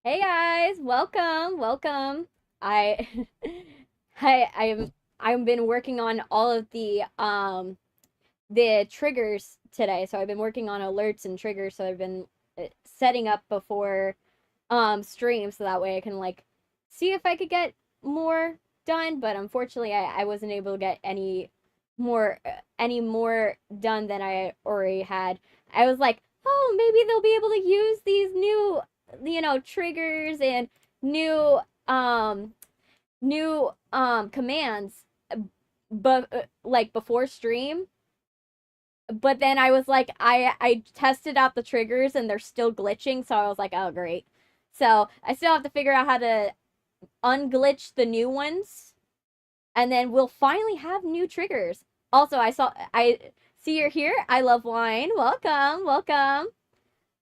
Hey guys, welcome. I I've been working on all of the triggers today. So I've been working on alerts and triggers. So I've been setting up before stream so that way I can like see if I could get more done, but unfortunately I wasn't able to get any more done than I already had. I was like, "Oh, maybe they'll be able to use these new triggers and new um commands but like before stream." But then I was like, I tested out the triggers and they're still glitching, so I was like, oh great. So I still have to figure out how to unglitch the new ones, and then we'll finally have new triggers. Also, I see you're here. I love wine. Welcome.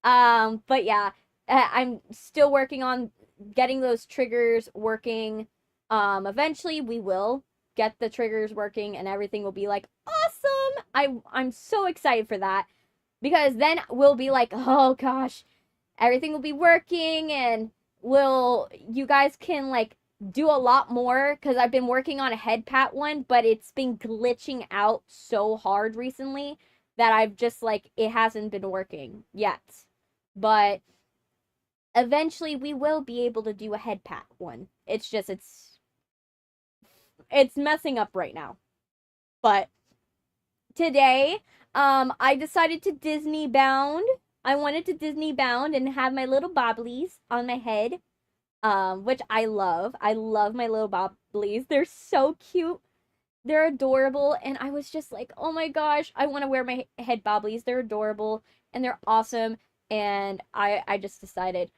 But yeah, I'm still working on getting those triggers working. Eventually we will get the triggers working and everything will be like awesome. I'm so excited for that because then we'll be like, oh gosh, everything will be working and will you guys can like do a lot more because I've been working on a head pat one, but it's been glitching out so hard recently that I've just like it hasn't been working yet. But eventually we will be able to do a head pat one. It's just it's messing up right now. But today, I decided to Disney bound. I wanted to Disney bound and have my little bobblies on my head, which I love. I love my little bobblies. They're so cute. They're adorable, and I was just like, oh my gosh, I want to wear my head bobblies. They're adorable and they're awesome. And I just decided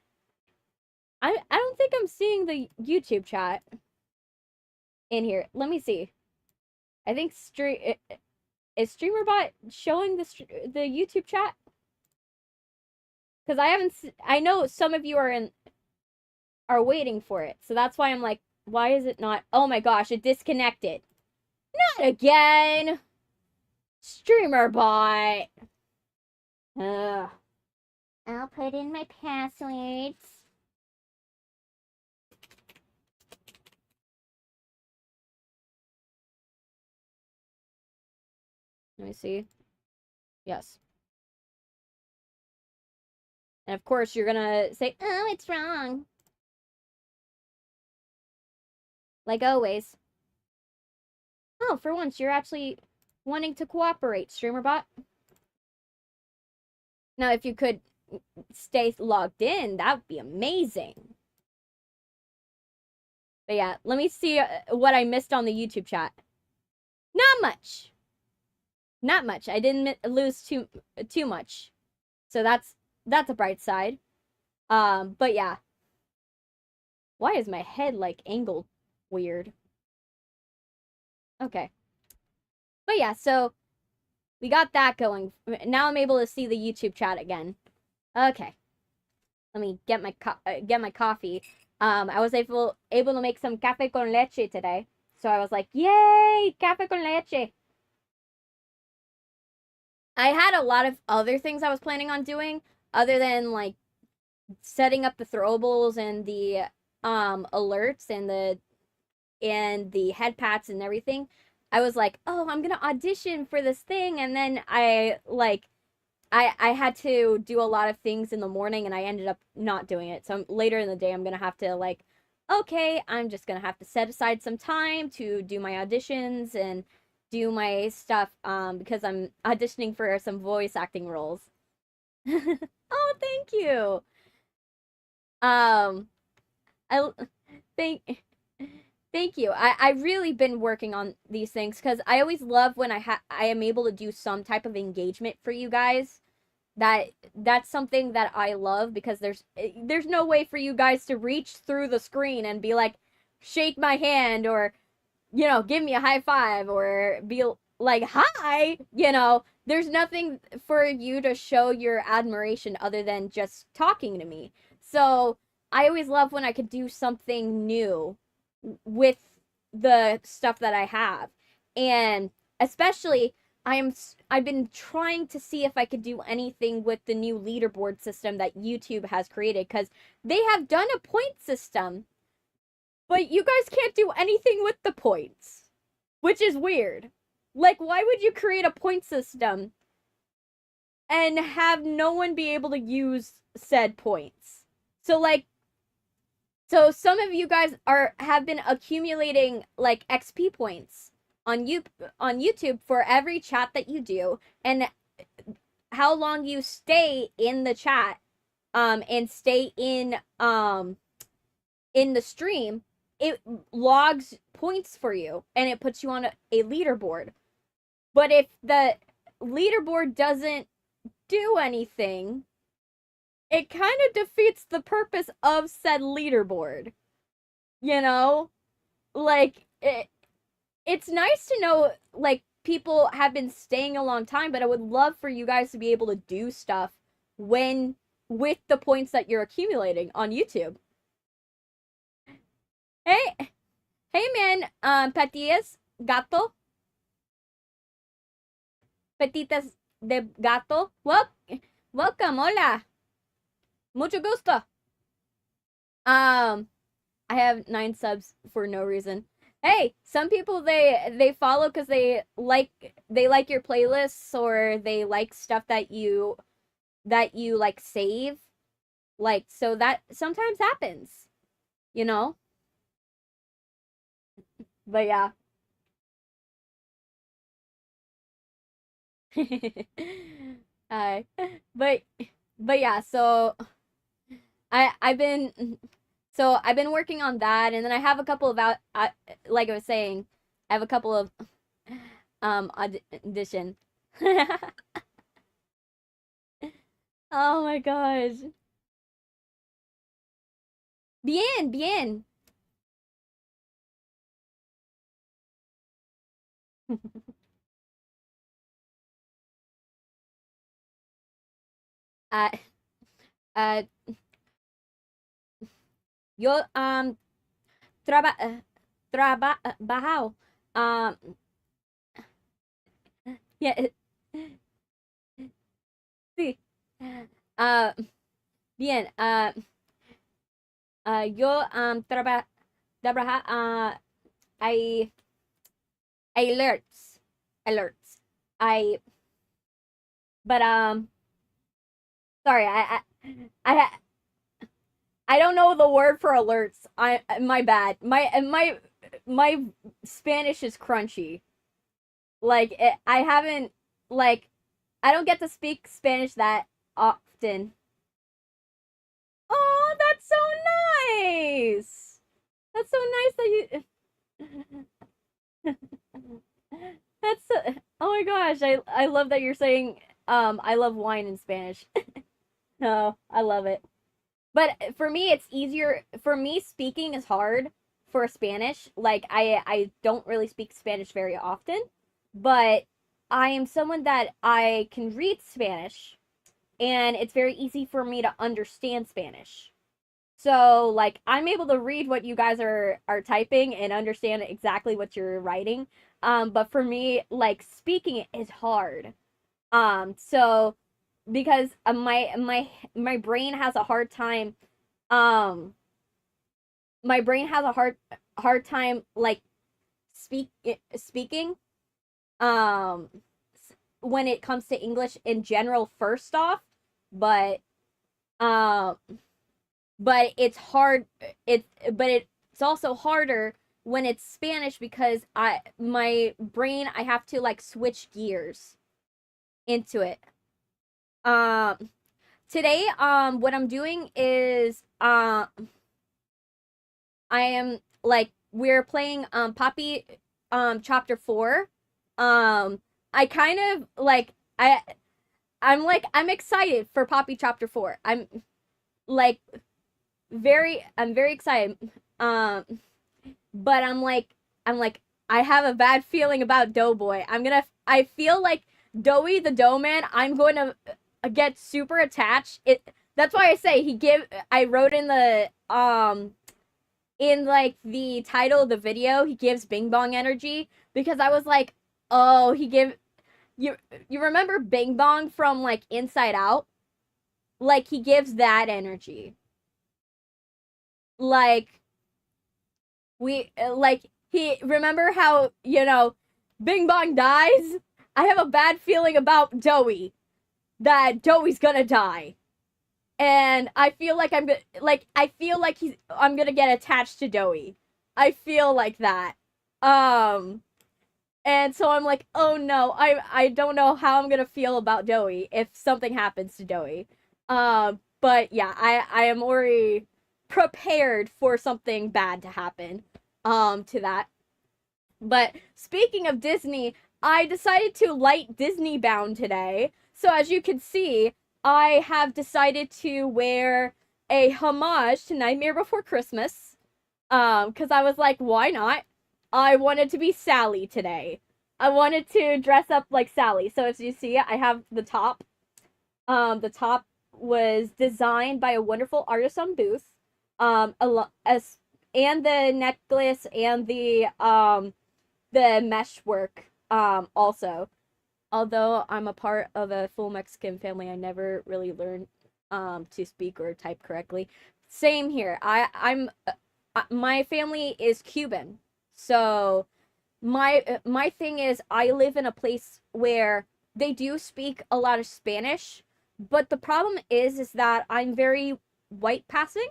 I don't think I'm seeing the YouTube chat in here. Let me see. I think is StreamerBot showing the YouTube chat? Because I haven't. I know some of you are waiting for it, so that's why I'm like, why is it not? Oh my gosh, it disconnected. Not again, StreamerBot. Ugh. I'll put in my passwords. Let me see. Yes. And of course, you're gonna say, oh, it's wrong. Like always. Oh, for once, you're actually wanting to cooperate, StreamerBot. Now, if you could stay logged in, that would be amazing. But yeah, let me see what I missed on the YouTube chat. Not much. Not much. I didn't lose too much. So that's a bright side. But yeah. Why is my head like angled weird? Okay. But yeah, so we got that going. Now I'm able to see the YouTube chat again. Okay. Let me get my coffee. I was able to make some cafe con leche today. So I was like, "Yay, cafe con leche." I had a lot of other things I was planning on doing other than like setting up the throwables and the alerts and the head pats and everything. I was like, "Oh, I'm going to audition for this thing." And then I had to do a lot of things in the morning and I ended up not doing it. So later in the day I'm going to have to like okay, I'm just going to have to set aside some time to do my auditions and do my stuff because I'm auditioning for some voice acting roles. Oh, thank you. Um I thank thank you. I really been working on these things because I always love when I am able to do some type of engagement for you guys. That's something that I love because there's no way for you guys to reach through the screen and be like shake my hand or give me a high five or be like hi, there's nothing for you to show your admiration other than just talking to me. So, I always love when I could do something new with the stuff that I have. And especially I've been trying to see if I could do anything with the new leaderboard system that YouTube has created, because they have done a point system, but you guys can't do anything with the points, which is weird. Like, why would you create a point system and have no one be able to use said points? So like, so some of you guys have been accumulating like XP points on YouTube for every chat that you do, and how long you stay in the chat and stay in the stream. It logs points for you and it puts you on a leaderboard. But if the leaderboard doesn't do anything, it kind of defeats the purpose of said leaderboard. You know? Like, it's nice to know, like, people have been staying a long time, but I would love for you guys to be able to do stuff with the points that you're accumulating on YouTube. Hey man, Patillas Gato. Petitas de Gato. Welcome, hola. Mucho gusto. I have 9 subs for no reason. Hey, some people they follow because they like your playlists, or they like stuff that you like save. Like, so that sometimes happens, you know? But yeah. uh, but yeah, so I've been working on that, and then I have a couple of like I was saying, I have a couple of audition. Oh my gosh. Bien, bien. uh, uh, yo trabajado yeah, sí. Uh, bien. Yo trabaja I alerts. I but sorry, I I don't know the word for alerts. My bad. My Spanish is crunchy. Like I haven't, like, I don't get to speak Spanish that often. Oh, that's so nice. That's so nice that you That's so, oh my gosh, I love that you're saying I love wine in Spanish. No, I love it. But for me, it's easier. For me, speaking is hard for Spanish. Like, I don't really speak Spanish very often, but I am someone that I can read Spanish, and it's very easy for me to understand Spanish. So, like, I'm able to read what you guys are typing and understand exactly what you're writing. But for me, like, speaking it is hard. So because my brain has a hard time, um my brain has a hard time, like, speaking um when it comes to English in general, first off. But um but it's hard, it's also harder when it's Spanish, because my brain, I have to, like, switch gears into it. um Today, what I'm doing is, I am, like, we're playing Poppy Chapter 4. I kind of, like, I'm excited for Poppy Chapter 4. Like I'm very excited. Um but I'm like I have a bad feeling about Doughboy. I feel like Doey the Doughman, I'm going to get super attached. That's why I say I wrote in the like the title of the video, he gives Bing Bong energy, because I was like, oh, you you remember Bing Bong from like Inside Out? Like he gives that energy. Like he remember how, Bing Bong dies? I have a bad feeling about Doey, that Doey's gonna die. And I feel like I'm gonna get attached to Doey. I feel like that. Um and so I'm like, oh no, I don't know how I'm gonna feel about Doey if something happens to Doey. But yeah, I am already prepared for something bad to happen. To that. But speaking of Disney, I decided to light Disney bound today. So as you can see, I have decided to wear a homage to Nightmare Before Christmas. Because I was like, why not? I wanted to be Sally today. I wanted to dress up like Sally. So as you see, I have the top. The top was designed by a wonderful artist on Booth. As and the necklace and the mesh work also. Although I'm a part of a full Mexican family, I never really learned to speak or type correctly. Same here. I'm my family is Cuban. So my thing is I live in a place where they do speak a lot of Spanish, but the problem is that I'm very white passing,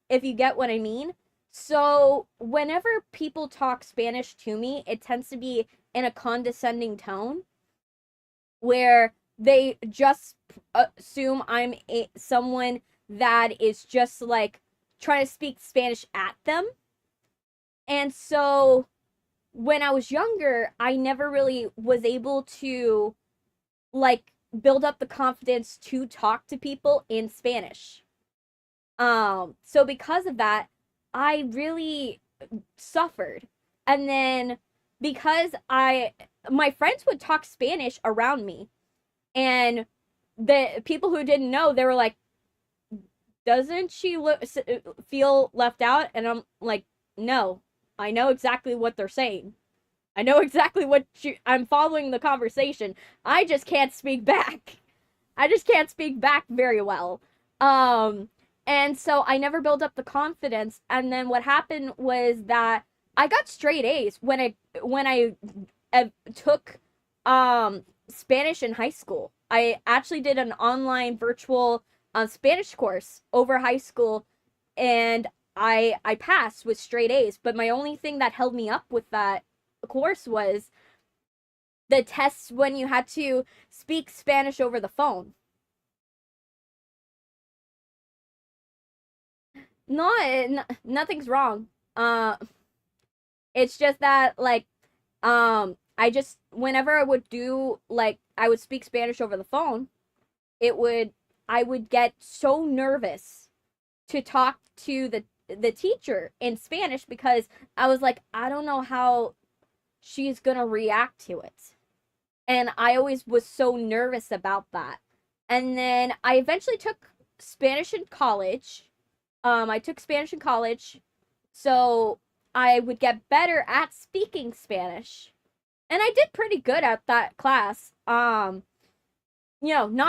if you get what I mean. So whenever people talk Spanish to me, it tends to be in a condescending tone where they just assume someone that is just like trying to speak Spanish at them. And so when I was younger, I never really was able to like build up the confidence to talk to people in Spanish. So because of that, I really suffered. And then because my friends would talk Spanish around me, and the people who didn't know, they were like, doesn't she feel left out? And I'm like, no, I know exactly what they're saying. I know exactly I'm following the conversation. I just can't speak back. I just can't speak back very well. And so I never built up the confidence. And then what happened was that I got straight A's when I took Spanish in high school. I actually did an online virtual Spanish course over high school, and I passed with straight A's. But my only thing that held me up with that course was the tests when you had to speak Spanish over the phone. No, nothing's wrong. It's just that like I just whenever I would do like I would speak Spanish over the phone, it would I would get so nervous to talk to the teacher in Spanish because I was like, I don't know how she's gonna react to it. And I always was so nervous about that. And then I eventually took Spanish in college. I took Spanish in college, so I would get better at speaking Spanish. And I did pretty good at that class. Not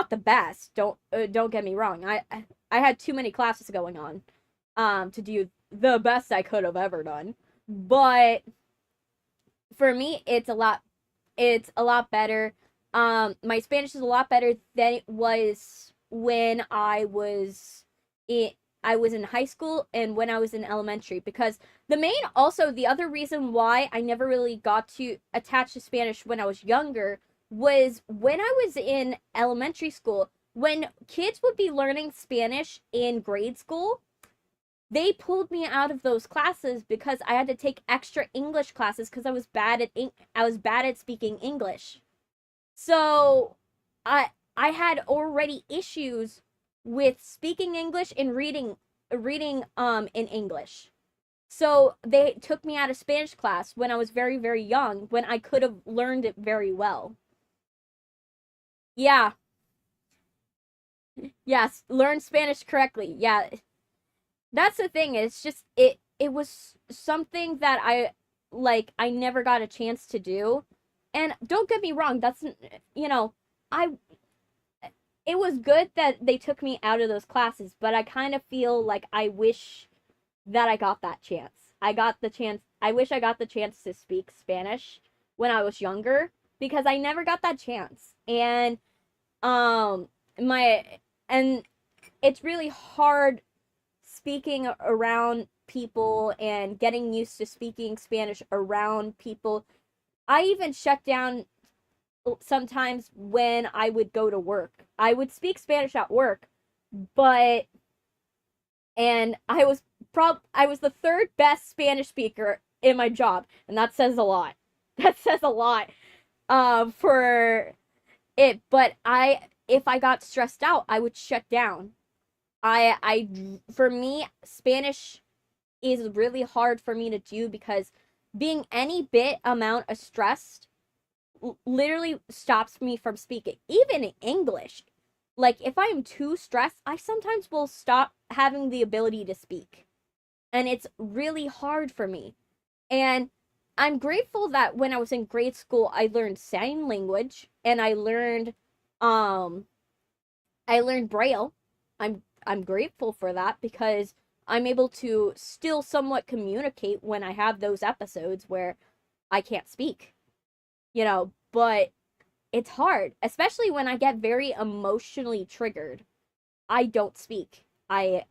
the best. Don't get me wrong. I had too many classes going on to do the best I could have ever done. But for me, it's a lot better. My Spanish is a lot better than it was when I was in high school and when I was in elementary, because the other reason why I never really got to attach to Spanish when I was younger was when I was in elementary school, when kids would be learning Spanish in grade school, they pulled me out of those classes because I had to take extra English classes because I was bad at speaking English. So I had already issues with speaking English and reading in English. So they took me out of Spanish class when I was very, very young, when I could have learned it very well. Yeah. Yes, learn Spanish correctly. Yeah. That's the thing. It's just it was something that I never got a chance to do. And don't get me wrong, that's, you know, I it was good that they took me out of those classes, but I kind of feel like I wish that I got that chance. I wish I got the chance to speak Spanish when I was younger because I never got that chance. And um my and it's really hard speaking around people and getting used to speaking Spanish around people. I even shut down sometimes when I would go to work. I would speak Spanish at work, but and I was the third best Spanish speaker in my job, and that says a lot. That says a lot for it, but if I got stressed out, I would shut down. I for me, Spanish is really hard for me to do because being any bit amount of stressed literally stops me from speaking. Even in English, like if I am too stressed, I sometimes will stop having the ability to speak. And it's really hard for me. And I'm grateful that when I was in grade school, I learned sign language and um I learned Braille. I'm grateful for that because I'm able to still somewhat communicate when I have those episodes where I can't speak. But it's hard, especially when I get very emotionally triggered. I don't speak. I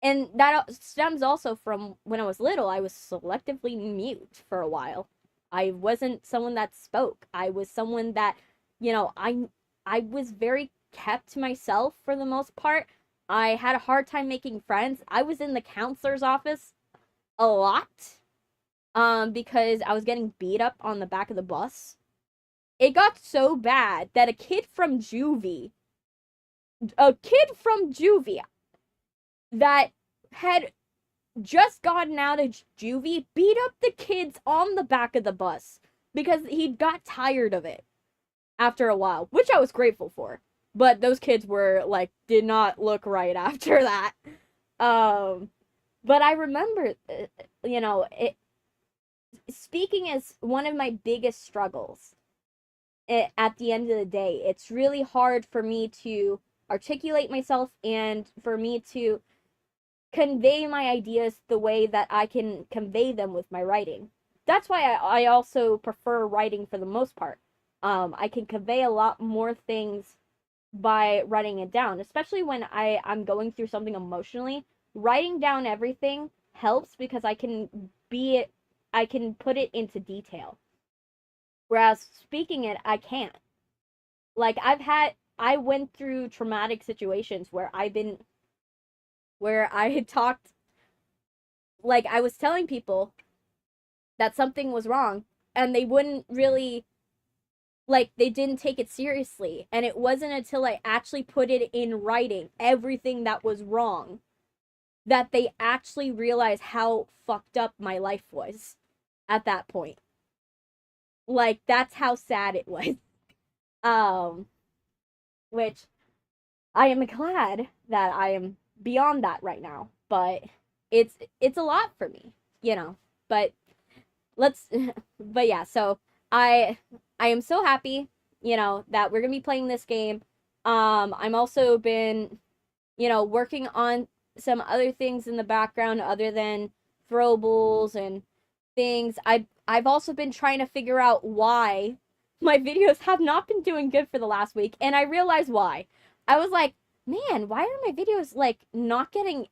and that stems also from when I was little, I was selectively mute for a while. I wasn't someone that spoke. I was someone that, I was very kept to myself for the most part. I had a hard time making friends. I was in the counselor's office a lot because I was getting beat up on the back of the bus. It got so bad that a kid from juvie that had just gotten out of juvie beat up the kids on the back of the bus because he got tired of it after a while, which I was grateful for. But those kids were like, did not look right after that. But I remember, speaking is one of my biggest struggles. At the end of the day, it's really hard for me to articulate myself and for me to convey my ideas the way that I can convey them with my writing. That's why I also prefer writing for the most part. I can convey a lot more things by writing it down, especially when I'm going through something emotionally. Writing down everything helps because I can put it into detail. Whereas speaking it, I can't. Like I went through traumatic situations where I had talked, like I was telling people that something was wrong and they wouldn't really, like, they didn't take it seriously. And it wasn't until I actually put it in writing, everything that was wrong, that they actually realized how fucked up my life was at that point. Like, that's how sad it was. Which I am glad that I am beyond that right now, but it's a lot for me, But let's but yeah, so I am so happy, that we're going to be playing this game. I'm also been, working on some other things in the background other than throwables and things. I've also been trying to figure out why my videos have not been doing good for the last week, and I realized why. I was like, man, why are my videos like not getting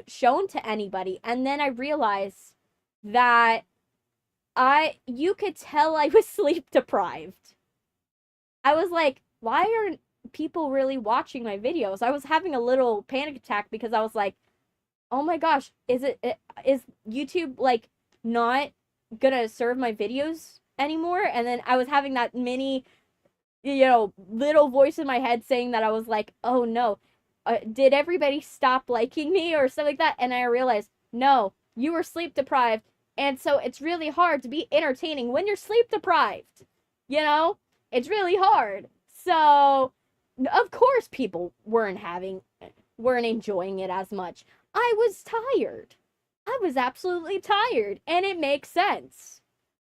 shown to anybody? And then I realized that you could tell I was sleep deprived. I was like, why aren't people really watching my videos? I was having a little panic attack because I was like, oh my gosh, is YouTube like not gonna serve my videos anymore? And then I was having that mini, little voice in my head saying that I was like, oh no, did everybody stop liking me or something like that? And I realized, no, you were sleep deprived. And so it's really hard to be entertaining when you're sleep deprived. It's really hard. So, of course people weren't enjoying it as much. I was tired. I was absolutely tired, and it makes sense.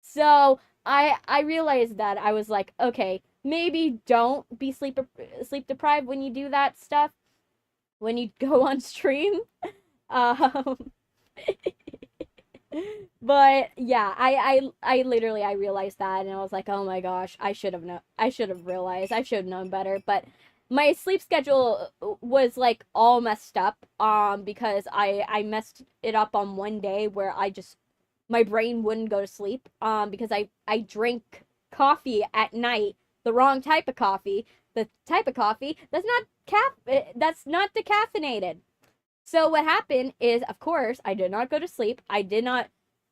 So, I realized that I was like, okay, maybe don't be sleep deprived when you do that stuff, when you go on stream. Um, but yeah, I literally I realized that and I was like, oh my gosh, I should have realized, I should have known better. But my sleep schedule was like all messed up because I messed it up on one day where I just my brain wouldn't go to sleep because I drink coffee at night, the wrong type of coffee, the type of coffee that's not decaffeinated. So what happened is, of course, I did not go to sleep. I didn't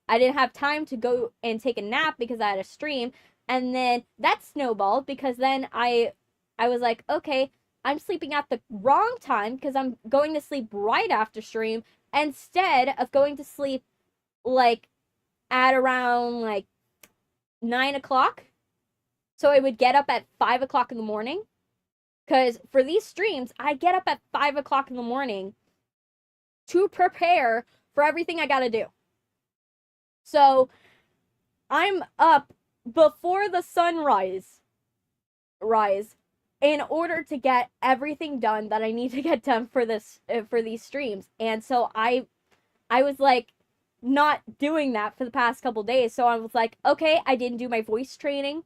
have time to go and take a nap because I had a stream. And then that snowballed because then I was like, okay, I'm sleeping at the wrong time because I'm going to sleep right after stream instead of going to sleep like at around like 9 o'clock. So I would get up at 5 o'clock in the morning. Because for these streams, I get up at 5 o'clock in the morning to prepare for everything I gotta do. So I'm up before the sunrise rise in order to get everything done that I need to get done for this for these streams. And so I was like not doing that for the past couple days. So I was like, okay, I didn't do my voice training.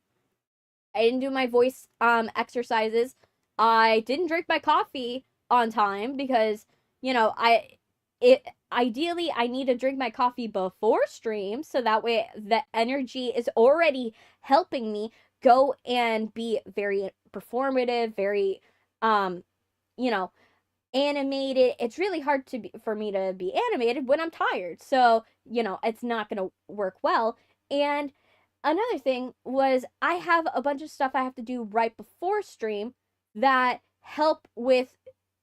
I didn't do my voice exercises. I didn't drink my coffee on time because, you know, it ideally I need to drink my coffee before stream so that way the energy is already helping me go and be very performative, very you know, animated. It's really hard for me to be animated when I'm tired. So, you know, it's not going to work well. And another thing was I have a bunch of stuff I have to do right before stream that help with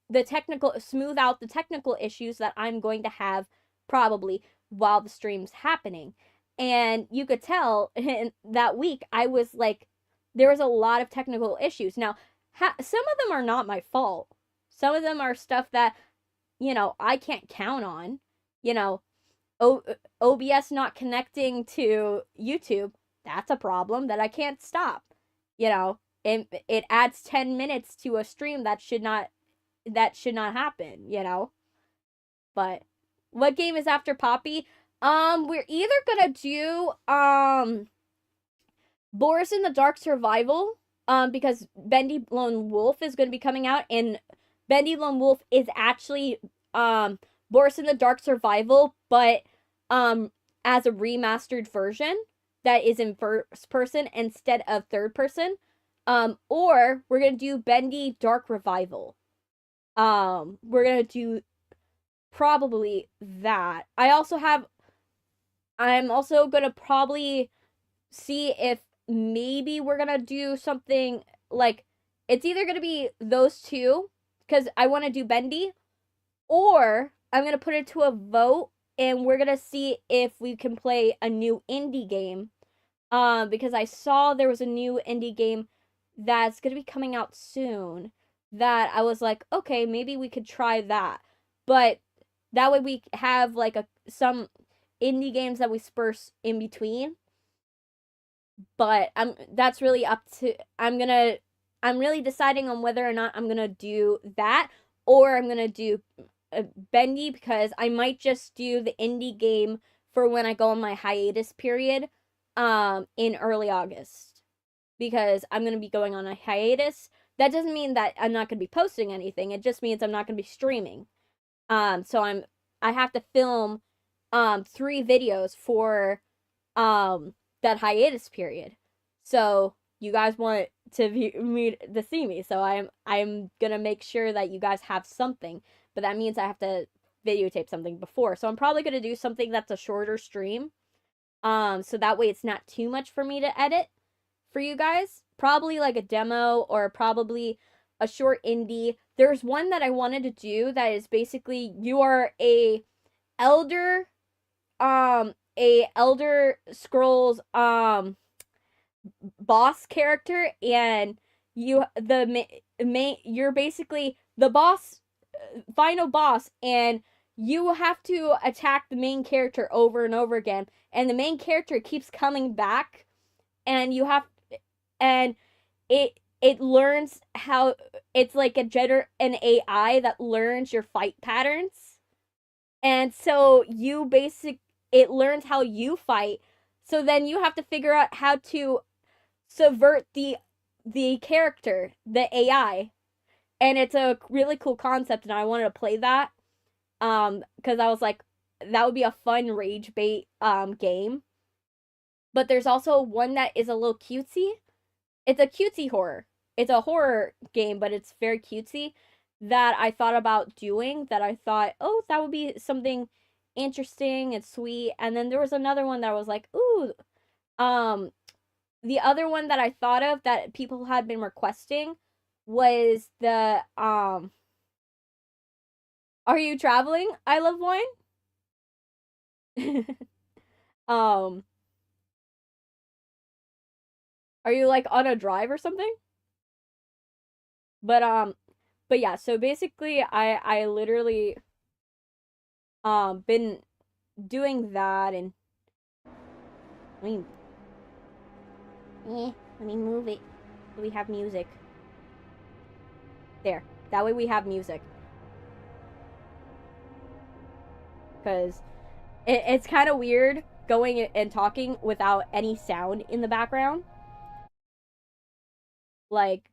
the technical smooth out the technical issues that I'm going to have probably while the stream's happening. And you could tell in that week I was like there was a lot of technical issues. Now, some of them are not my fault. Some of them are stuff that, you know, I can't count on. You know, OBS not connecting to YouTube, that's a problem that I can't stop. You know, it adds 10 minutes to a stream that should not happen, you know? But what game is after Poppy? We're either gonna do Boris in the Dark Survival, because Bendy Lone Wolf is gonna be coming out, and Bendy Lone Wolf is actually Boris in the Dark Survival, but as a remastered version that is in first person instead of third person. Or we're gonna do Bendy Dark Revival. We're gonna do probably that. I'm also gonna probably see if maybe we're gonna do something like it's either gonna be those two because I want to do Bendy, or I'm gonna put it to a vote and we're gonna see if we can play a new indie game. Because I saw there was a new indie game that's gonna be coming out soon that I was like, okay, maybe we could try that. But that way we have like some indie games that we spurse in between. But that's really up to I'm really deciding on whether or not I'm gonna do that or I'm gonna do Bendy because I might just do the indie game for when I go on my hiatus period in early August because I'm going to be going on a hiatus. That doesn't mean that I'm not going to be posting anything. It just means I'm not going to be streaming. So I have to film 3 videos for that hiatus period. So you guys want to see me. So I'm going to make sure that you guys have something, but that means I have to videotape something before. So I'm probably going to do something that's a shorter stream. So that way it's not too much for me to edit for you guys. Probably like a demo or probably a short indie. There's one that I wanted to do that is basically you are a elder scrolls boss character and you're basically the boss final boss and you have to attack the main character over and over again and the main character keeps coming back and you have, and it learns how, it's like an AI that learns your fight patterns. And so it learns how you fight. So then you have to figure out how to subvert the character, the AI. And it's a really cool concept, and I wanted to play that. Because I was like, that would be a fun rage bait game. But there's also one that is a little cutesy. It's a cutesy horror. It's a horror game, but it's very cutesy, that I thought about doing, that I thought, oh, that would be something interesting and sweet. And then there was another one that I was like, ooh, the other one that I thought of that people had been requesting was the Are You Traveling? I Love Wine. Are you like on a drive or something? But yeah, so basically I literally been doing that, and let me move it so we have music. There. That way we have music. Cuz it's kind of weird going and talking without any sound in the background. Like,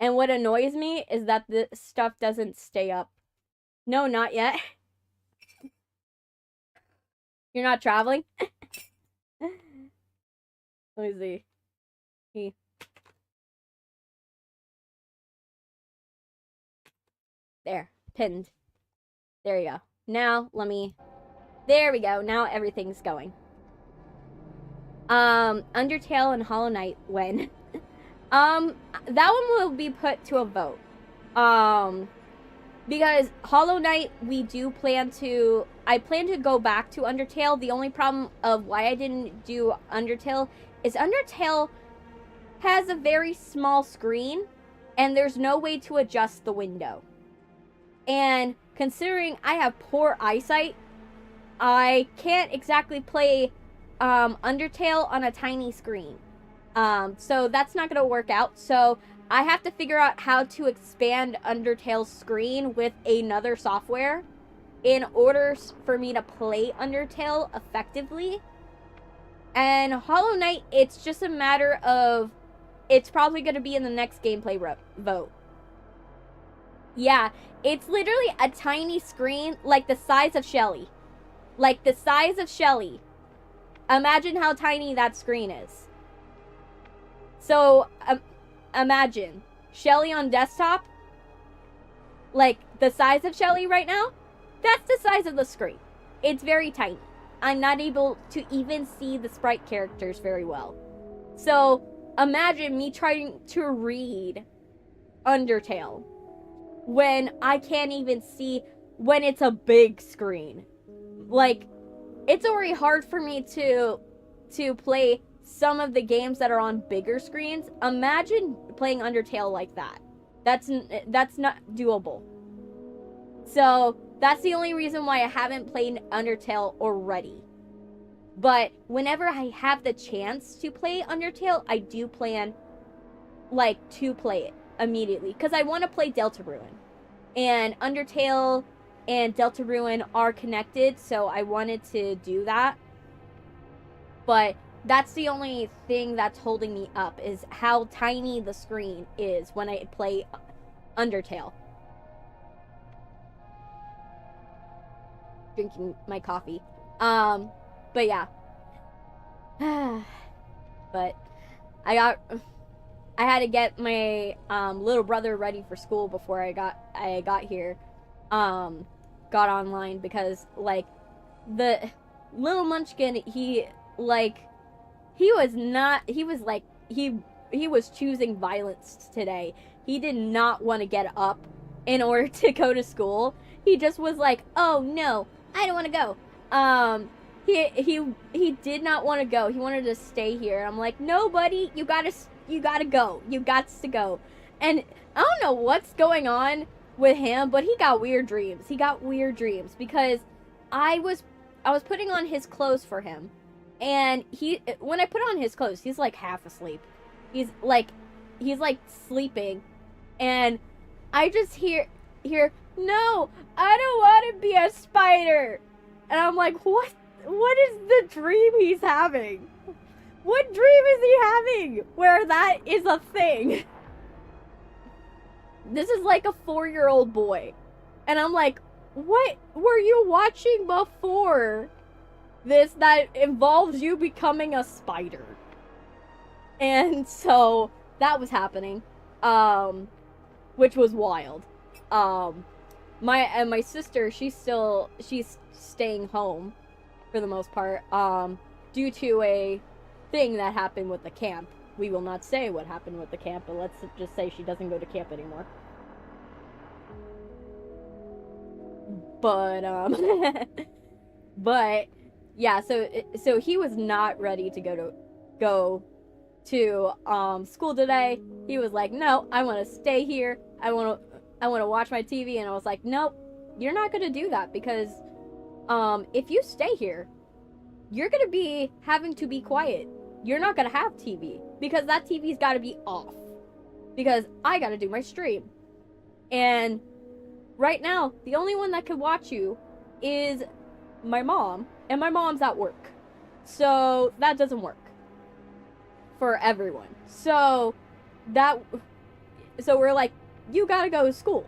and what annoys me is that the stuff doesn't stay up. No, not yet. You're not traveling? Let me see. There. Pinned. There you go. Now, there we go. Now everything's going. Undertale and Hollow Knight when? That one will be put to a vote. Because Hollow Knight, I plan to go back to Undertale. The only problem of why I didn't do Undertale is Undertale has a very small screen, and there's no way to adjust the window. And considering I have poor eyesight, I can't exactly play Undertale on a tiny screen. So that's not going to work out. So I have to figure out how to expand Undertale's screen with another software in order for me to play Undertale effectively. And Hollow Knight, it's just a matter of, it's probably going to be in the next gameplay vote. Yeah, it's literally a tiny screen, like the size of Shelly. Like the size of Shelly. Imagine how tiny that screen is. So, imagine Shelly on desktop, like the size of Shelly right now, that's the size of the screen. It's very tiny. I'm not able to even see the sprite characters very well. So, imagine me trying to read Undertale when I can't even see, when it's a big screen. Like, it's already hard for me to play some of the games that are on bigger screens. Imagine playing Undertale like that. That's not doable. So that's the only reason why I haven't played Undertale already. But whenever I have the chance to play Undertale, I do plan to play it immediately, because I want to play Deltarune. And Undertale and Deltarune are connected, so I wanted to do that. But that's the only thing that's holding me up, is how tiny the screen is when I play Undertale. Drinking my coffee. But yeah. But I had to get my little brother ready for school before I got here. Got online, because the little munchkin, he was choosing violence today. He did not want to get up in order to go to school. He just was like, oh no, I don't want to go. He did not want to go. He wanted to stay here. I'm like, no, buddy, you gotta go. You got to go. And I don't know what's going on with him, but he got weird dreams. Because I was putting on his clothes for him, And when I put on his clothes, he's like half asleep. He's like sleeping, and I just hear, no, I don't want to be a spider. And I'm like, what is the dream he's having? What dream is he having where that is a thing? This is like a 4-year-old boy. And I'm like, what were you watching before this that involves you becoming a spider? And so that was happening, which was wild. My sister, she's staying home for the most part, due to a thing that happened with the camp. We will not say what happened with the camp, but let's just say she doesn't go to camp anymore. But but yeah, so he was not ready to go to school today. He was like, no, I want to stay here. I want to watch my TV. And I was like, nope, you're not going to do that, because if you stay here, you're going to be having to be quiet. You're not going to have TV, because that TV's got to be off, because I got to do my stream. And right now, the only one that could watch you is my mom, and my mom's at work. So that doesn't work for everyone. So we're like, you gotta go to school.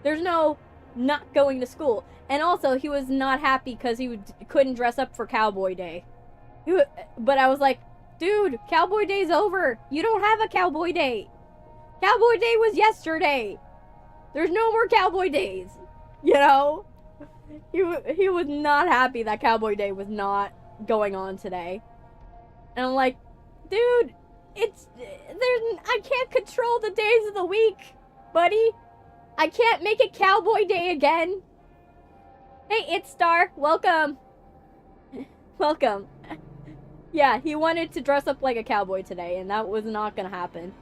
There's no not going to school. And also, he was not happy because he couldn't dress up for Cowboy Day. But I was like, dude, Cowboy Day's over. You don't have a Cowboy Day. Cowboy Day was yesterday. There's no more Cowboy Days. You know? He was not happy that Cowboy Day was not going on today. And I'm like, dude, I can't control the days of the week, buddy. I can't make it Cowboy Day again. Hey, It's Star, welcome. Welcome. Yeah, he wanted to dress up like a cowboy today, and that was not gonna happen.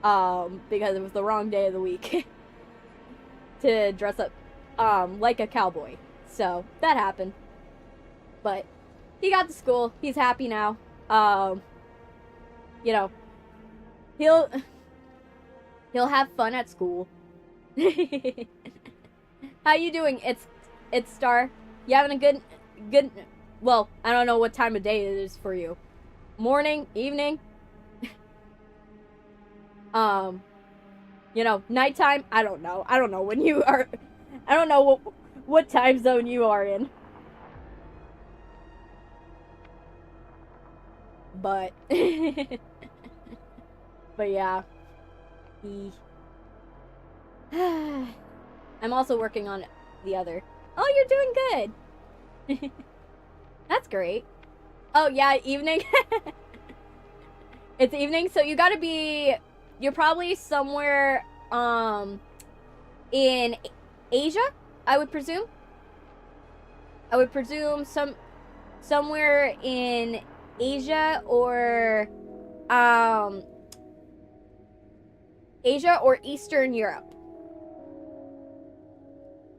Because it was the wrong day of the week to dress up like a cowboy. So that happened. But he got to school. He's happy now. You know, he'll have fun at school. How you doing? It's Star. You having a good well, I don't know what time of day it is for you. Morning, evening? You know, nighttime? I don't know. I don't know when you are. I don't know what time zone you are in. But but yeah. I'm also working on the other. Oh, you're doing good. That's great. Oh yeah, evening. It's evening, so you gotta be. You're probably somewhere in Asia, I would presume. I would presume somewhere in Asia or Eastern Europe.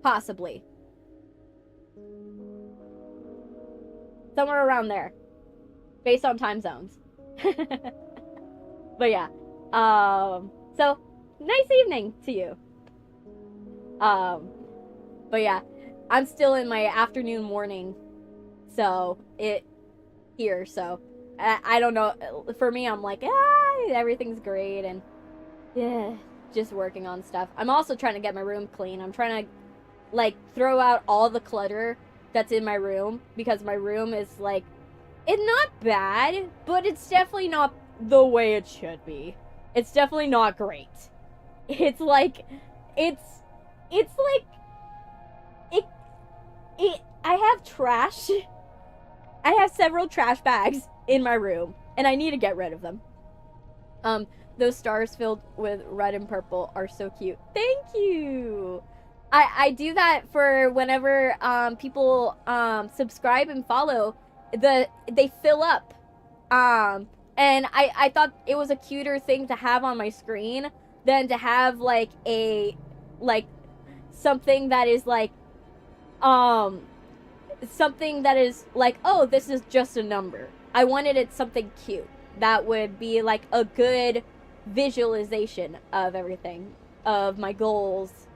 Possibly. Somewhere around there. Based on time zones. But yeah. So nice evening to you. But yeah, I'm still in my afternoon morning. So so I don't know. For me, I'm like, everything's great, and yeah, just working on stuff. I'm also trying to get my room clean. I'm trying to like throw out all the clutter that's in my room, because my room is like, it's not bad, but it's definitely not the way it should be. It's definitely not great. It's like, I have trash. I have several trash bags in my room, and I need to get rid of them. Those stars filled with red and purple are so cute. Thank you. I do that for whenever people subscribe and follow. They fill up. And I thought it was a cuter thing to have on my screen than to have like something that is like something that is like, oh, this is just a number. I wanted it something cute that would be like a good visualization of everything, of my goals.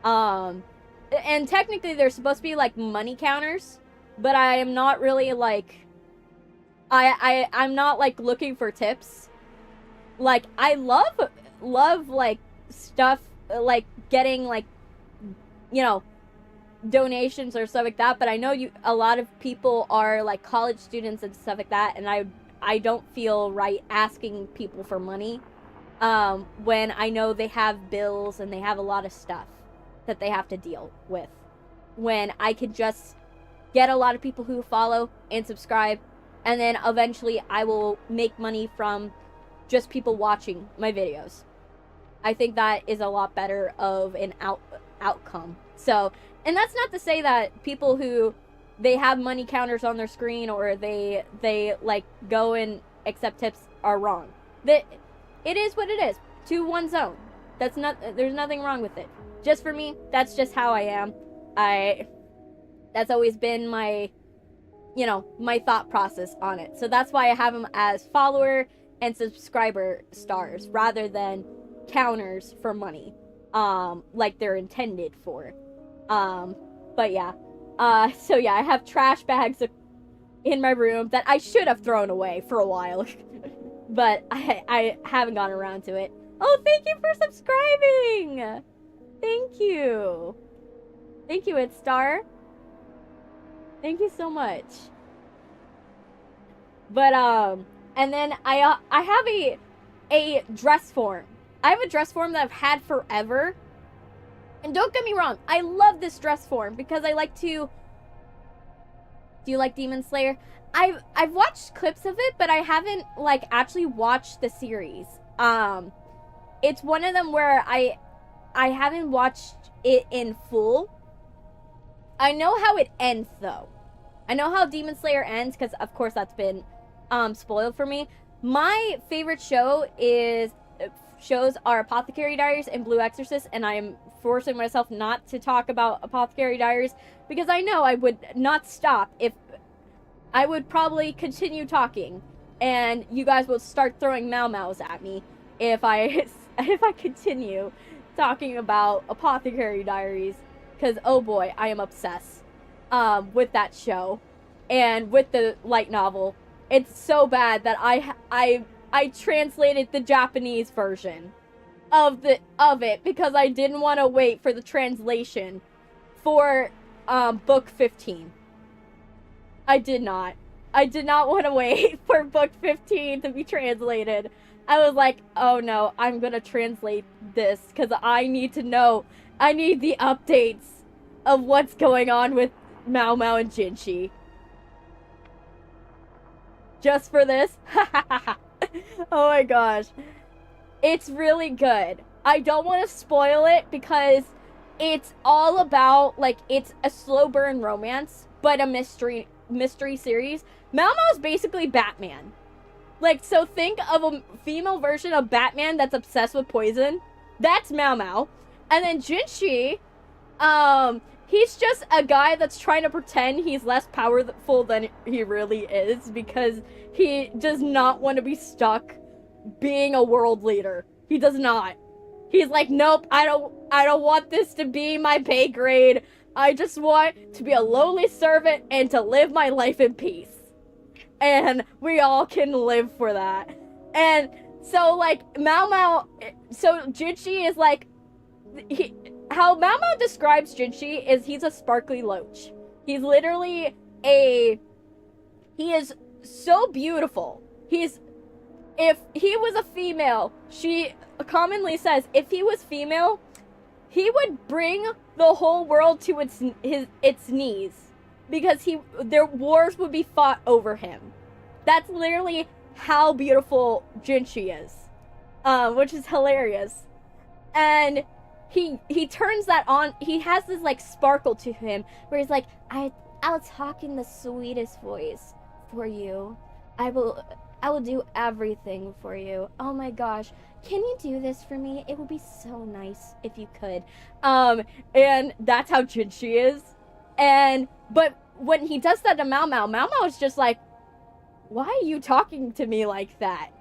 And technically they're supposed to be like money counters, but I am not really like I'm not like looking for tips. Like I love like stuff like getting like, you know, donations or stuff like that, but I know a lot of people are like college students and stuff like that, and I don't feel right asking people for money when I know they have bills and they have a lot of stuff that they have to deal with, when I could just get a lot of people who follow and subscribe, and then eventually I will make money from just people watching my videos. I think that is a lot better of an outcome. So, and that's not to say that people who they have money counters on their screen or they like go and accept tips are wrong. That it is what it is, to one's own. There's nothing wrong with it. Just for me, that's just how I am. That's always been my, you know, my thought process on it. So that's why I have them as follower and subscriber stars rather than counters for money, like they're intended for. But yeah. So yeah, I have trash bags in my room that I should have thrown away for a while. But I haven't gotten around to it. Oh, thank you for subscribing! Thank you. Thank you, Star. Thank you so much. But, and then I have a dress form. I have a dress form that I've had forever. And don't get me wrong, I love this dress form because I like to... Do you like Demon Slayer? I've watched clips of it, but I haven't, like, actually watched the series. It's one of them where I haven't watched it in full. I know how it ends, though. I know how Demon Slayer ends, because, of course, that's been spoiled for me. My favorite shows are Apothecary Diaries and Blue Exorcist, and I am forcing myself not to talk about Apothecary Diaries, because I know I would not stop if... I would probably continue talking, and you guys will start throwing Mau-Maus at me if I continue talking about Apothecary Diaries, because oh boy, I am obsessed with that show and with the light novel. It's so bad that I translated the Japanese version of it because I didn't want to wait for the translation for book 15. I did not want to wait for book 15 to be translated. I was like, oh no, I'm gonna translate this because I need to know. I need the updates of what's going on with Mau-Mau and Jinshi. Just for this? Oh my gosh. It's really good. I don't want to spoil it because it's all about, like, it's a slow burn romance, but a mystery series. Mau-Mau is basically Batman. Like, so think of a female version of Batman that's obsessed with poison. That's Mau-Mau. And then Jinshi, he's just a guy that's trying to pretend he's less powerful than he really is because he does not want to be stuck being a world leader. He does not. He's like, nope, I don't want this to be my pay grade. I just want to be a lowly servant and to live my life in peace. And we all can live for that. And so, like, Mau-Mau, so Jinshi is like, how Mau-Mau describes Jinshi is he's a sparkly loach. He's literally he is so beautiful. If he was a female, she commonly says, if he was female, he would bring the whole world to its knees. Because their wars would be fought over him. That's literally how beautiful Jinshi is. Which is hilarious. And he turns that on. He has this, like, sparkle to him where he's like, I'll talk in the sweetest voice for you. I will do everything for you. Oh my gosh. Can you do this for me? It would be so nice if you could. And that's how Jinshi is. But when he does that to Mau-Mau, Mau-Mau is just like, why are you talking to me like that?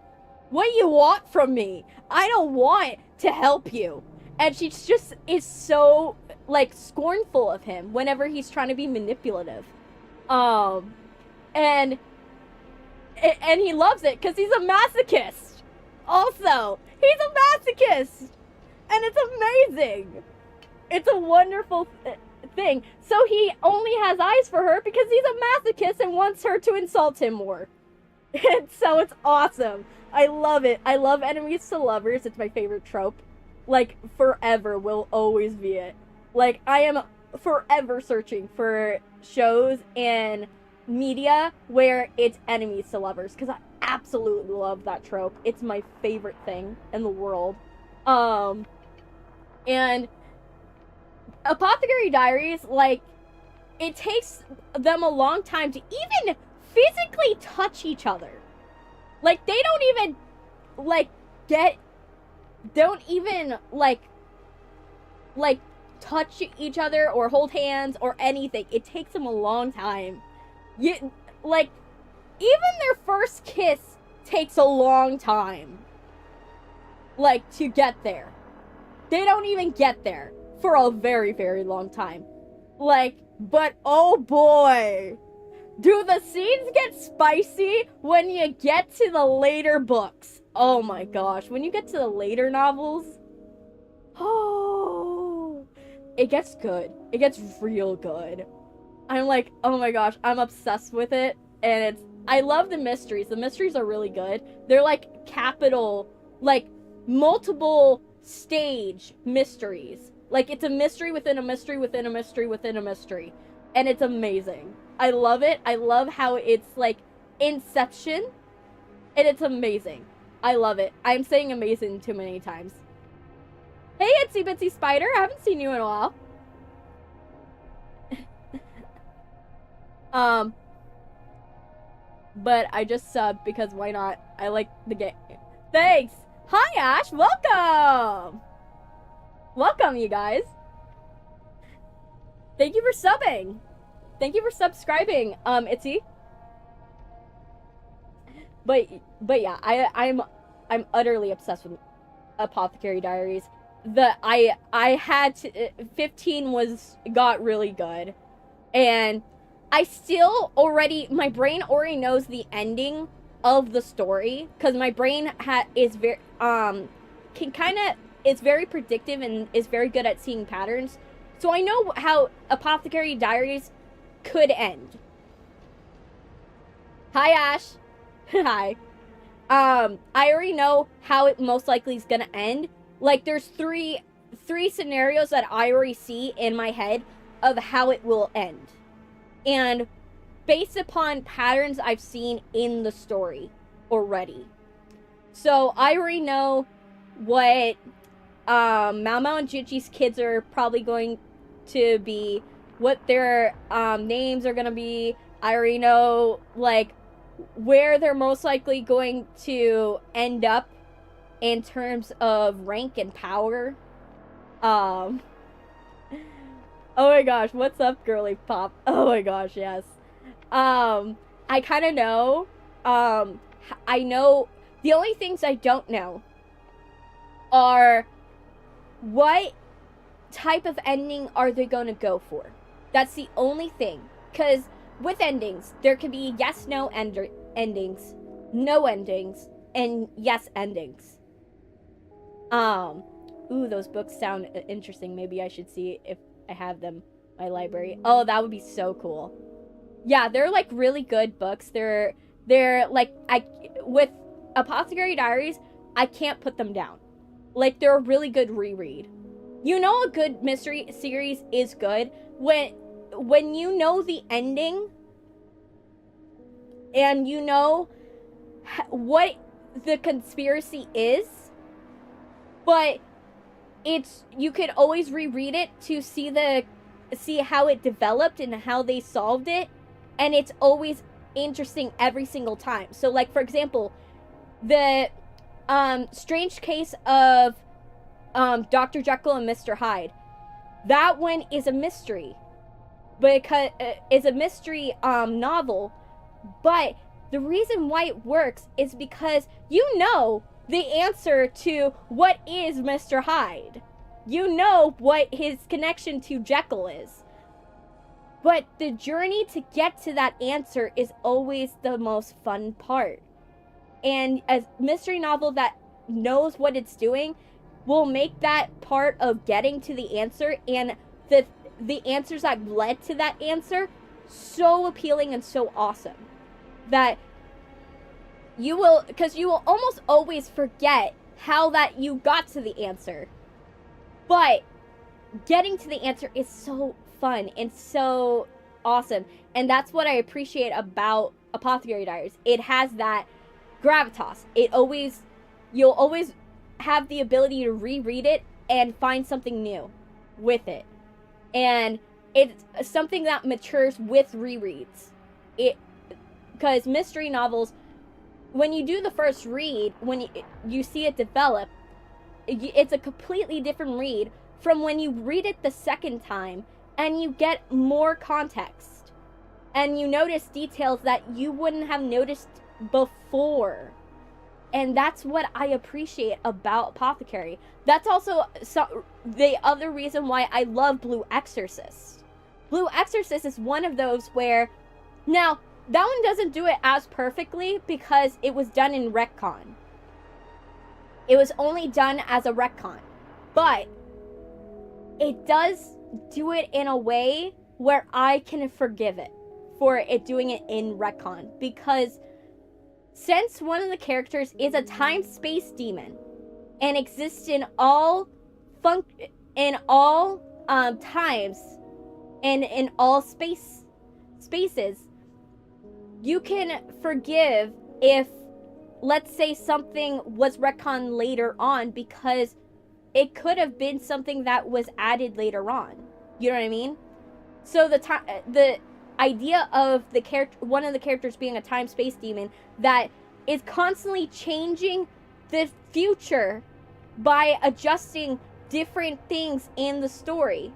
What do you want from me? I don't want to help you. And she just is so, like, scornful of him whenever he's trying to be manipulative. And he loves it because he's a masochist. Also, he's a masochist. And it's amazing. It's a wonderful thing. So he only has eyes for her because he's a masochist and wants her to insult him more. And so it's awesome. I love it. I love enemies to lovers. It's my favorite trope. Like, forever will always be it. Like, I am forever searching for shows and media where it's enemies to lovers, because I absolutely love that trope. It's my favorite thing in the world. And Apothecary Diaries, like, it takes them a long time to even physically touch each other. Like, they don't even, like, touch each other or hold hands or anything. It takes them a long time. Like, even their first kiss takes a long time. Like, to get there. They don't even get there for a very, very long time. Like, but oh boy, do the scenes get spicy when you get to the later books. Oh my gosh, when you get to the later novels, oh, it gets good. It gets real good. I'm like, oh my gosh, I'm obsessed with it. And I love the mysteries. The mysteries are really good. They're like capital, like multiple stage mysteries. Like, it's a mystery within a mystery within a mystery within a mystery. And it's amazing. I love it. I love how it's like Inception. And it's amazing. I love it. I'm saying amazing too many times. Hey, Itsy Bitsy Spider. I haven't seen you in a while. But I just subbed because why not? I like the game. Thanks. Hi, Ash. Welcome. Welcome, you guys. Thank you for subbing. Thank you for subscribing, Itsy. But yeah, I'm utterly obsessed with Apothecary Diaries. I had to, 15 got really good, and I still my brain already knows the ending of the story, because my brain is very is very predictive and is very good at seeing patterns. So I know how Apothecary Diaries could end. Hi, Ash. Hi. I already know how it most likely is gonna end. Like, there's three scenarios that I already see in my head of how it will end. And based upon patterns I've seen in the story already. So I already know what Mao Mao and Jiji's kids are probably going to be, what their names are gonna be. I already know, like, where they're most likely going to end up in terms of rank and power. Oh my gosh, what's up, girly pop? Oh my gosh, yes. I kind of know. I know. The only things I don't know are what type of ending are they going to go for. That's the only thing. Because with endings, there can be yes, no endings, no endings, and yes endings. Ooh, those books sound interesting. Maybe I should see if I have them in my library. Oh, that would be so cool. Yeah, they're like really good books. They're like, with Apothecary Diaries, I can't put them down. Like, they're a really good reread. You know, a good mystery series is good when you know the ending and you know what the conspiracy is, but you could always reread it to see how it developed and how they solved it, and it's always interesting every single time. So, like, for example, the Strange Case of Dr. Jekyll and Mr. Hyde, that one is a mystery, because it's a mystery novel, but the reason why it works is because you know the answer to what is Mr. Hyde. You know what his connection to Jekyll is. But the journey to get to that answer is always the most fun part. And a mystery novel that knows what it's doing will make that part of getting to the answer and the answers that led to that answer so appealing and so awesome that you will almost always forget how that you got to the answer. But getting to the answer is so fun and so awesome. And that's what I appreciate about Apothecary Diaries. It has that gravitas. You'll always have the ability to reread it and find something new with it. And it's something that matures with rereads. Because mystery novels, when you do the first read, when you see it develop, it's a completely different read from when you read it the second time and you get more context and you notice details that you wouldn't have noticed before. And that's what I appreciate about Apothecary. That's also the other reason why I love Blue Exorcist. Blue Exorcist is one of those where, now, that one doesn't do it as perfectly because it was done in retcon. It was only done as a retcon. But it does do it in a way where I can forgive it for it doing it in retcon. Because since one of the characters is a time-space demon and exists in all times and in all spaces, you can forgive if, let's say, something was retconned later on because it could have been something that was added later on. You know what I mean? So the idea of one of the characters being a time-space demon that is constantly changing the future by adjusting different things in the story,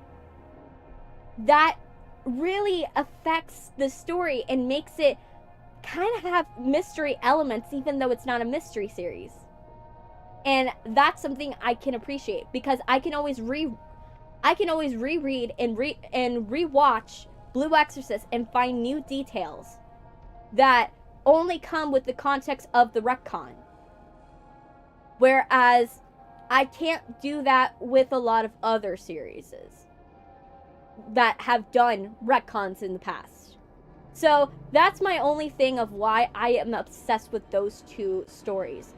that really affects the story and makes it kind of have mystery elements even though it's not a mystery series. And that's something I can appreciate because I can always reread and rewatch Blue Exorcist and find new details that only come with the context of the retcon. Whereas I can't do that with a lot of other series that have done retcons in the past. So that's my only thing of why I am obsessed with those two stories.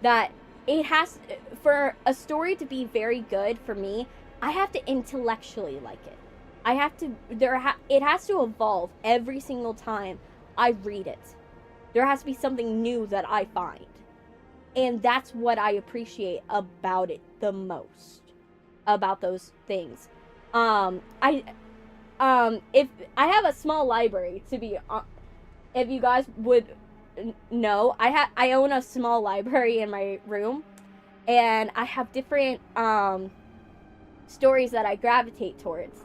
That it has, for a story to be very good for me, I have to intellectually like it. It has to evolve every single time I read it. There has to be something new that I find. And that's what I appreciate about it the most. About those things. If I have a small library, to be if you guys would know, I own a small library in my room, and I have different stories that I gravitate towards.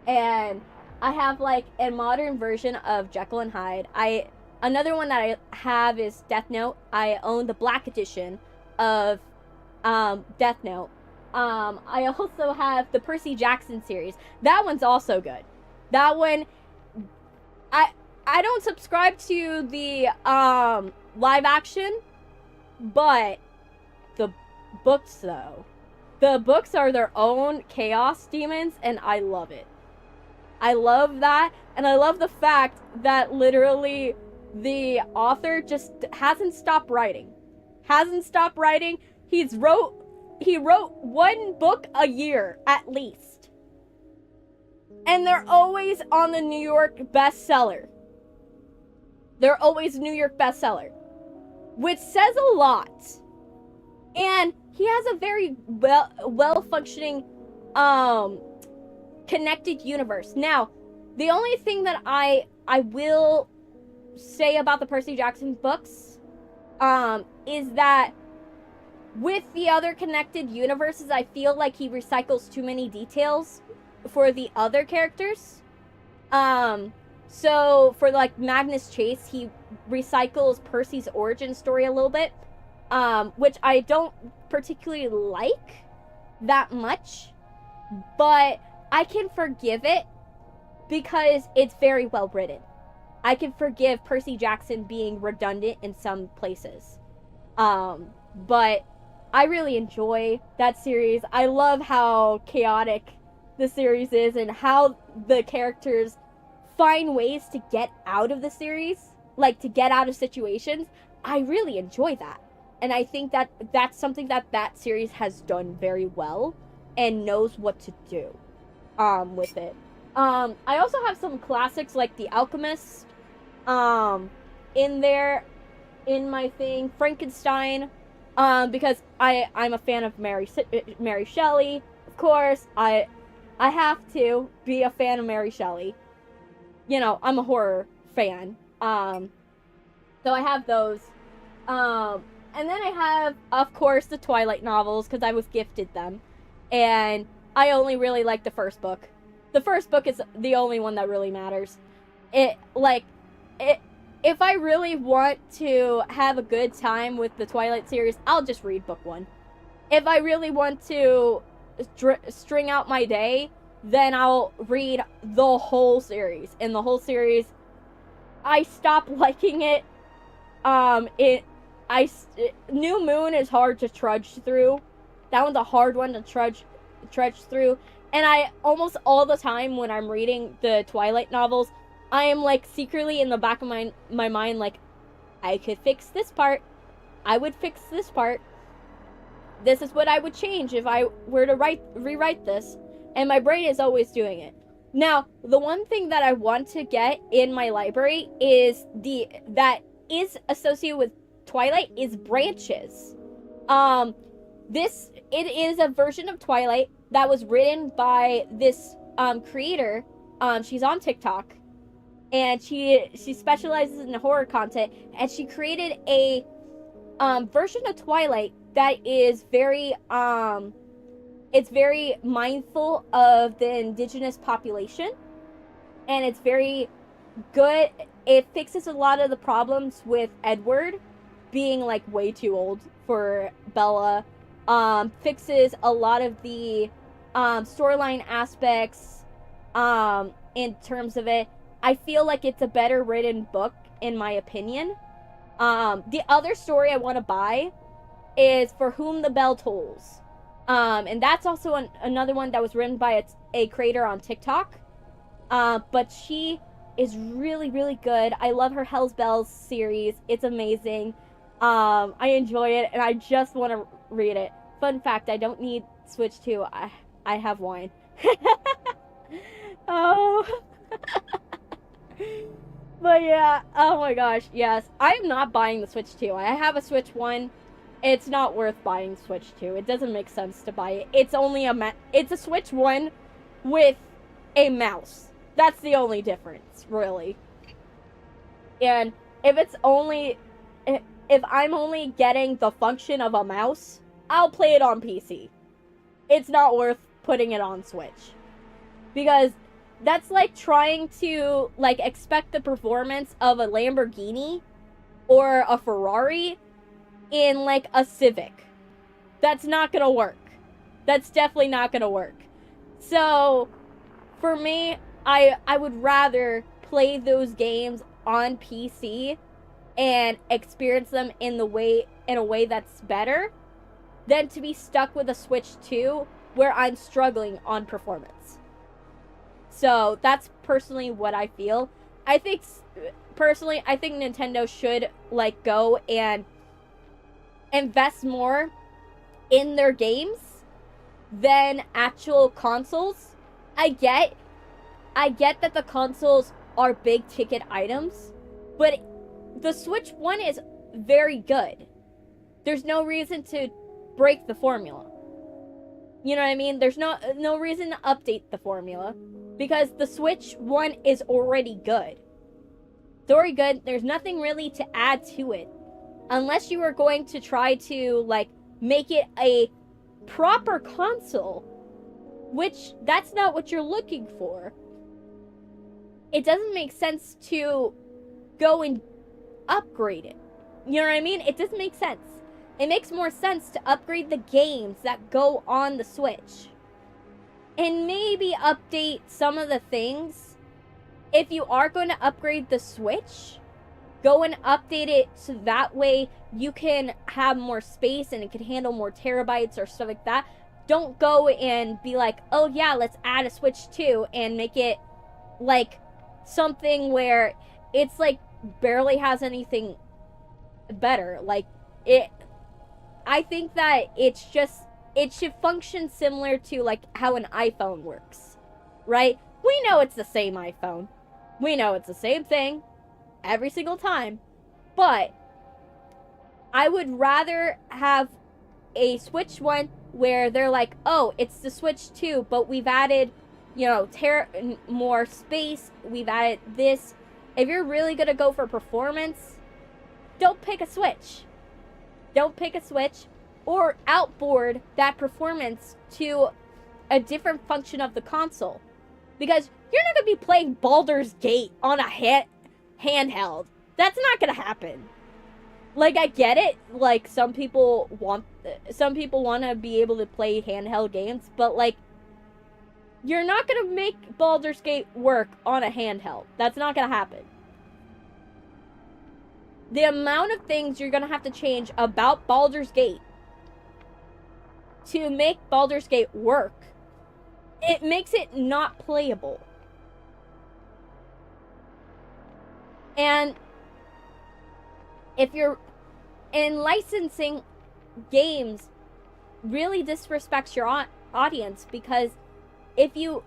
And I have like a modern version of Jekyll and Hyde. Another one that I have is Death Note. I own the Black edition of Death Note. I also have the Percy Jackson series. That one's also good. That one, I don't subscribe to the live action, but the books though. The books are their own chaos demons, and I love it. I love that, and I love the fact that literally the author just hasn't stopped writing. He wrote one book a year at least. And they're always on the New York bestseller. Which says a lot. And he has a very well-functioning connected universe. Now, the only thing that I will say about the Percy Jackson books is that with the other connected universes, I feel like he recycles too many details for the other characters. So for like Magnus Chase, he recycles Percy's origin story a little bit, which I don't particularly like that much, but I can forgive it because it's very well written. I can forgive Percy Jackson being redundant in some places. But I really enjoy that series. I love how chaotic the series is and how the characters find ways to get out of the series, like to get out of situations. I really enjoy that. And I think that that's something that series has done very well and knows what to do with it. I also have some classics like The Alchemist in there in my thing, Frankenstein, because I'm a fan of Mary Shelley. Of course, I have to be a fan of Mary Shelley. You know, I'm a horror fan. So I have those. And then I have, of course, the Twilight novels because I was gifted them. And I only really like the first book. The first book is the only one that really matters. If I really want to have a good time with the Twilight series, I'll just read book 1. If I really want to string out my day, then I'll read the whole series. And the whole series, I stopped liking it. New Moon is hard to trudge through. That one's a hard one to trudge through. And I almost all the time when I'm reading the Twilight novels, I am like secretly in the back of my mind like, I could fix this part. I would fix this part. This is what I would change if I were to rewrite this. And my brain is always doing it. Now, the one thing that I want to get in my library is that is associated with Twilight is branches. It is a version of Twilight that was written by this creator. She's on TikTok, and she specializes in horror content, and she created a version of Twilight that is very it's very mindful of the indigenous population, and it's very good. It fixes a lot of the problems with Edward being like way too old for Bella. Fixes a lot of the storyline aspects in terms of it. I feel like it's a better written book in my opinion. The other story I want to buy is For Whom the Bell Tolls. And that's also another one that was written by a creator on TikTok. But she is really, really good. I love her Hell's Bells series. It's amazing. I enjoy it, and I just want to read it. Fun fact, I don't need Switch 2. I have wine. Oh. But yeah, oh my gosh, yes. I am not buying the Switch 2. I have a Switch 1. It's not worth buying Switch 2. It doesn't make sense to buy it. It's only it's a Switch 1 with a mouse. That's the only difference, really. And if I'm only getting the function of a mouse, I'll play it on PC. It's not worth putting it on Switch. Because that's like trying to like expect the performance of a Lamborghini or a Ferrari in like a Civic. That's not gonna work. That's definitely not gonna work. So for me, I would rather play those games on PC and experience them in a way that's better than to be stuck with a Switch 2 where I'm struggling on performance. So that's personally what I feel. I think Nintendo should like go and invest more in their games than actual consoles. I get that the consoles are big ticket items, but the Switch 1 is very good. There's no reason to break the formula. You know what I mean? There's no reason to update the formula because the Switch 1 is already good. It's already good. There's nothing really to add to it. Unless you are going to try to like make it a proper console, which that's not what you're looking for. it doesn't make sense to go and upgrade it. You know what I mean? It doesn't make sense. It makes more sense to upgrade the games that go on the Switch. And maybe update some of the things. If you are going to upgrade the Switch, go and update it so that way you can have more space and it can handle more terabytes or stuff like that. Don't go and be like, oh yeah, let's add a Switch 2 and make it like something where it's like barely has anything better. Like it, I think that it should function similar to like how an iPhone works, right? We know it's the same iPhone. We know it's the same thing every single time, but I would rather have a Switch 1 where they're like, oh, it's the Switch 2, but we've added, you know, more space, we've added this. If you're really gonna go for performance, don't pick a Switch. Don't pick a Switch, or outboard that performance to a different function of the console. Because you're not going to be playing Baldur's Gate on a handheld. That's not going to happen. Like, I get it. Like, some people want to be able to play handheld games, but like, you're not going to make Baldur's Gate work on a handheld. That's not going to happen. The amount of things you're going to have to change about Baldur's Gate to make Baldur's Gate work, it makes it not playable. And if you're in licensing games, really disrespects your audience, because if you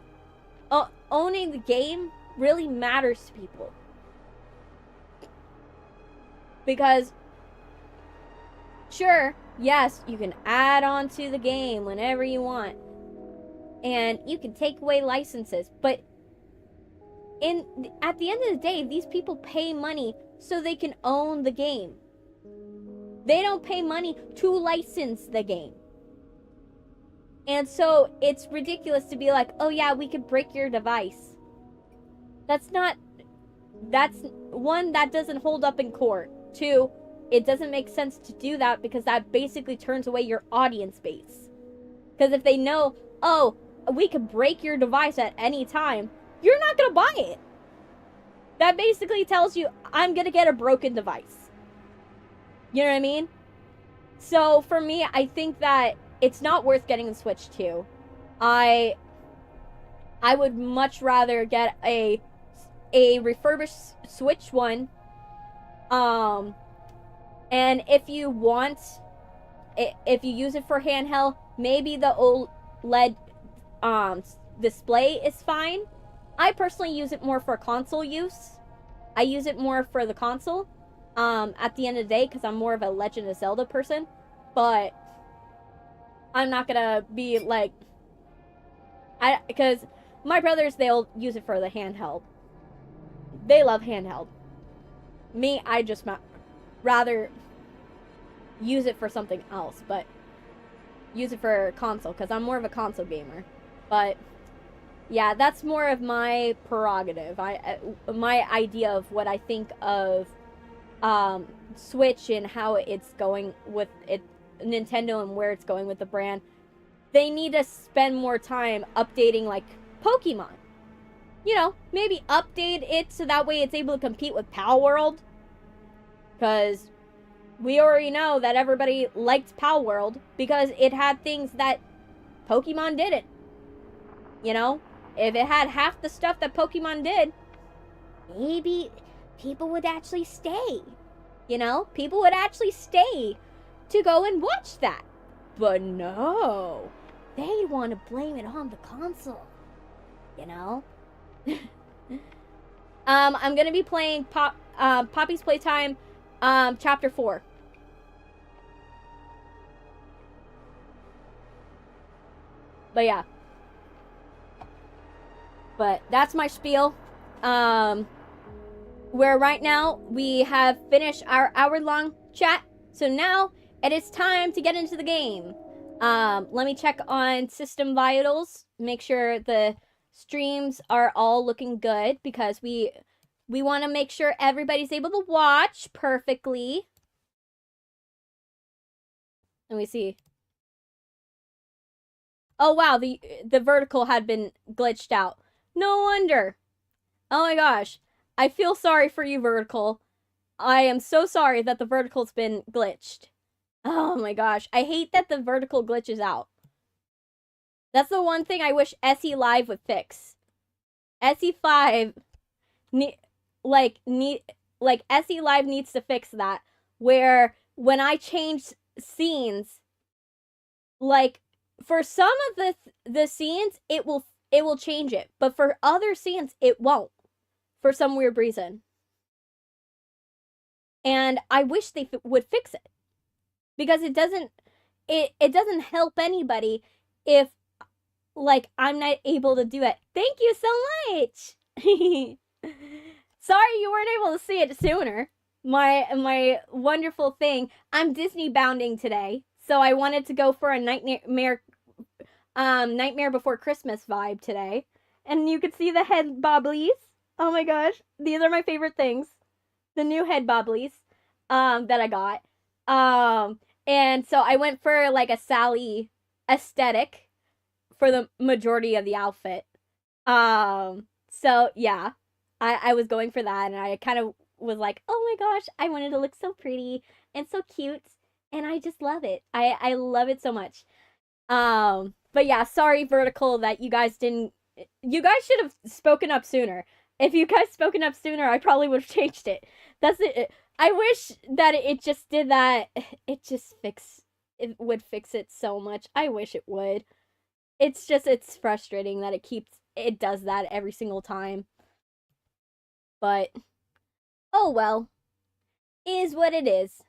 owning the game really matters to people. Because sure, yes, you can add on to the game whenever you want, and you can take away licenses, but at the end of the day, these people pay money so they can own the game. They don't pay money to license the game. And so it's ridiculous to be like, oh yeah, we could break your device. That's one, that doesn't hold up in court. Two, it doesn't make sense to do that, because that basically turns away your audience base. Because if they know, oh, we could break your device at any time, you're not going to buy it. That basically tells you, I'm going to get a broken device. You know what I mean? So for me, I think that it's not worth getting a Switch 2. I would much rather get a refurbished Switch 1. And if you use it for handheld, maybe the OLED display is fine. I personally use it more for console use. I use it more for the console at the end of the day, because I'm more of a Legend of Zelda person. But I'm not gonna be like, because my brothers, they'll use it for the handheld. They love handheld. Me, I just rather use it for something else, but use it for console, because I'm more of a console gamer. But yeah, that's more of my prerogative. My idea of what I think of Switch and how it's going with it, Nintendo, and where it's going with the brand. They need to spend more time updating, like Pokemon. You know, maybe update it so that way it's able to compete with Pal World. Because we already know that everybody liked Pal World because it had things that Pokemon didn't. You know? If it had half the stuff that Pokemon did, maybe people would actually stay. You know? People would actually stay to go and watch that. But no. They want to blame it on the console. You know? I'm gonna be playing Poppy's Playtime Chapter 4. But yeah. But that's my spiel. Where right now we have finished our hour-long chat. So now it is time to get into the game. Let me check on system vitals. Make sure the streams are all looking good because we want to make sure everybody's able to watch perfectly. Let me see. Oh wow, the vertical had been glitched out. No wonder. Oh my gosh. I feel sorry for you, vertical. I am so sorry that the vertical's been glitched. Oh my gosh. I hate that the vertical glitches out. That's the one thing I wish SE Live would fix. SE5 SE Live needs to fix that, where when I change scenes, like for some of the scenes it will change it, but for other scenes it won't, for some weird reason. And I wish they would fix it, because it doesn't help anybody if like I'm not able to do it. Thank you so much. Sorry you weren't able to see it sooner. My wonderful thing. I'm Disney bounding today, so I wanted to go for a Nightmare Before Christmas vibe today. And you could see the head bobblies. Oh my gosh, these are my favorite things. The new head bobblies that I got. And so I went for like a Sally aesthetic for the majority of the outfit. So yeah, I was going for that, and I kind of was like, oh my gosh, I wanted to look so pretty and so cute, and I just love it. I love it so much. But yeah, sorry, vertical, that you guys didn't. You guys should have spoken up sooner. If you guys spoken up sooner, I probably would have changed it. That's it. I wish that it just did that. It would fix it so much. I wish it would. It's frustrating that it does that every single time. But oh well, is what it is.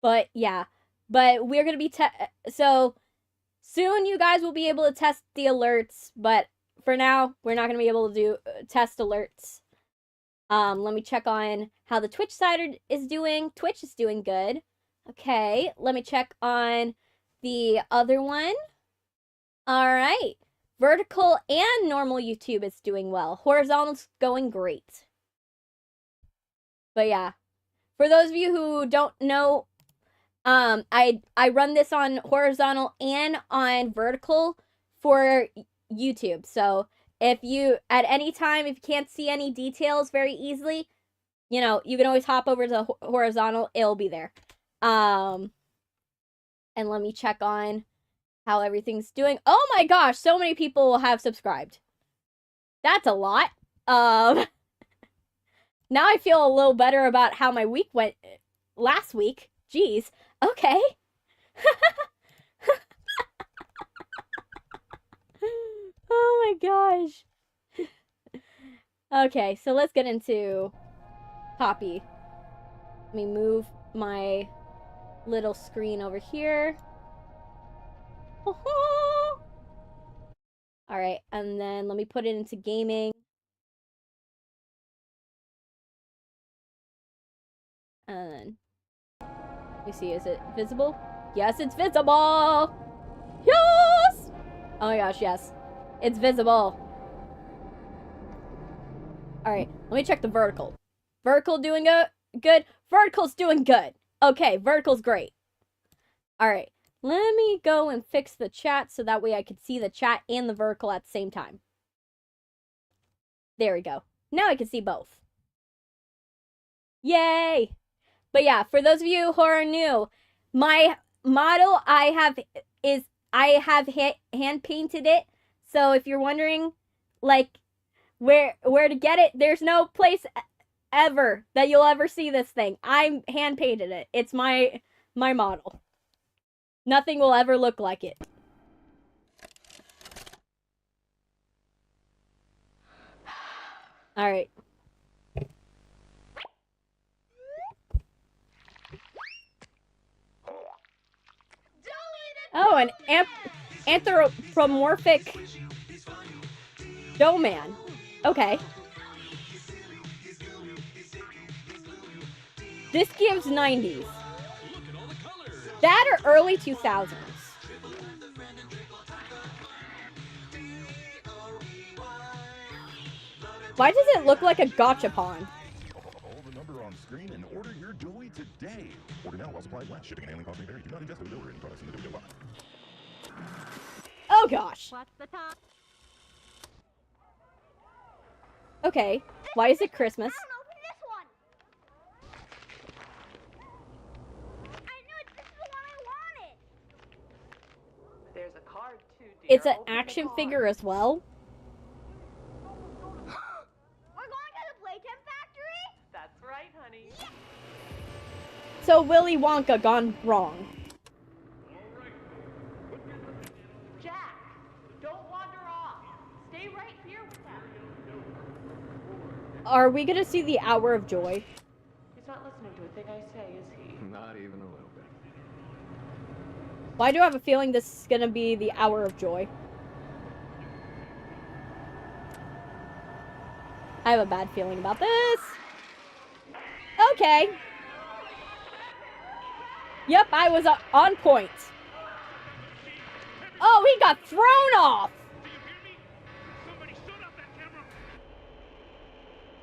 But yeah, but we're gonna be so soon. You guys will be able to test the alerts, but for now, we're not gonna be able to do test alerts. Let me check on how the Twitch side is doing. Twitch is doing good. Okay, let me check on the other one. All right. Vertical and normal YouTube is doing well. Horizontal's going great. But yeah, for those of you who don't know, I run this on horizontal and on vertical for YouTube. So if you, at any time, if you can't see any details very easily, you know, you can always hop over to horizontal. It'll be there. And let me check on how everything's doing. Oh my gosh, so many people have subscribed. That's a lot. Now I feel a little better about how my week went last week. Jeez. Okay. Oh my gosh. Okay, so let's get into Poppy. Let me move my little screen over here. Alright, and then let me put it into gaming. And then, let me see, is it visible? Yes, it's visible! Yes! Oh my gosh, yes. It's visible. Alright, let me check the vertical. Vertical doing good? Vertical's doing good. Okay, vertical's great. Alright, let me go and fix the chat so that way I can see the chat and the vertical at the same time. There we go. Now I can see both. Yay! But yeah, for those of you who are new, my model I have hand painted it. So if you're wondering, like, where to get it, there's no place ever that you'll ever see this thing. I hand painted it. It's my model. Nothing will ever look like it. All right. Oh, an anthropomorphic Doughman. Okay. This gives 90s. That or early 2000s. Why does it look like a gachapon? Call the number on screen and order your Doey today. Order now while supplies last. Shipping and handling costs may vary. Do not invest in Doey or any products in the Doey line. Oh gosh. What's the time? Okay. Why is it Christmas? I don't know, open this one. I knew it. This is the one I wanted. There's a card too, dear. It's an Open the action card. figure as well. We're going to the Playtime Factory? That's right, honey. So Willy Wonka gone wrong. Jack, don't wander off. Stay right here with them. Are we gonna see the Hour of Joy? He's not listening to a thing I say, is he? Not even a little bit. Why do I have a feeling this is gonna be the Hour of Joy? I have a bad feeling about this. Okay. Yep, I was on point. Oh, he got thrown off.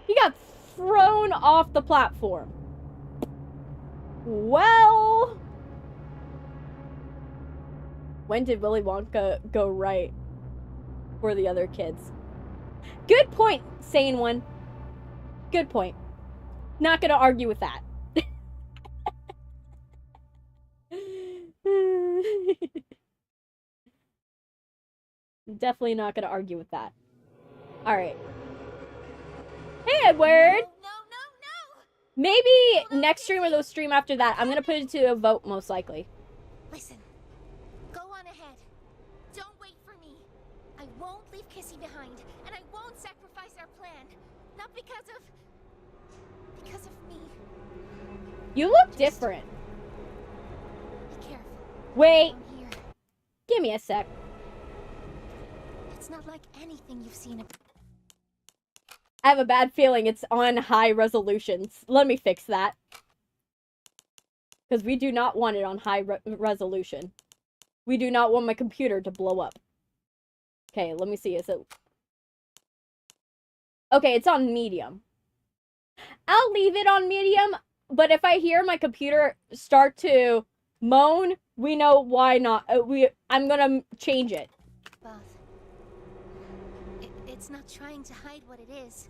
He got thrown off the platform. Well, when did Willy Wonka go right for the other kids? Good point, sane one. Good point. Not gonna argue with that. Definitely not gonna argue with that. Alright. Hey, Edward! No. Maybe next stream or the stream after that, I'm gonna put it to a vote, most likely. Listen, go on ahead. Don't wait for me. I won't leave Kissy behind, and I won't sacrifice our plan. Not because of me. You look different. Be careful. Wait, Down here. give me a sec. It's not like anything you've seen. I have a bad feeling it's on high resolutions. Let me fix that. Because we do not want it on high resolution. We do not want my computer to blow up. Okay, let me see. Is it... Okay, it's on medium. I'll leave it on medium, but if I hear my computer start to moan, we know why not. I'm gonna change it. Both. It's not trying to hide what it is.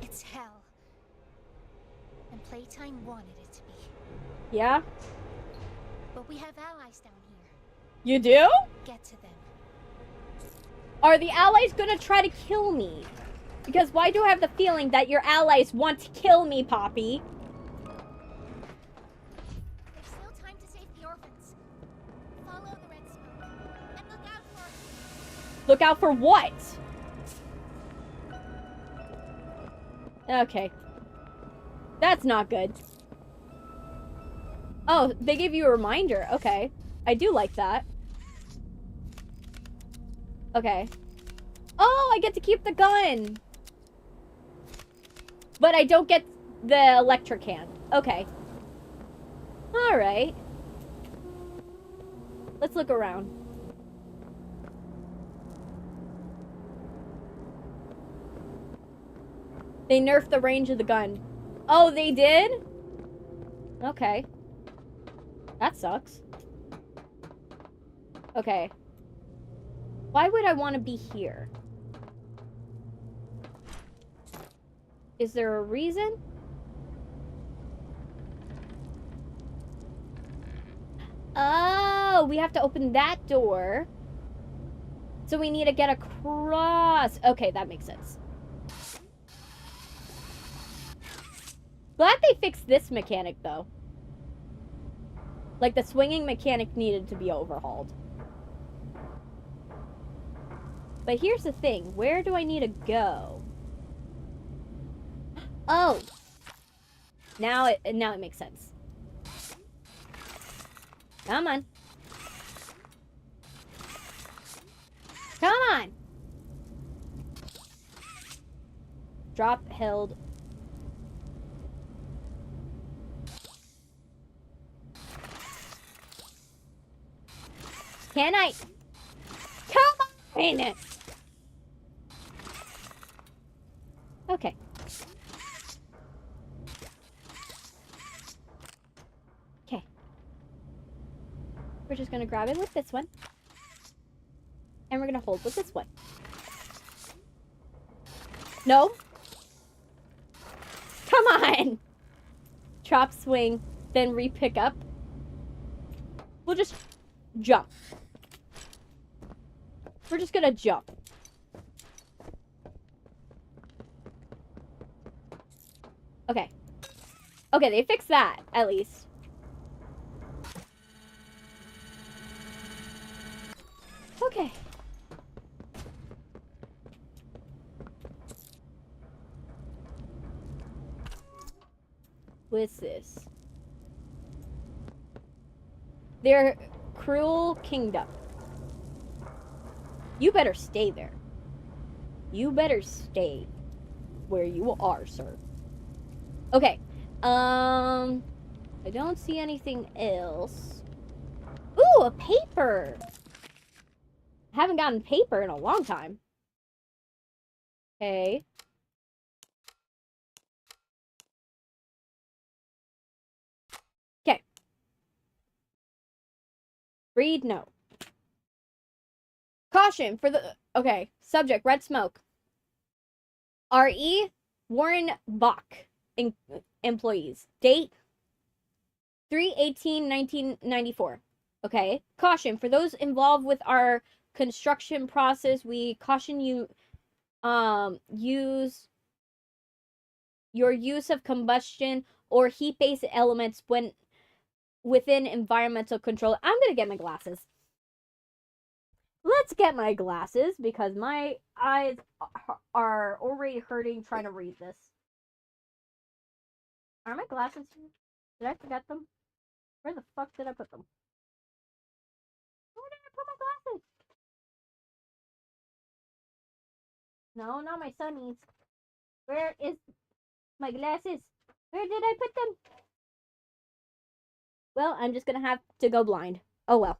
It's hell. And Playtime wanted it to be. Yeah? But we have allies down here. You do? Get to them. Are the allies gonna try to kill me? Because why do I have the feeling that your allies want to kill me, Poppy? There's still time to save the orphans. Follow the red smoke. And look out for... Look out for what? Okay. That's not good. Oh, they gave you a reminder. Okay. I do like that. Okay. Oh, I get to keep the gun. But I don't get the electric hand. Okay. Alright. Let's look around. They nerfed the range of the gun. Oh, they did? Okay. That sucks. Okay. Why would I want to be here? Is there a reason? Oh, we have to open that door. So we need to get across. Okay, that makes sense. Glad they fixed this mechanic, though. Like, the swinging mechanic needed to be overhauled. But here's the thing. Where do I need to go? Oh! Now it makes sense. Come on. Come on! Drop, held. Can I? Come on! Okay. Okay. We're just gonna grab it with this one. And we're gonna hold with this one. No? Come on! Chop, swing, then re-pick up. We'll just jump. We're just gonna jump. Okay. Okay, they fixed that, at least. Okay. What's this? Their cruel kingdom. You better stay there. You better stay where you are, sir. Okay. I don't see anything else. Ooh, a paper. I haven't gotten paper in a long time. Okay. Okay. Read note. Caution for the... Okay. Subject, red smoke. R.E. Warren Bach. Employees. Date 3/18/1994. Okay. Caution for those involved with our construction process. We caution you use of combustion or heat-based elements when within environmental control. I'm gonna get my glasses. Let's get my glasses because my eyes are already hurting trying to read this. Are my glasses here? Did I forget them? Where the fuck did I put them? Where did I put my glasses? No, not my sunnies. Where is my glasses? Where did I put them? Well, I'm just gonna have to go blind. Oh well.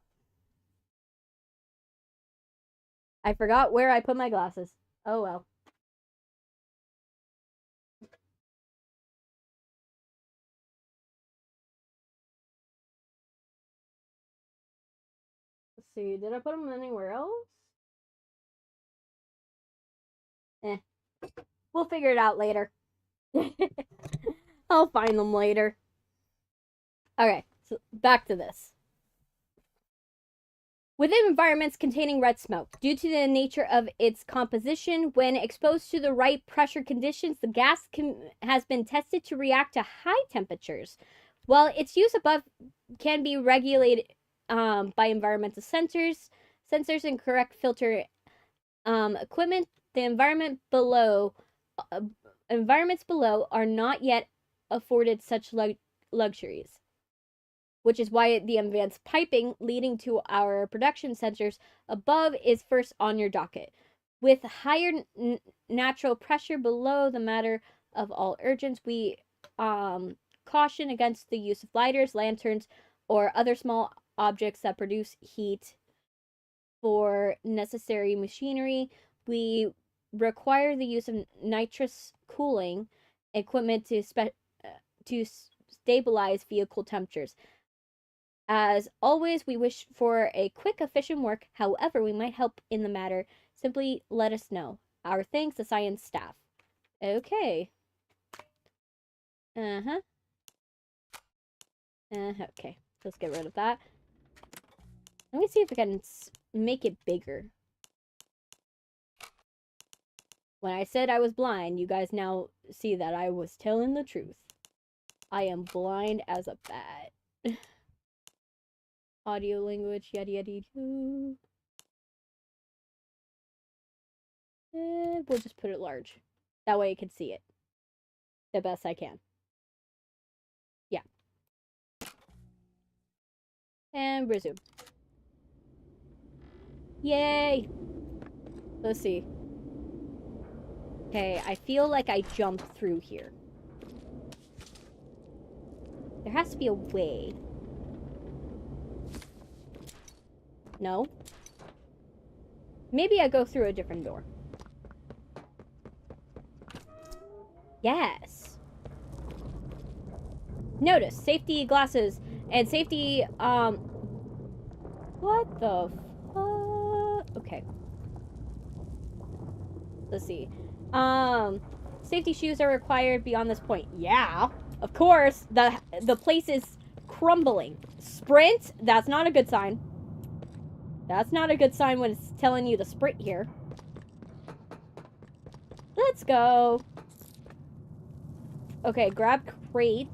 I forgot where I put my glasses. Oh well. Let's see, did I put them anywhere else? We'll figure it out later. I'll find them later. Okay, so back to this. Within environments containing red smoke, due to the nature of its composition, when exposed to the right pressure conditions, the gas has been tested to react to high temperatures. While its use above can be regulated by environmental sensors and correct filter equipment, the environments below are not yet afforded such luxuries, which is why the advanced piping leading to our production sensors above is first on your docket. With higher natural pressure below, the matter of all urgence, we caution against the use of lighters, lanterns, or other small objects that produce heat for necessary machinery. We require the use of nitrous cooling equipment to stabilize vehicle temperatures. As always, we wish for a quick, efficient work. However, we might help in the matter. Simply let us know. Our thanks, the science staff. Okay. Okay. Let's get rid of that. Let me see if I can make it bigger. When I said I was blind, you guys now see that I was telling the truth. I am blind as a bat. Audio language, yada yada yada. We'll just put it large. That way I can see it the best I can. Yeah. And resume. Yay! Let's see. Okay, I feel like I jumped through here. There has to be a way. No? Maybe I go through a different door. Yes. Notice, safety glasses and safety, what the fuck? Okay. Let's see. Safety shoes are required beyond this point. Yeah, of course. The place is crumbling. Sprint? That's not a good sign. That's not a good sign when it's telling you to sprint here. Let's go. Okay, grab crate.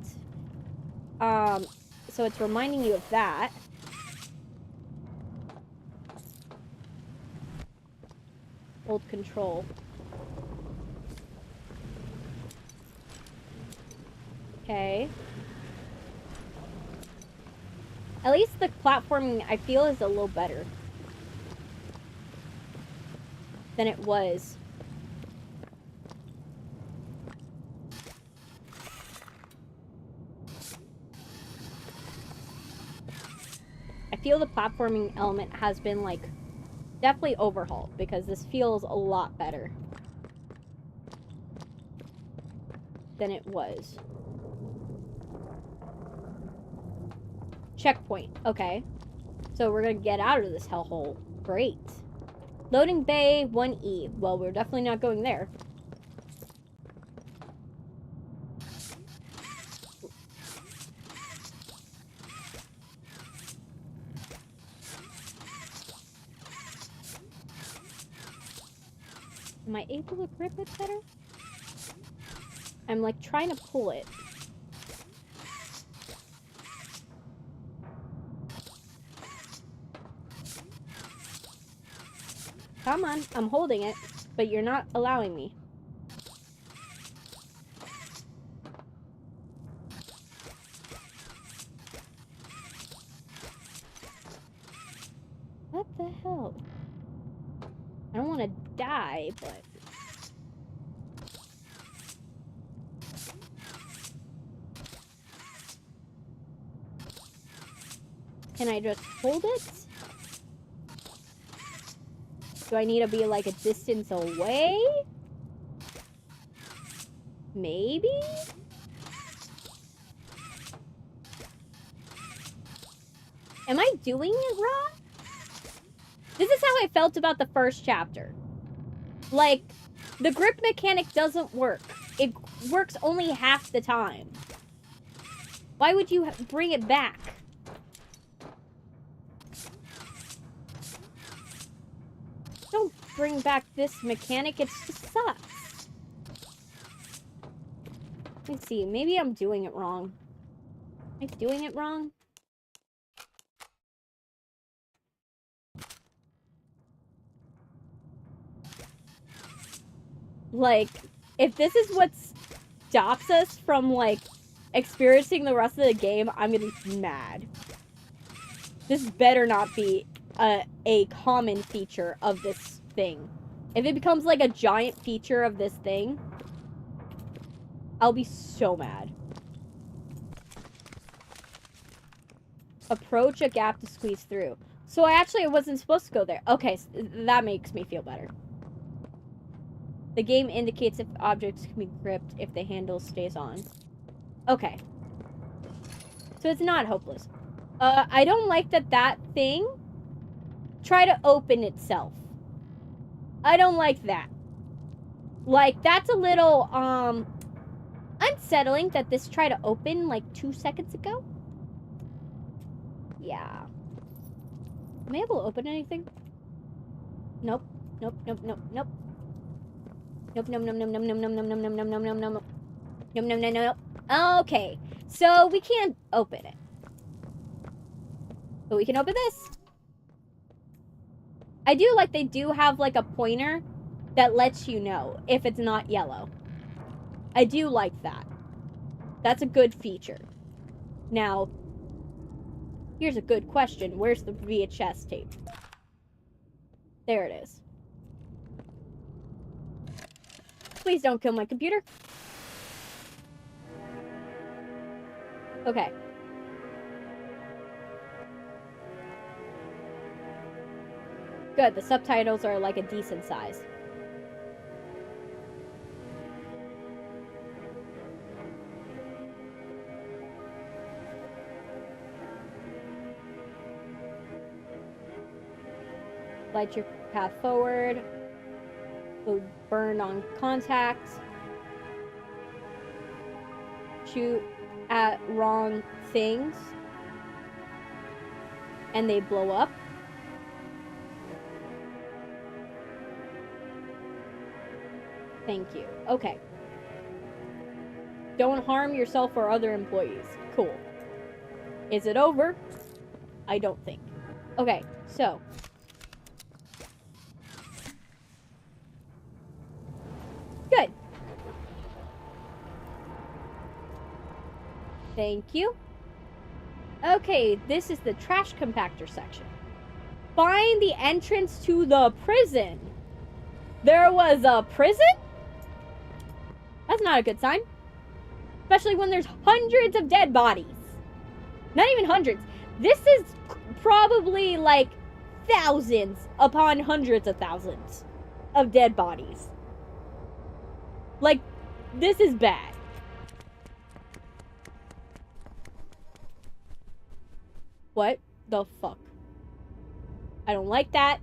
So it's reminding you of that. Hold control. Okay. At least the platforming, I feel, is a little better than it was. I feel the platforming element has been, like, definitely overhauled, because this feels a lot better than it was. Checkpoint. Okay. So we're gonna get out of this hellhole. Great. Loading bay 1E. Well, we're definitely not going there. Am I able to grip it better? I'm like trying to pull it. Come on, I'm holding it, but you're not allowing me. What the hell? I don't want to die, but... Can I just hold it? Do I need to be like a distance away? Maybe? Am I doing it wrong? This is how I felt about the first chapter. Like, the grip mechanic doesn't work. It works only half the time. Why would you bring it back? Don't bring back this mechanic, it just sucks. Let me see, maybe I'm doing it wrong. Am I doing it wrong? Like, if this is what stops us from, like, experiencing the rest of the game, I'm gonna be mad. This better not be a common feature of this thing. If it becomes, like, a giant feature of this thing, I'll be so mad. Approach a gap to squeeze through. So I wasn't supposed to go there. Okay, so that makes me feel better. The game indicates if objects can be gripped if the handle stays on. Okay. So it's not hopeless. I don't like that thing try to open itself. I don't like that. Like, that's a little, unsettling that this tried to open, like, 2 seconds ago. Yeah. Am I able to open anything? Nope. Nope, nope, nope, nope. Nope, nom nom nom nom nom nom nom nom nom nom nom nom nom nom nom nom nom. Okay, so we can't open it, but we can open this. I do like they do have like a pointer that lets you know if it's not yellow. I do like that. That's a good feature. Now, here's a good question. Where's the VHS tape? There it is. Please don't kill my computer. Okay. Good, the subtitles are like a decent size. Light your path forward. Burn on contacts. Shoot at wrong things. And they blow up. Thank you. Okay. Don't harm yourself or other employees. Cool. Is it over? I don't think. Okay, so. Good. Thank you. Okay, this is the trash compactor section. Find the entrance to the prison. There was a prison? That's not a good sign. Especially when there's hundreds of dead bodies. Not even hundreds. This is probably like thousands upon hundreds of thousands of dead bodies. Like, this is bad. What the fuck? I don't like that.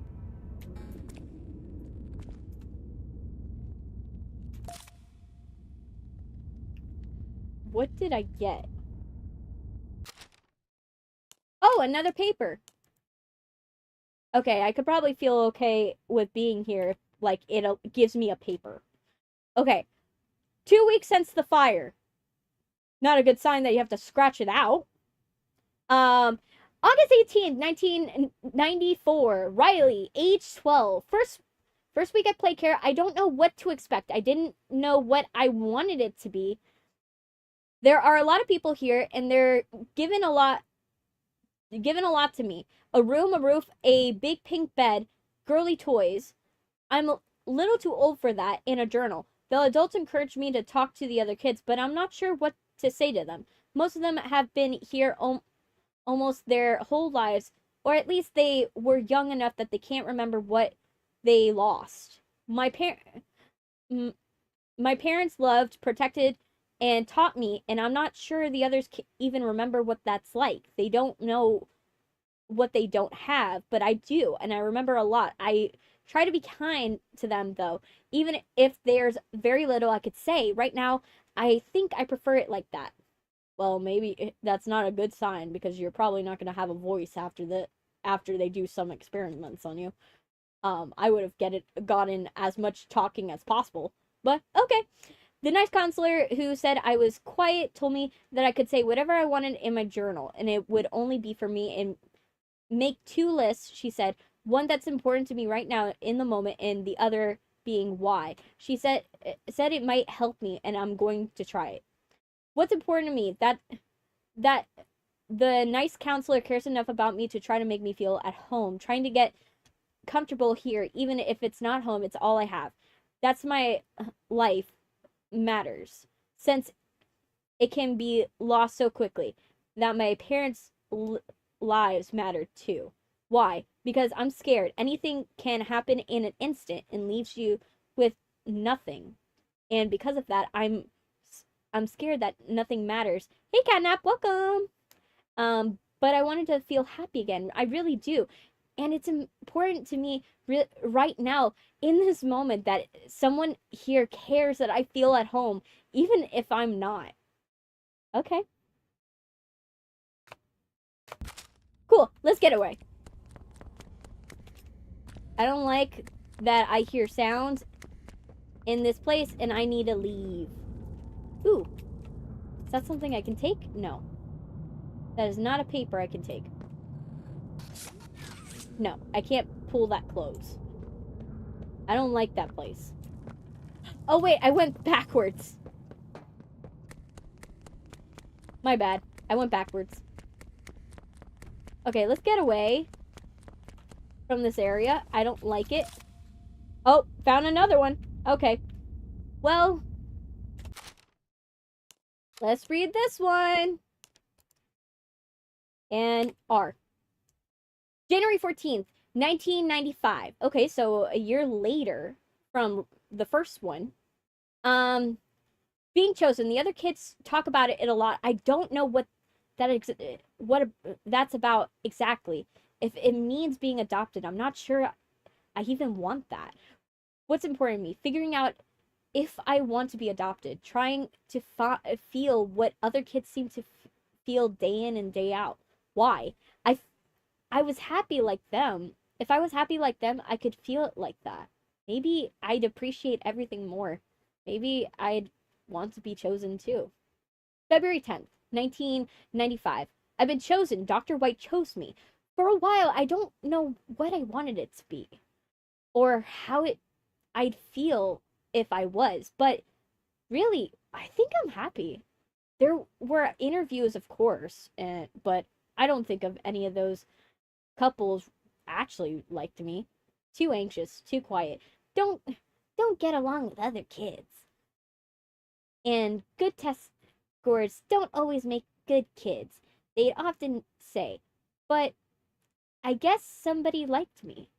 What did I get? Oh, another paper. Okay, I could probably feel okay with being here if, like, it gives me a paper. Okay. 2 weeks since the fire. Not a good sign that you have to scratch it out. August 18th, 1994. Riley, age 12. First week at play care. I don't know what to expect. I didn't know what I wanted it to be. There are a lot of people here, and they're given a lot to me. A room, a roof, a big pink bed, girly toys. I'm a little too old for that, and a journal. The adults encourage me to talk to the other kids, but I'm not sure what to say to them. Most of them have been here almost their whole lives, or at least they were young enough that they can't remember what they lost. My parents loved, protected, and taught me, and I'm not sure the others can even remember what that's like. They don't know what they don't have, but I do, and I remember a lot. I try to be kind to them, though, even if there's very little I could say. Right now, I think I prefer it like that. Well, maybe that's not a good sign, because you're probably not going to have a voice after they do some experiments on you. I would have gotten as much talking as possible, but okay. The nice counselor who said I was quiet told me that I could say whatever I wanted in my journal, and it would only be for me, and make 2 lists, she said. One that's important to me right now in the moment, and the other being why. She said it might help me, and I'm going to try it. What's important to me? That the nice counselor cares enough about me to try to make me feel at home, trying to get comfortable here, even if it's not home, it's all I have. That's my life matters, since it can be lost so quickly. That my parents' lives matter too. Why? Because I'm scared. Anything can happen in an instant and leaves you with nothing. And because of that, I'm scared that nothing matters. Hey, Catnap, welcome. But I wanted to feel happy again. I really do. And it's important to me right now, in this moment, that someone here cares that I feel at home, even if I'm not. Okay. Cool, let's get away. I don't like that I hear sounds in this place, and I need to leave. Ooh. Is that something I can take? No. That is not a paper I can take. No, I can't pull that close. I don't like that place. Oh wait, I went backwards. My bad. I went backwards. Okay, let's get away from this area. I don't like it. Oh, found another one. Okay. Well, let's read this one. And R. January 14th, 1995. Okay, so a year later from the first one. Being chosen. The other kids talk about it a lot. I don't know what that's about exactly. If it means being adopted, I'm not sure I even want that. What's important to me? Figuring out if I want to be adopted, trying to feel what other kids seem to feel day in and day out. Why? I was happy like them. If I was happy like them, I could feel it like that. Maybe I'd appreciate everything more. Maybe I'd want to be chosen too. February 10th, 1995. I've been chosen. Dr. White chose me. For a while, I don't know what I wanted it to be or how I'd feel if I was, but really, I think I'm happy. There were interviews, of course, but I don't think of any of those couples actually liked me. Too anxious, too quiet. Don't get along with other kids. And good test scores don't always make good kids. They'd often say. But I guess somebody liked me.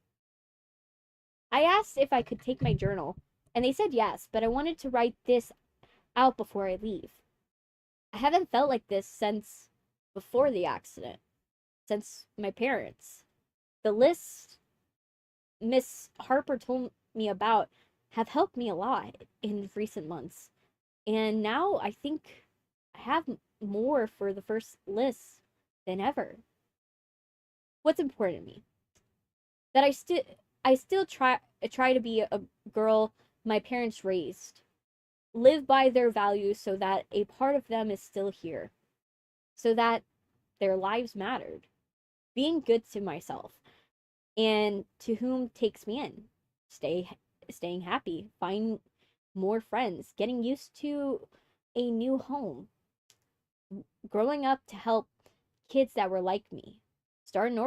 I asked if I could take my journal, and they said yes, but I wanted to write this out before I leave. I haven't felt like this since before the accident, since my parents. The lists Miss Harper told me about have helped me a lot in recent months. And now I think I have more for the first list than ever. What's important to me? That I still try to be a girl my parents raised. Live by their values so that a part of them is still here. So that their lives mattered. Being good to myself and to whom takes me in. Staying happy, find more friends, getting used to a new home. Growing up to help kids that were like me. Start an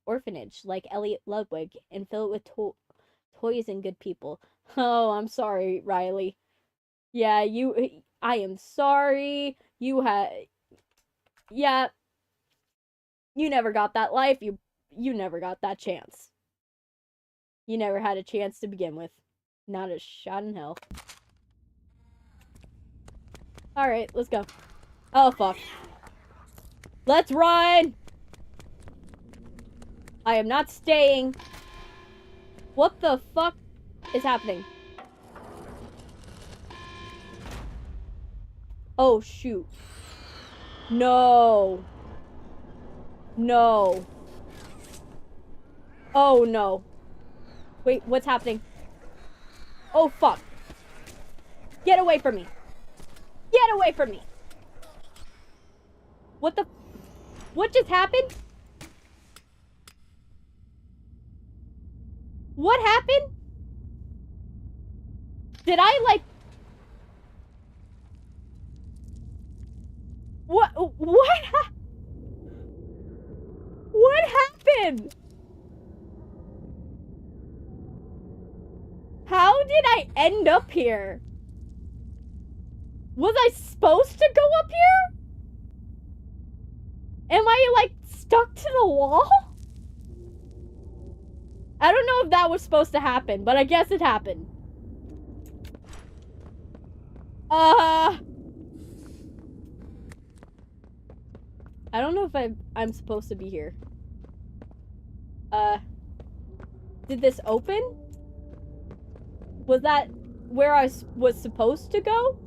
orphanage like Elliot Ludwig and fill it with toys and good people. Oh, I'm sorry, Riley. Yeah, I am sorry. Yeah, you never got that life. You never got that chance. You never had a chance to begin with. Not a shot in hell. Alright, let's go. Oh, fuck. Let's run! I am not staying. What the fuck is happening? Oh, shoot. No. No. Oh, no. Wait, what's happening? Oh, fuck. Get away from me. Get away from me. What just happened? What happened? Did I, like... What happened? How did I end up here? Was I supposed to go up here? Am I, like, stuck to the wall? I don't know if that was supposed to happen, but I guess it happened. I don't know if I'm supposed to be here. Did this open? Was that where I was supposed to go?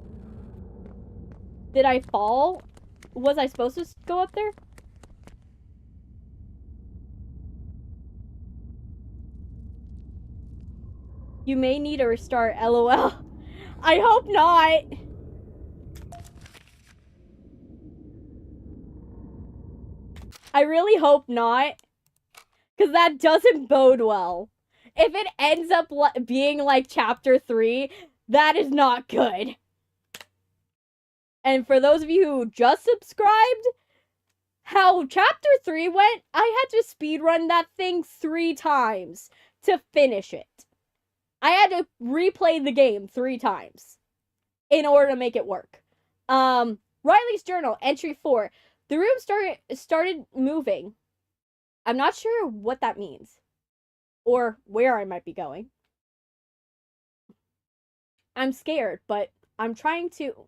Did I fall? Was I supposed to go up there? You may need a restart, LOL. I hope not. I really hope not. Because that doesn't bode well. If it ends up being like chapter 3, that is not good. And for those of you who just subscribed, how chapter 3 went, I had to speedrun that thing 3 times to finish it. I had to replay the game 3 times in order to make it work. Riley's journal, entry 4. The room started moving. I'm not sure what that means. Or where I might be going. I'm scared, but I'm trying to...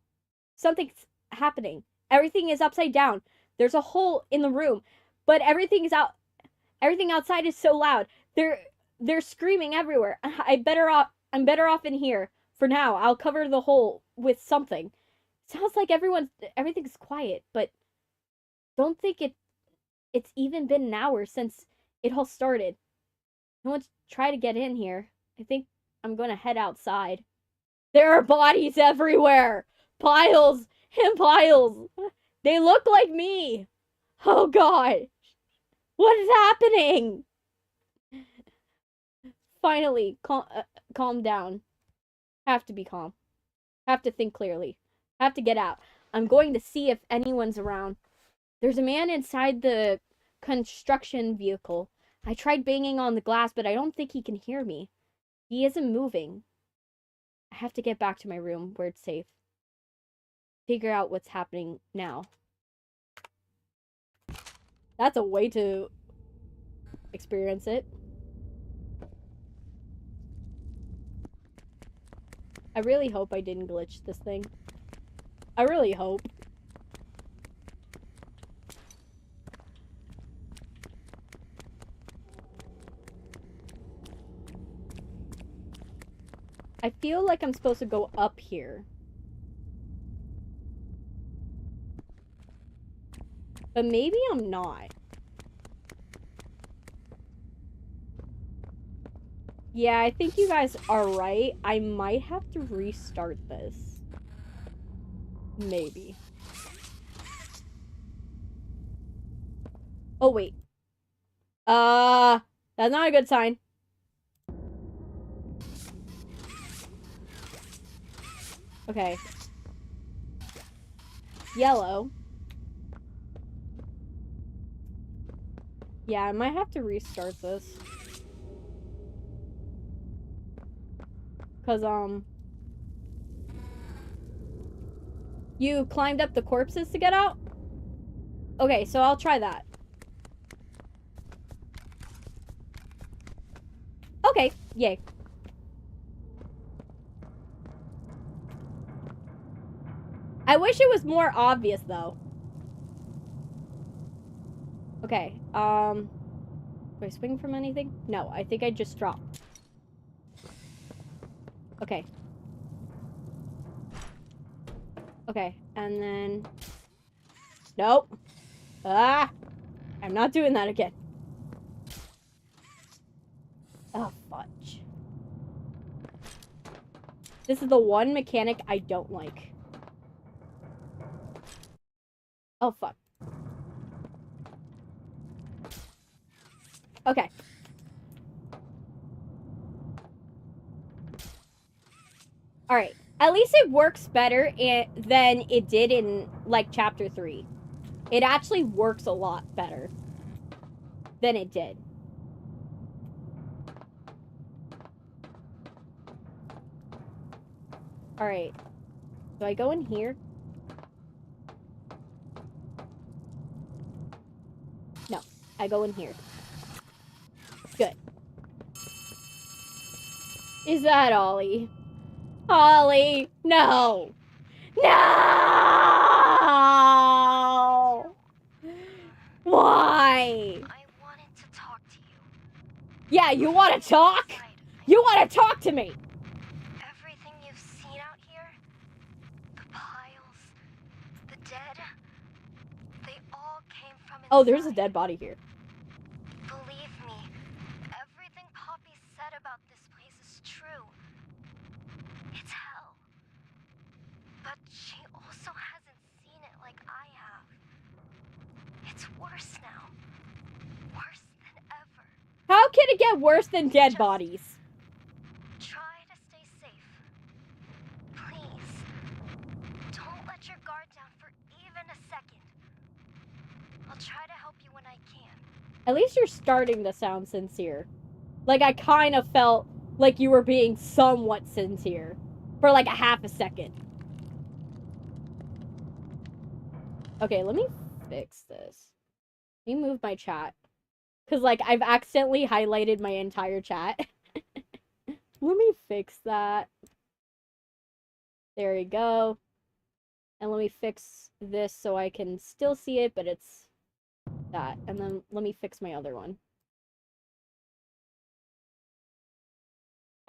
Something's happening. Everything is upside down. There's a hole in the room, but everything outside is so loud. They're screaming everywhere. I'm better off in here. For now, I'll cover the hole with something. Sounds like everything's quiet, but don't think it's even been an hour since it all started. No one's tried to get in here. I think I'm gonna head outside. There are bodies everywhere! Piles and piles! They look like me! Oh god! What is happening? Finally, calm down. Have to be calm. Have to think clearly. Have to get out. I'm going to see if anyone's around. There's a man inside the construction vehicle. I tried banging on the glass, but I don't think he can hear me. He isn't moving. I have to get back to my room where it's safe. Figure out what's happening now. That's a way to experience it. I really hope I didn't glitch this thing. I really hope. I feel like I'm supposed to go up here. But maybe I'm not. Yeah, I think you guys are right. I might have to restart this. Maybe. Oh, wait. That's not a good sign. Okay. Yellow. Yeah, I might have to restart this. Cause, you climbed up the corpses to get out? Okay, so I'll try that. Okay, yay. I wish it was more obvious, though. Okay, do I swing from anything? No, I think I just dropped. Okay. Okay, and then... Nope. Ah! I'm not doing that again. Oh, fudge. This is the one mechanic I don't like. Oh, fuck. Okay. Alright. At least it works better than it did in, like, Chapter 3. It actually works a lot better than it did. Alright. Do I go in here? No. I go in here. Good. Is that Ollie? Ollie! No! No! Why? I wanted to talk to you. Yeah, you want to talk? You want to talk to me? Everything you've seen out here, the piles, the dead, they all came from inside. Oh, there's a dead body here. Believe me, everything Poppy said about this place is true. It's hell. But she also hasn't seen it like I have. It's worse now. Worse than ever. How can it get worse than dead bodies? Try to stay safe. Please. Don't let your guard down for even a second. I'll try to help you when I can. At least you're starting to sound sincere. Like, I kind of felt like you were being somewhat sincere. For like a half a second. Okay, let me fix this. Let me move my chat. Because, like, I've accidentally highlighted my entire chat. Let me fix that. There we go. And let me fix this so I can still see it, but it's that. And then let me fix my other one.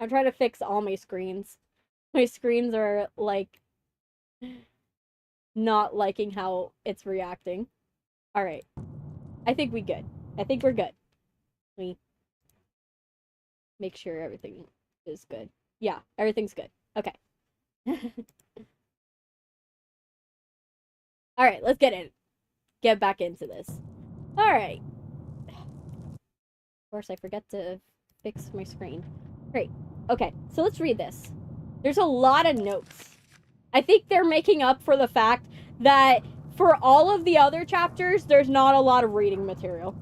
I'm trying to fix all my screens. My screens are, like, not liking how it's reacting. Alright. I think we good. I think we're good. Let me make sure everything is good. Yeah, everything's good. Okay. Alright, let's get back into this. Alright. Of course, I forget to fix my screen. Great. Okay, so let's read this. There's a lot of notes. I think they're making up for the fact that for all of the other chapters, there's not a lot of reading material.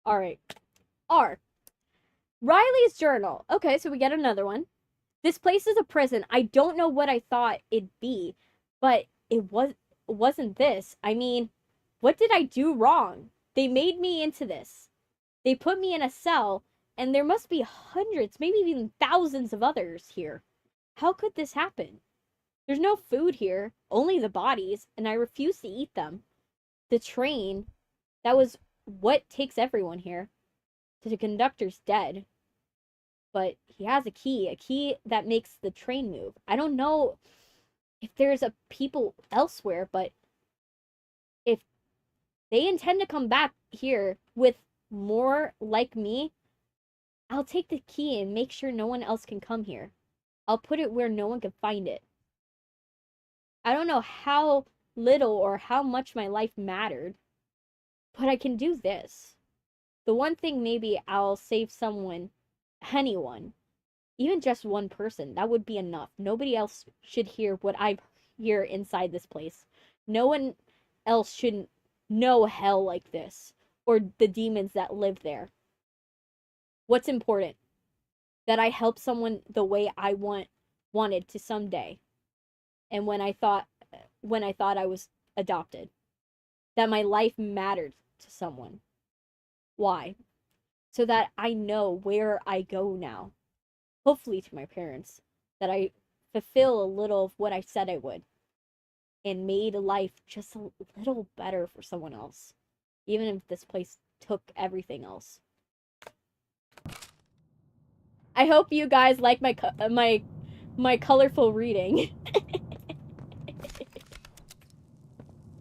Alright. R. Riley's journal. Okay, so we get another one. This place is a prison. I don't know what I thought it'd be, but it wasn't this. I mean, what did I do wrong? They made me into this. They put me in a cell, and there must be hundreds, maybe even thousands of others here. How could this happen? There's no food here, only the bodies, and I refuse to eat them. The train, that was what takes everyone here. The conductor's dead. But he has a key that makes the train move. I don't know if there's a people elsewhere, but if they intend to come back here with more like me, I'll take the key and make sure no one else can come here. I'll put it where no one can find it. I don't know how little or how much my life mattered, but I can do this. The one thing maybe I'll save someone, anyone, even just one person. That would be enough. Nobody else should hear what I hear inside this place. No one else shouldn't know hell like this, or the demons that live there. What's important? That I help someone the way I wanted to someday. And when I thought I was adopted. That my life mattered to someone. Why? So that I know where I go now. Hopefully to my parents. That I fulfill a little of what I said I would. And made life just a little better for someone else. Even if this place took everything else. I hope you guys like my colorful reading.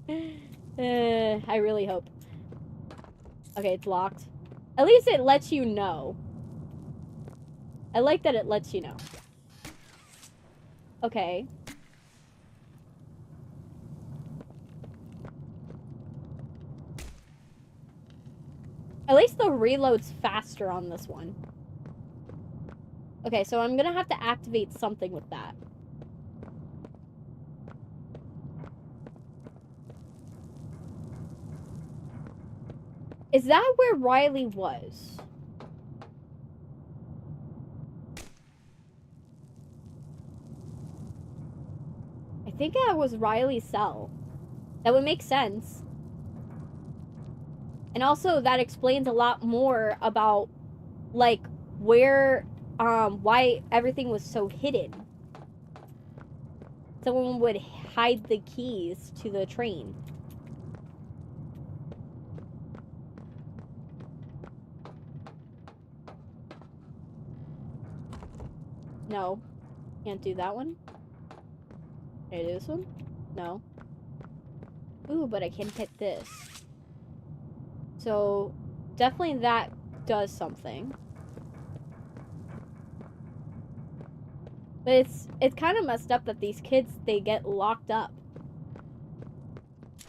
I really hope. Okay, it's locked. At least it lets you know. I like that it lets you know. Okay. At least the reload's faster on this one. Okay, so I'm gonna have to activate something with that. Is that where Riley was? I think that was Riley's cell. That would make sense. And also, that explains a lot more about, like, where, why everything was so hidden. Someone would hide the keys to the train. No. Can't do that one. Can I do this one? No. Ooh, but I can hit this. So, definitely that does something. But it's kind of messed up that these kids, they get locked up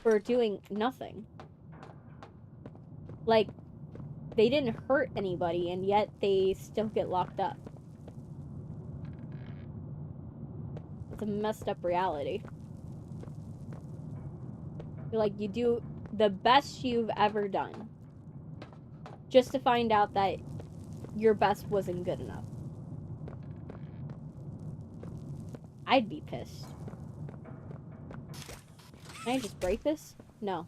for doing nothing. Like, they didn't hurt anybody, and yet they still get locked up. It's a messed up reality. You're like, you do the best you've ever done. Just to find out that your best wasn't good enough. I'd be pissed. Can I just break this? No.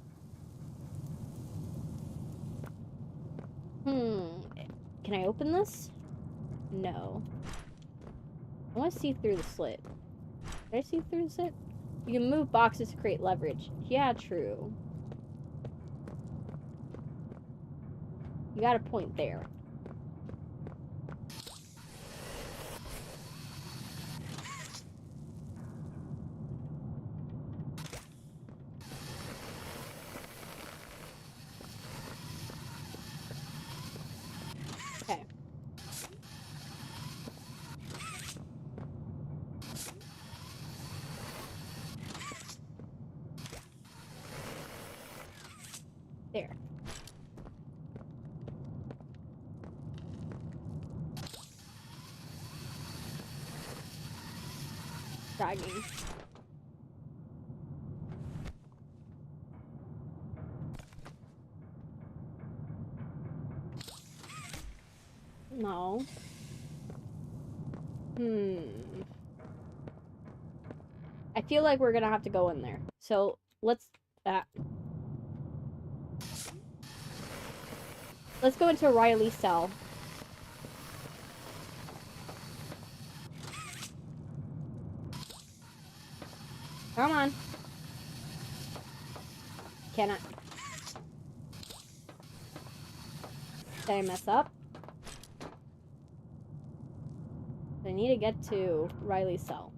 Can I open this? No. I want to see through the slit. Can I see through the slit? You can move boxes to create leverage. Yeah, true. You got a point there. Okay. There. Dragging. No. I feel like we're gonna have to go in there. So let's let's go into Riley's cell. Come on. Cannot. Did I mess up? I need to get to Riley's cell.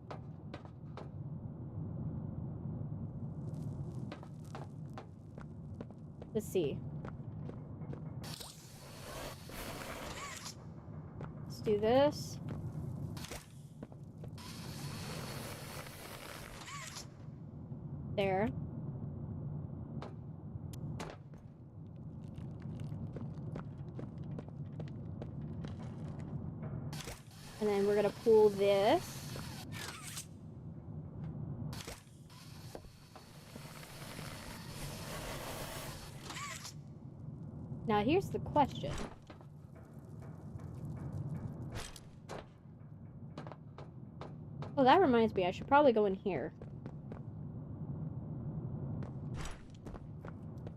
Let's see. Let's do this. There. And then we're gonna pull this. Now here's the question. Oh, that reminds me, I should probably go in here.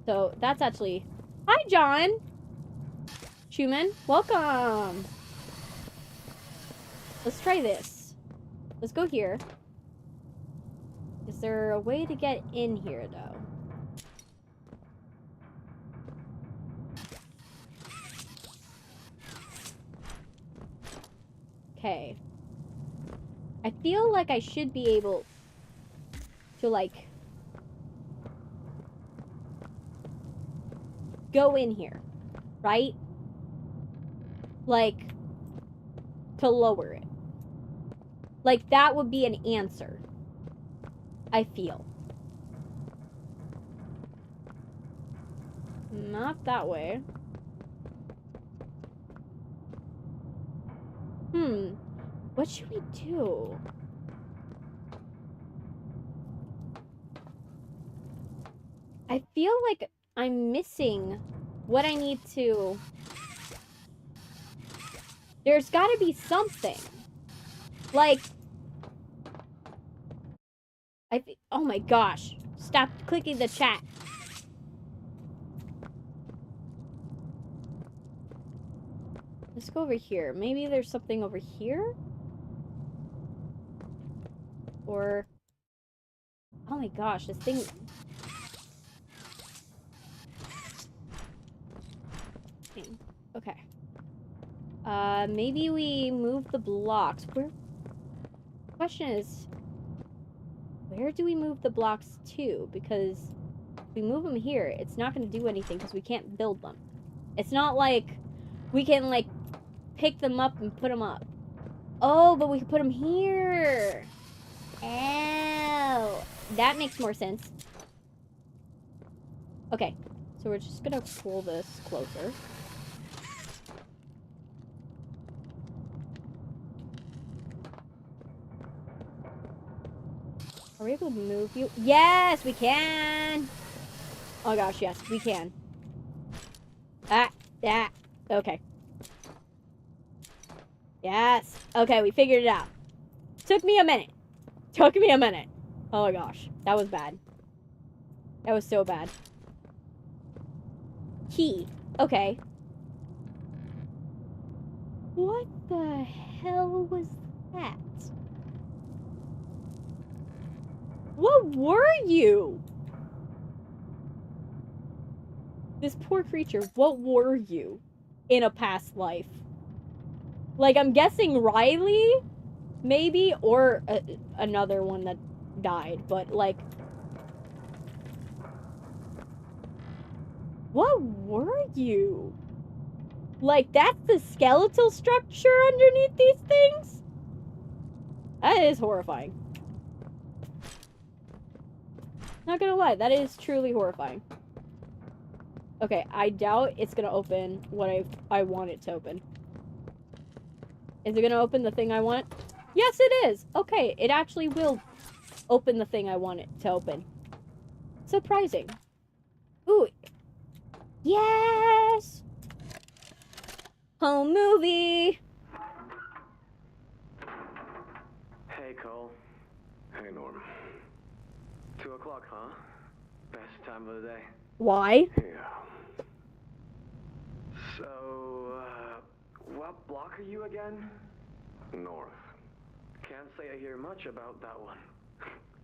So that's actually... Hi, John! Schumann, welcome! Let's try this. Let's go here. Is there a way to get in here, though? Okay. I feel like I should be able to, like, go in here, right? Like, to lower it. Like, that would be an answer. I feel. Not that way. What should we do? I feel like I'm missing what I need to... There's gotta be something. Like... Oh my gosh. Stop clicking the chat. Let's go over here. Maybe there's something over here? Or... Oh my gosh, this thing... Okay. Maybe we move the blocks. Where... The question is... Where do we move the blocks to? Because if we move them here, it's not going to do anything because we can't build them. It's not like we can, like, pick them up and put them up. Oh, but we can put them here. Oh, that makes more sense. Okay, so we're just going to pull this closer. Are we able to move you? Yes, we can! Oh gosh, yes, we can. Okay. Yes. Okay, we figured it out. Took me a minute. Oh my gosh, that was bad. That was so bad. Key. Okay. What the hell was that? What were you? This poor creature, what were you? in a past life. Like, I'm guessing Riley, maybe, or another one that died, but, like... What were you? Like, that's the skeletal structure underneath these things? That is horrifying. Not gonna lie, that is truly horrifying. Okay, I doubt it's gonna open what I want it to open. Is it gonna open the thing I want? Yes, it is! Okay, it actually will open the thing I want it to open. Surprising. Ooh. Yes! Home movie! Hey, Cole. Hey, Norm. 2 o'clock, huh? Best time of the day. Why? Yeah. So, what block are you again? North. Can't say I hear much about that one.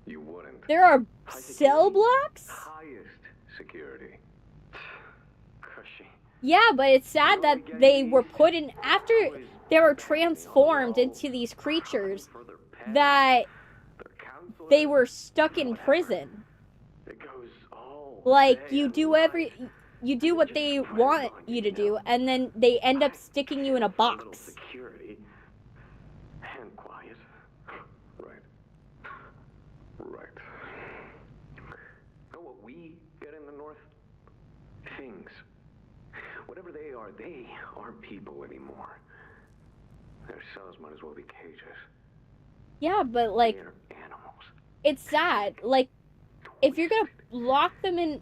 You wouldn't. There are High cell security? blocks? Highest security. Cushy. Yeah, but it's sad that they were put in after they were transformed into these creatures that they were stuck in prison. It goes all Like, day you and do night. you do what they want you to do, and then they end up sticking you in a A little box. security and quiet. Right. Right. Know what we get in the North? Things. Whatever they aren't people anymore. Their cells might as well be cages. Yeah, but like, They're animals. it's sad. Like, if you're gonna lock them in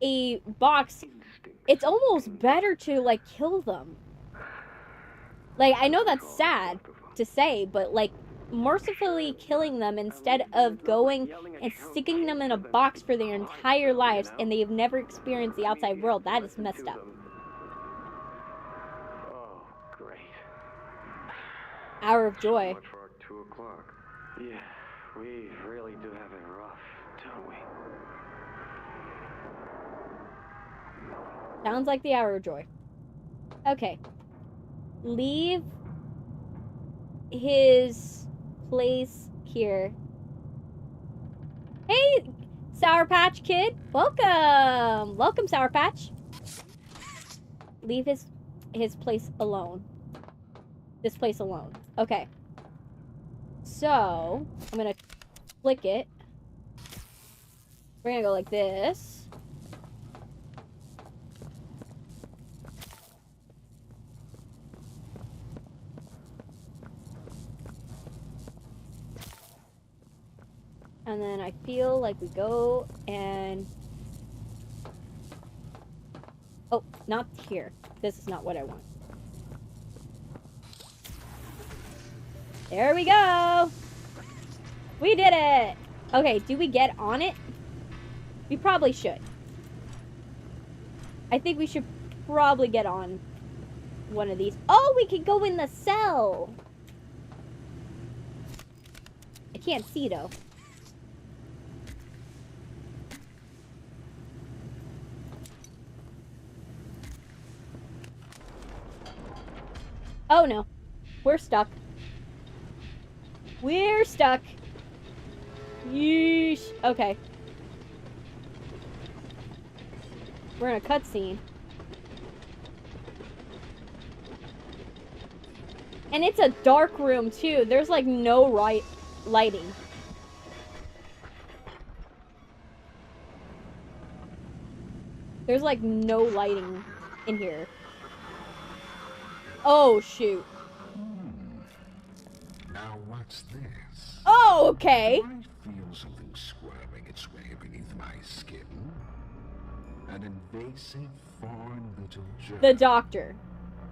a box, Instincts. it's almost better to, like, kill them. Like, I know that's sad to say, but, like, mercifully killing them instead of going and sticking them in a box for their entire lives and they've never experienced the outside world, that is messed up. Oh, great. Hour of joy. Much for our 2 o'clock. Yeah, we really do have it rough, don't we? Sounds like the hour of joy. Okay. Leave his place here. Hey, Sour Patch Kid. Welcome. Welcome, Sour Patch. Leave his place alone. This place alone. Okay. So, I'm gonna click it. We're gonna go like this. And then I feel like we go and... Oh, not here. This is not what I want. There we go! We did it! Okay, do we get on it? We probably should. I think we should probably get on one of these. Oh, we can go in the cell! I can't see, though. Oh no. We're stuck. We're stuck. Yeesh. Okay. We're in a cutscene. And it's a dark room too. There's like no lighting. There's like no lighting in here. Oh, shoot. Now what's this? Oh, okay. I feel something squirming its way beneath my skin. An invasive foreign little germ. The doctor.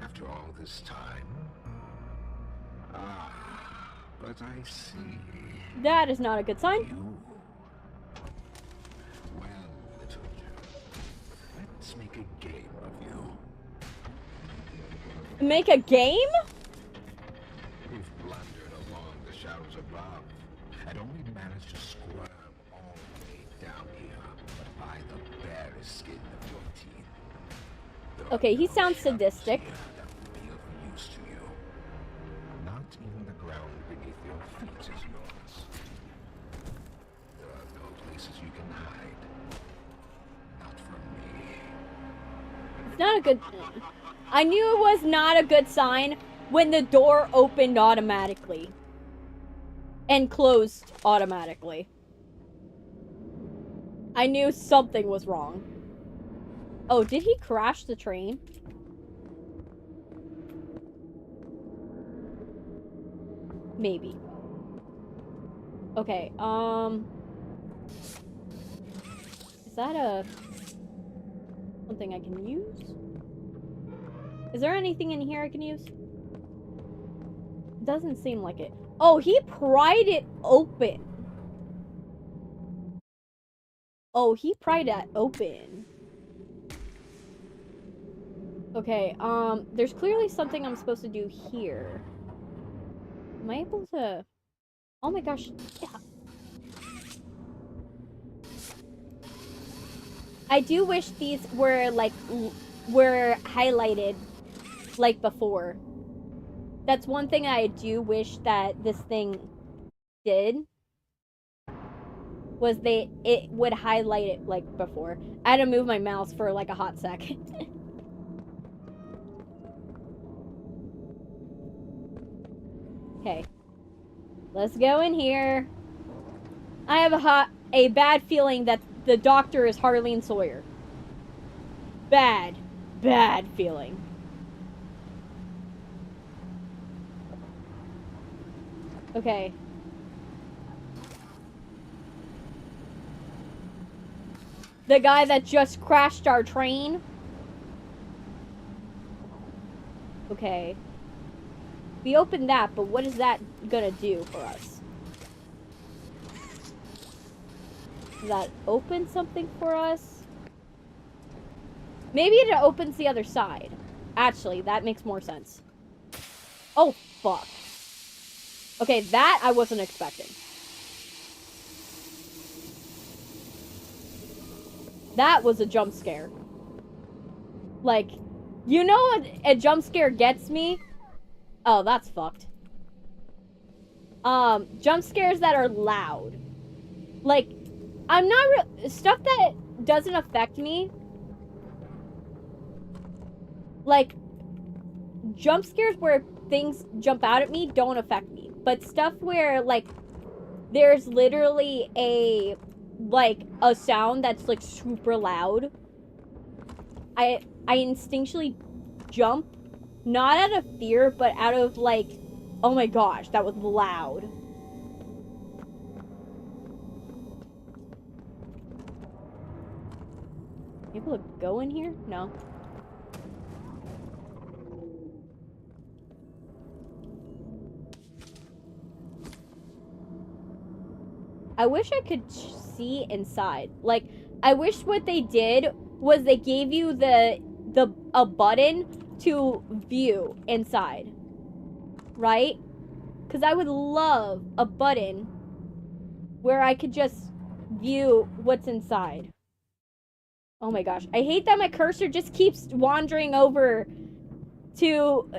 After all this time. Ah, but I see. That is not a good sign. You. Well, little germ, let's make a game of you. Make a game? We've blundered along the shadows above, and only managed to squirm all the way down here, but by the barest skin of your teeth. Okay, he sounds sadistic. That will be of use to you. Not even the ground beneath your feet is yours. There are no places you can hide. Not from me. It's not a good... I knew it was not a good sign when the door opened automatically. And closed automatically. I knew something was wrong. Oh, did he crash the train? Maybe. Okay, is that something I can use? Is there anything in here I can use? Doesn't seem like it. Oh, he pried it open. Oh, he pried it open. Okay, there's clearly something I'm supposed to do here. Am I able to... Oh my gosh. Yeah. I do wish these were, like, were highlighted, like, before. That's one thing I do wish that this thing did. Was it would highlight it, like, before. I had to move my mouse for, like, a hot second. Okay. Let's go in here. I have a bad feeling that the doctor is Harleen Sawyer. Bad feeling. Okay. The guy that just crashed our train. Okay. We opened that, but what is that gonna do for us? Does that open something for us? Maybe it opens the other side. Actually, that makes more sense. Oh, fuck. Okay, that I wasn't expecting. That was a jump scare. Like, you know what a jump scare gets me? Oh, that's fucked. Jump scares that are loud. Like, I'm not stuff that doesn't affect me. Like, jump scares where things jump out at me don't affect me. But stuff where, like, there's literally a sound that's, like, super loud. I instinctually jump. Not out of fear, but out of, like, oh my gosh, that was loud. Able to go in here? No. I wish I could see inside. Like, I wish what they did was they gave you a button to view inside. Right? Because I would love a button where I could just view what's inside. Oh my gosh. I hate that my cursor just keeps wandering over to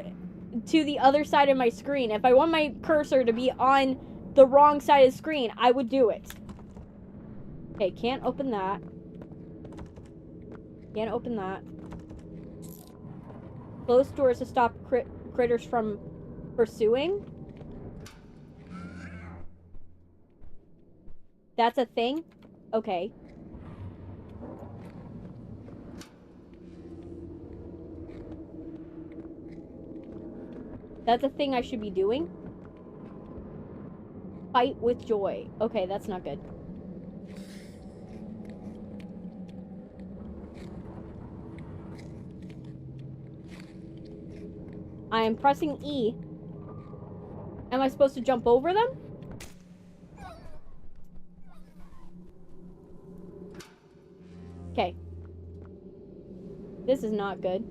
the other side of my screen. If I want my cursor to be on the wrong side of the screen, I would do it. Okay, can't open that. Can't open that. Close doors to stop critters from pursuing. That's a thing? Okay. That's a thing I should be doing? Fight with joy. Okay, that's not good. I am pressing E. Am I supposed to jump over them? Okay. This is not good.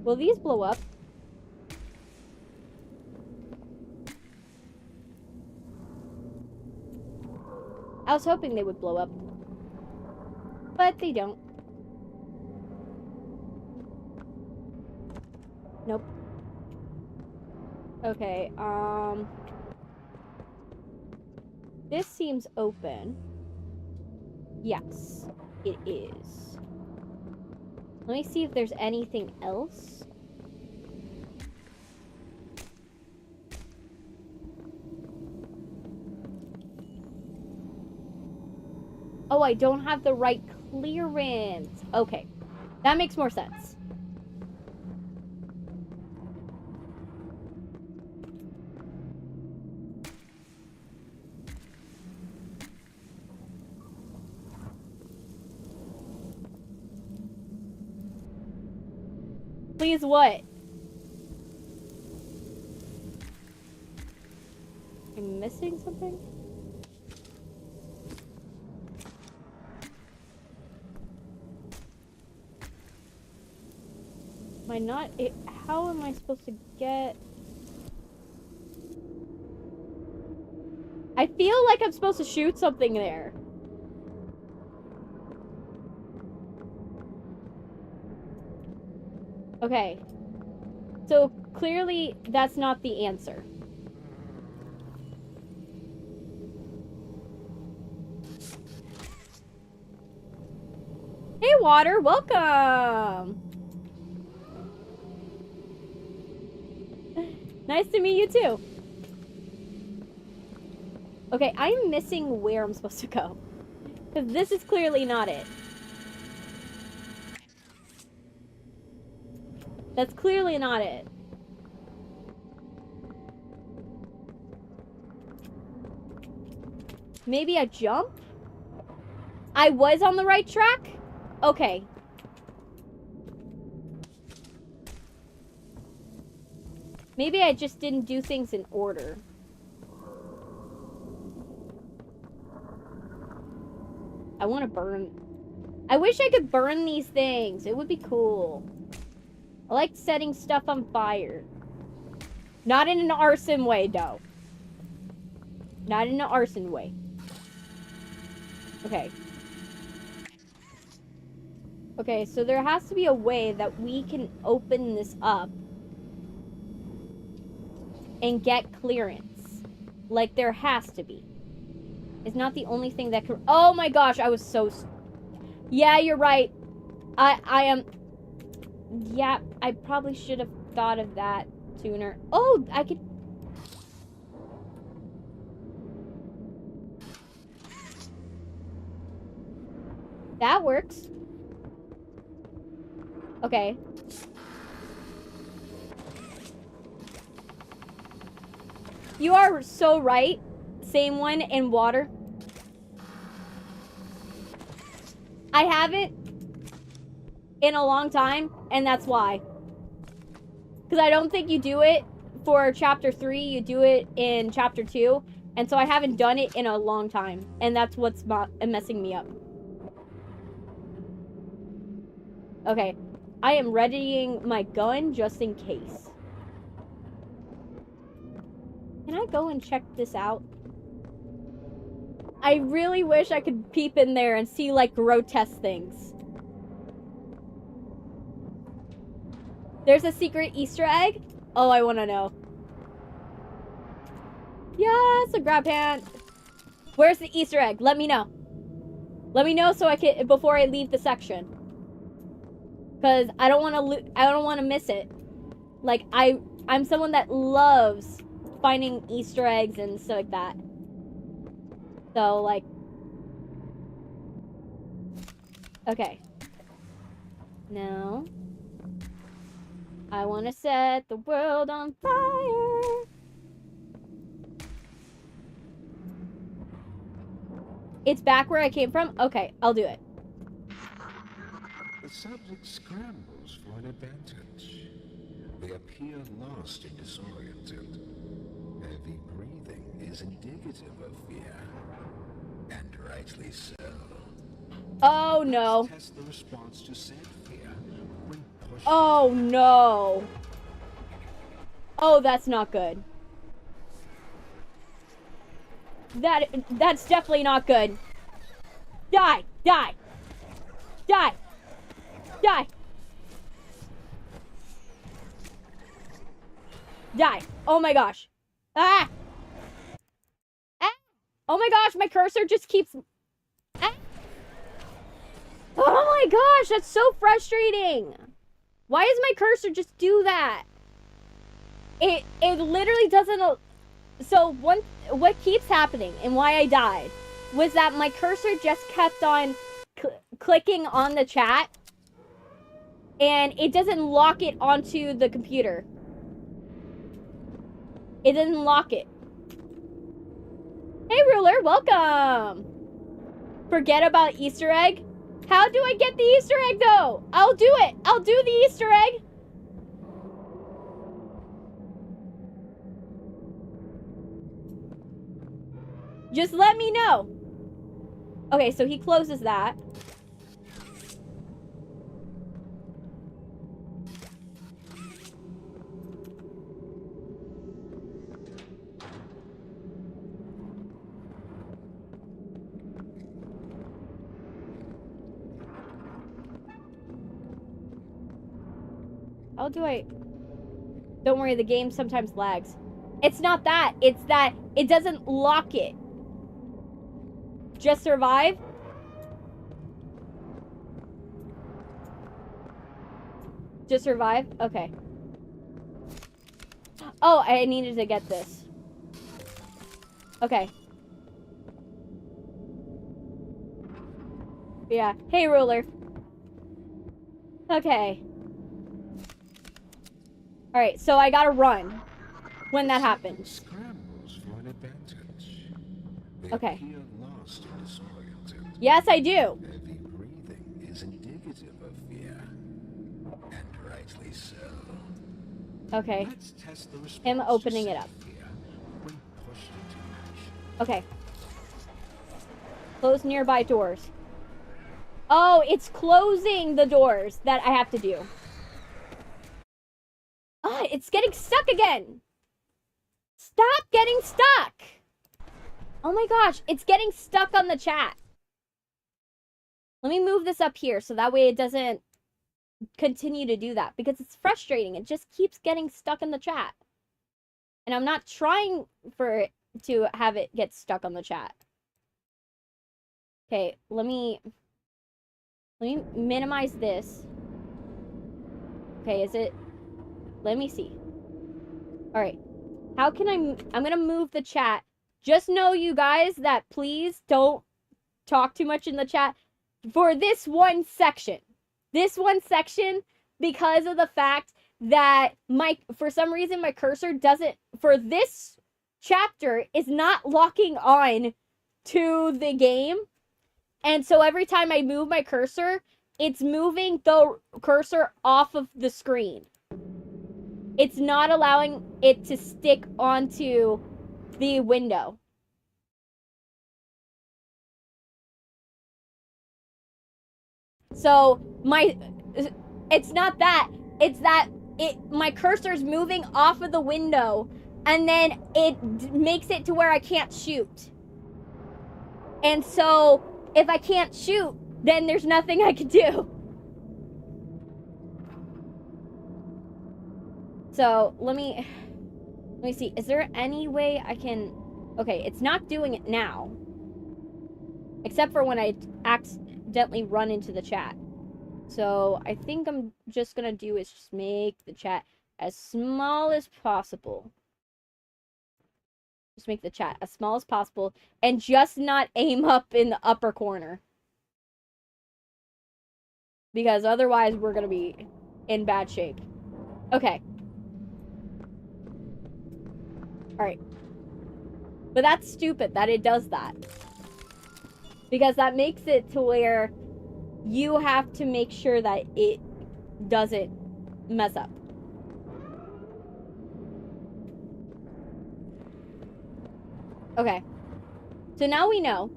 Will these blow up? I was hoping they would blow up. But they don't. Okay, this seems open. Yes, it is. Let me see if there's anything else. Oh, I don't have the right clearance. Okay, that makes more sense. Please, what? I'm missing something? Am I not? How am I supposed to get? I feel like I'm supposed to shoot something there. Okay. So clearly that's not the answer. Hey, Water, welcome. Nice to meet you too. Okay, I'm missing where I'm supposed to go. Because this is clearly not it. That's clearly not it. Maybe a jump? I was on the right track? Okay. Maybe I just didn't do things in order. I want to burn. I wish I could burn these things. It would be cool. I like setting stuff on fire. Not in an arson way, though. Not in an arson way. Okay. Okay, so there has to be a way that we can open this up and get clearance. Like, there has to be. It's not the only thing that could... Oh my gosh, I was so... Yeah, you're right. I am... Yeah, I probably should have thought of that sooner. Oh, I could... That works. Okay. You are so right. Same one in water. I haven't in a long time, and that's why. Because I don't think you do it for chapter 3, you do it in chapter 2, and so I haven't done it in a long time, and that's what's messing me up. Okay, I am readying my gun just in case. Can I go and check this out? I really wish I could peep in there and see, like, grotesque things. There's a secret Easter egg? Oh, I want to know. Yes, a grab hand. Where's the Easter egg? Let me know. Let me know so I can, before I leave the section. Because I don't want to miss it. Like, I'm someone that loves finding Easter eggs and stuff like that. So, like... Okay. Now... I want to set the world on fire. It's back where I came from? Okay, I'll do it. The subject scrambles for an advantage. They appear lost and disoriented. Heavy breathing is indicative of fear. And rightly so. Oh no. Test the response to said fear when pushed. Oh no. Oh, that's not good. That's definitely not good. Die! Die! Die! Die! Die. Oh my gosh. Ah! Ah! Oh my gosh, my cursor just keeps... Ah! Oh my gosh, that's so frustrating. Why does my cursor just do that? It literally doesn't... So what keeps happening and why I died was that my cursor just kept on clicking on the chat and it doesn't lock it onto the computer. It doesn't lock it. Hey, Ruler, welcome. Forget about Easter egg? How do I get the Easter egg, though? I'll do it. I'll do the Easter egg. Just let me know. Okay, so he closes that. How do I... Don't worry, the game sometimes lags. It's not that. It's that it doesn't lock it. Just survive? Just survive? Okay. Oh, I needed to get this. Okay. Yeah. Hey, Ruler. Okay. Alright, so I gotta run when that happens. Scrambles for an advantage. They Okay. appear lost and disoriented. Yes, I do. Heavy breathing is indicative of fear. And rightly so. Okay. Let's test the response Him opening to it up. fear when pushed into action. Okay. Close nearby doors. Oh, it's closing the doors that I have to do. Ah, it's getting stuck again. Stop getting stuck. Oh my gosh, it's getting stuck on the chat. Let me move this up here so that way it doesn't continue to do that because it's frustrating. It just keeps getting stuck in the chat. And I'm not trying for it to have it get stuck on the chat. Okay, let me minimize this. Okay, is it... Let me see. Alright. How can I'm gonna move the chat. Just know, you guys, that please don't talk too much in the chat for this one section. This one section, because of the fact that for some reason my cursor doesn't, for this chapter, is not locking on to the game. And so every time I move my cursor, it's moving the cursor off of the screen. It's not allowing it to stick onto the window. So it's not that. It's that my cursor's moving off of the window and then it makes it to where I can't shoot. And so if I can't shoot, then there's nothing I can do. So let me see. Is there any way I can... Okay, it's not doing it now. Except for when I accidentally run into the chat. So I think I'm just gonna do is just make the chat as small as possible. Just make the chat as small as possible. And just not aim up in the upper corner. Because otherwise we're gonna be in bad shape. Okay. Alright. But that's stupid that it does that. Because that makes it to where you have to make sure that it doesn't mess up. Okay. So now we know.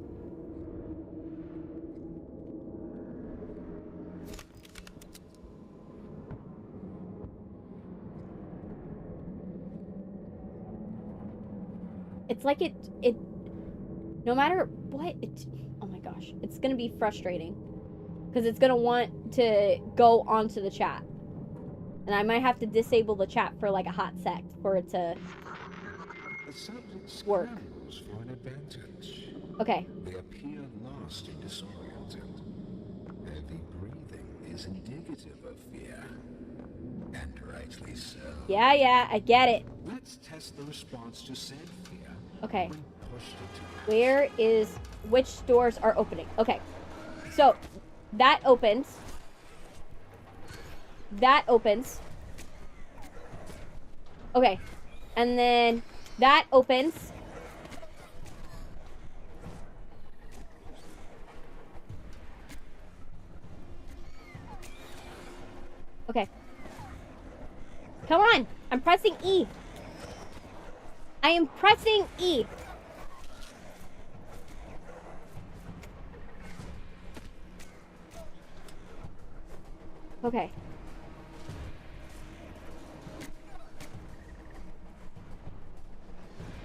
It's like it no matter what, oh my gosh, it's gonna be frustrating. Because it's gonna want to go onto the chat. And I might have to disable the chat for like a hot sec for it to The subject work. scrambles for an advantage. Okay. They appear lost and disoriented. Heavy breathing is indicative of fear. And rightly so. Yeah, I get it. Let's test the response to said fear. Okay. When pushed into Where is... Which doors are opening? Okay. So, that opens. That opens. Okay. And then that opens. Okay. Come on! I'm pressing E. I am pressing E. Okay.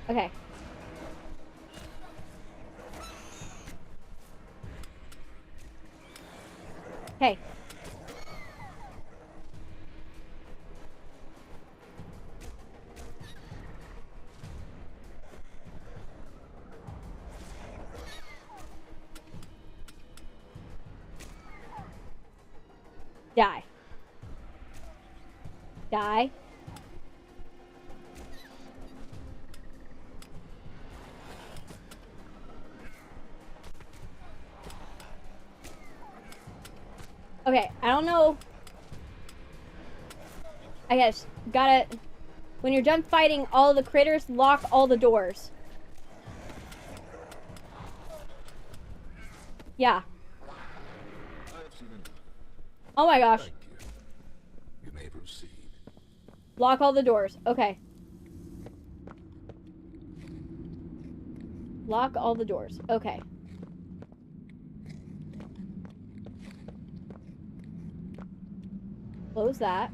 Okay. Okay. Die. Die. Okay, I don't know. I guess, gotta... When you're done fighting all the critters, lock all the doors. Yeah. Oh my gosh. Thank you. You may proceed. Lock all the doors. Okay. Lock all the doors. Okay. Close that.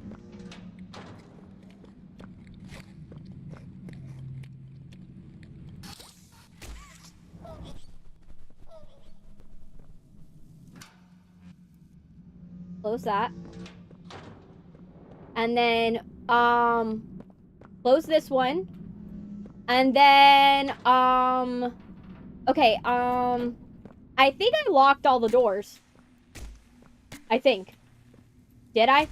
Close that. And then, close this one. And then, okay, I think I locked all the doors. I think. Did I?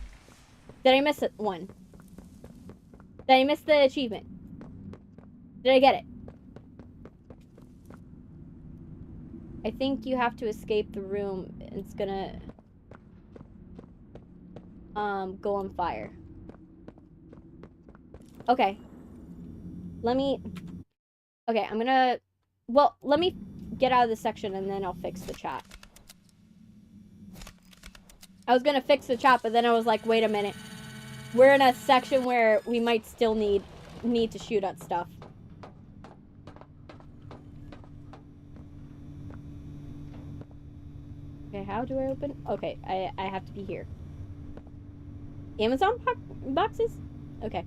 Did I miss one? Did I miss the achievement? Did I get it? I think you have to escape the room. It's gonna... go on fire. Okay. Let me... Okay, I'm gonna... Well, let me get out of this section and then I'll fix the chat. I was gonna fix the chat, but then I was like, wait a minute. We're in a section where we might still need to shoot at stuff. Okay, how do I open? Okay, I have to be here. Amazon boxes? Okay.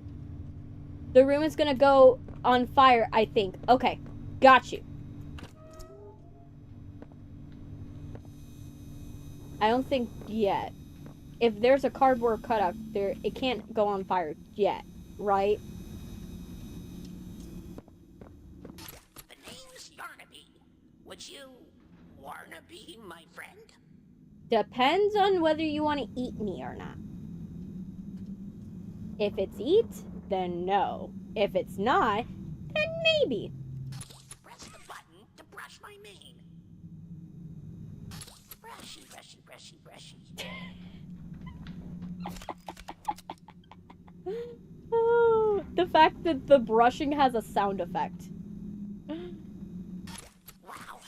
The room is gonna go on fire, I think. Okay, got you. I don't think yet. If there's a cardboard cutout there, it can't go on fire yet, right? The name's Yarnaby. Would you wanna be my friend? Depends on whether you want to eat me or not. If it's eat, then no. If it's not, then maybe. Press the button to brush my mane. Brushy, brushy, brushy, brushy. Oh, the fact that the brushing has a sound effect. Wow.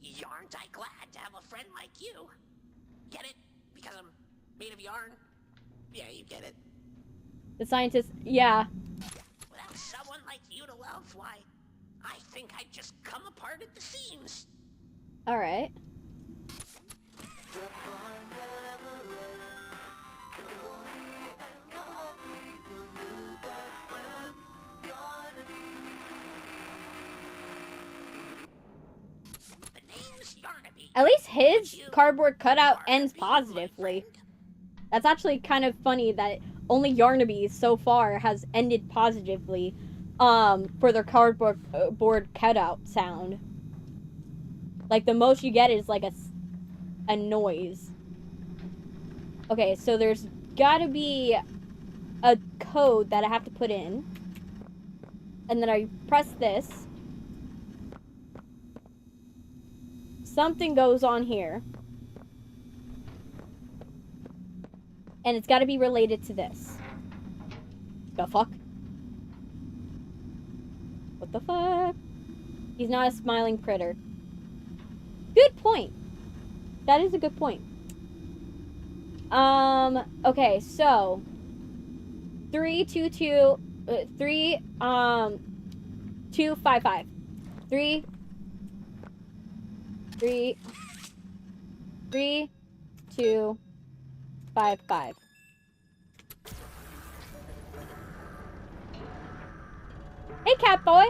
Yarn't I glad to have a friend like you? Get it? Because I'm made of yarn? Yeah, you get it. The scientist, yeah. Without someone like you to love, why, I think I'd just come apart at the seams. Alright. The name's Yarnaby. At least his Would you cardboard cutout wanna ends be my positively. friend? That's actually kind of funny that only Yarnaby so far has ended positively for their cardboard board cutout sound. Like, the most you get is like a noise. Okay, so there's gotta be a code that I have to put in. And then I press this. Something goes on here. And it's gotta be related to this. The fuck? What the fuck? He's not a smiling critter. Good point. That is a good point. Okay, so 3 2 2 3 2 5 5 3 3 3 2 5 5. Hey, cat boy.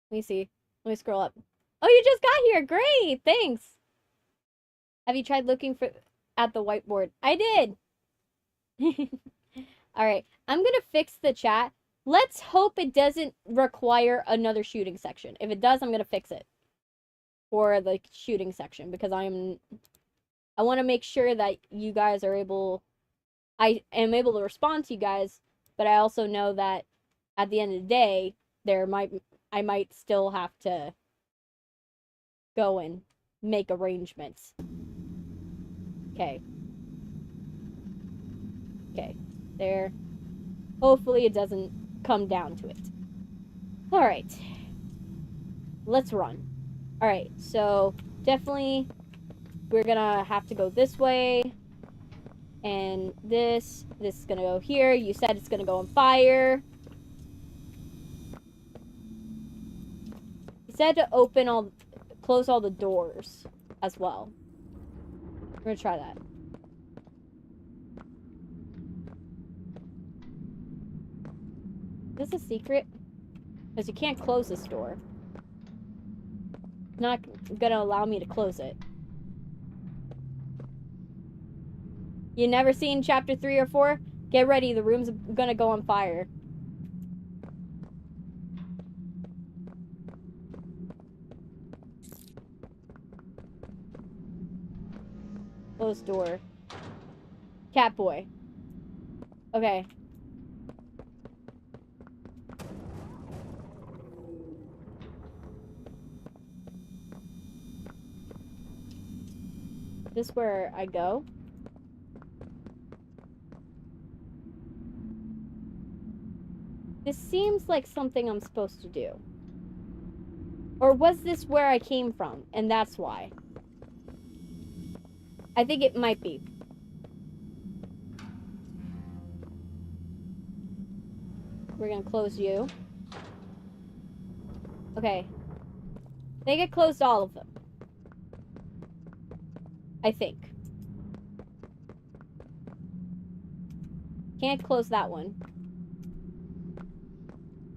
Let me see. Let me scroll up. Oh, you just got here. Great. Thanks. Have you tried looking at the whiteboard? I did. All right. I'm going to fix the chat. Let's hope it doesn't require another shooting section. If it does, I'm going to fix it for the shooting section because I want to make sure that you guys are able, I am able to respond to you guys, but I also know that at the end of the day, I might still have to go and make arrangements. Okay. Okay. There. Hopefully it doesn't come down to it. Alright. Let's run. Alright, so definitely we're gonna have to go this way. And this is gonna go here. You said it's gonna go on fire. You said to close all the doors as well. We're gonna try that. Is this a secret? Because you can't close this door. It's not gonna allow me to close it. You never seen chapter 3 or 4? Get ready, the room's gonna go on fire. Closed door. Cat boy. Okay. This where I go? This seems like something I'm supposed to do. Or was this where I came from, and that's why? I think it might be. We're gonna close you. Okay. I think I closed all of them. I think. Can't close that one.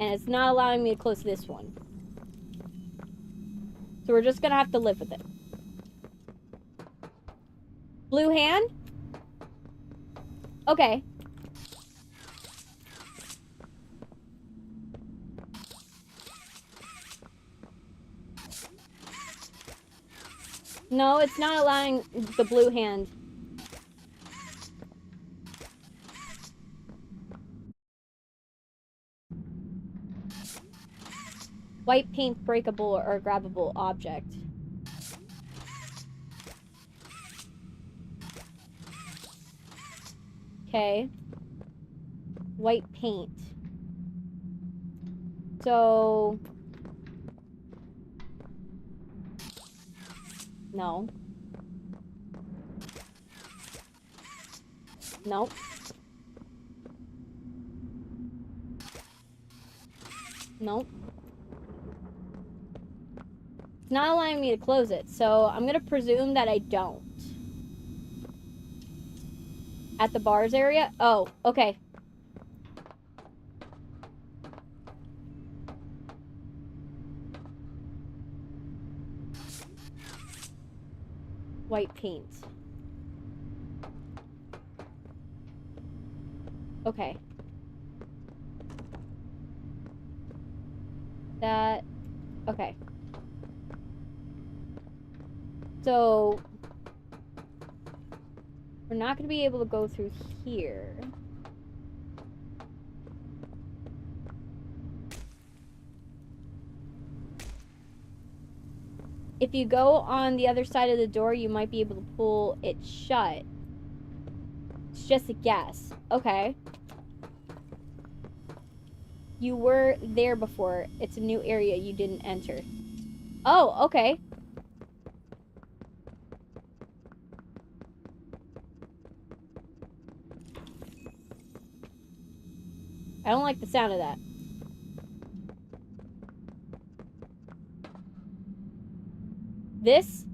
And it's not allowing me to close this one. So we're just gonna have to live with it. Blue hand? Okay. No, it's not allowing the blue hand. White paint breakable or grabbable object. Okay. White paint. So... No. Nope. Nope. It's not allowing me to close it, so I'm gonna presume that I don't. At the bars area? Oh, okay. White paint. Okay. That... Okay. So... we're not going to be able to go through here. If you go on the other side of the door, you might be able to pull it shut. It's just a guess. Okay. You were there before. It's a new area you didn't enter. Oh, okay. I don't like the sound of that. This?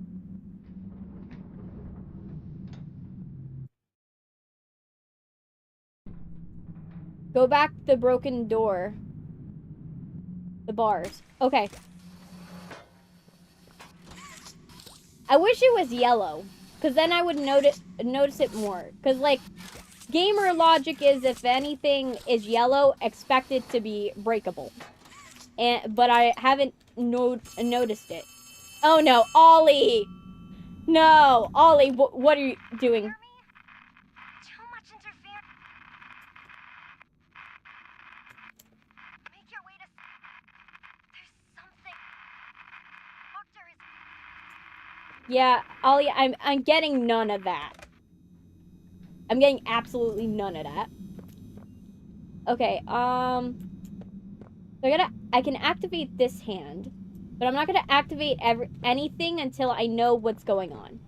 Go back to the broken door. The bars. Okay. I wish it was yellow, because then I would notice it more. Because, like, gamer logic is if anything is yellow, expect it to be breakable. But I haven't noticed it. Oh no, Ollie! No, Ollie, what are you doing? Too much interference. Make your way to... There's something. Doctor is... Yeah, Ollie, I'm getting none of that. I'm getting absolutely none of that. Okay, so I can activate this hand, but I'm not gonna activate anything until I know what's going on.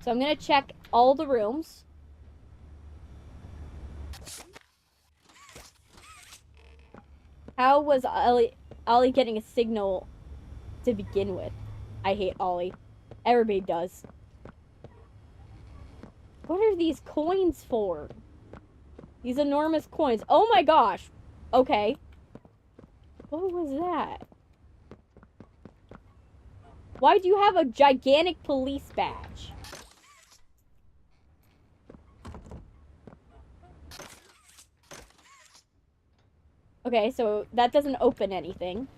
So I'm gonna check all the rooms. How was Ollie getting a signal to begin with? I hate Ollie. Everybody does. What are these coins for? These enormous coins. Oh my gosh. Okay. What was that? Why do you have a gigantic police badge? Okay, so that doesn't open anything.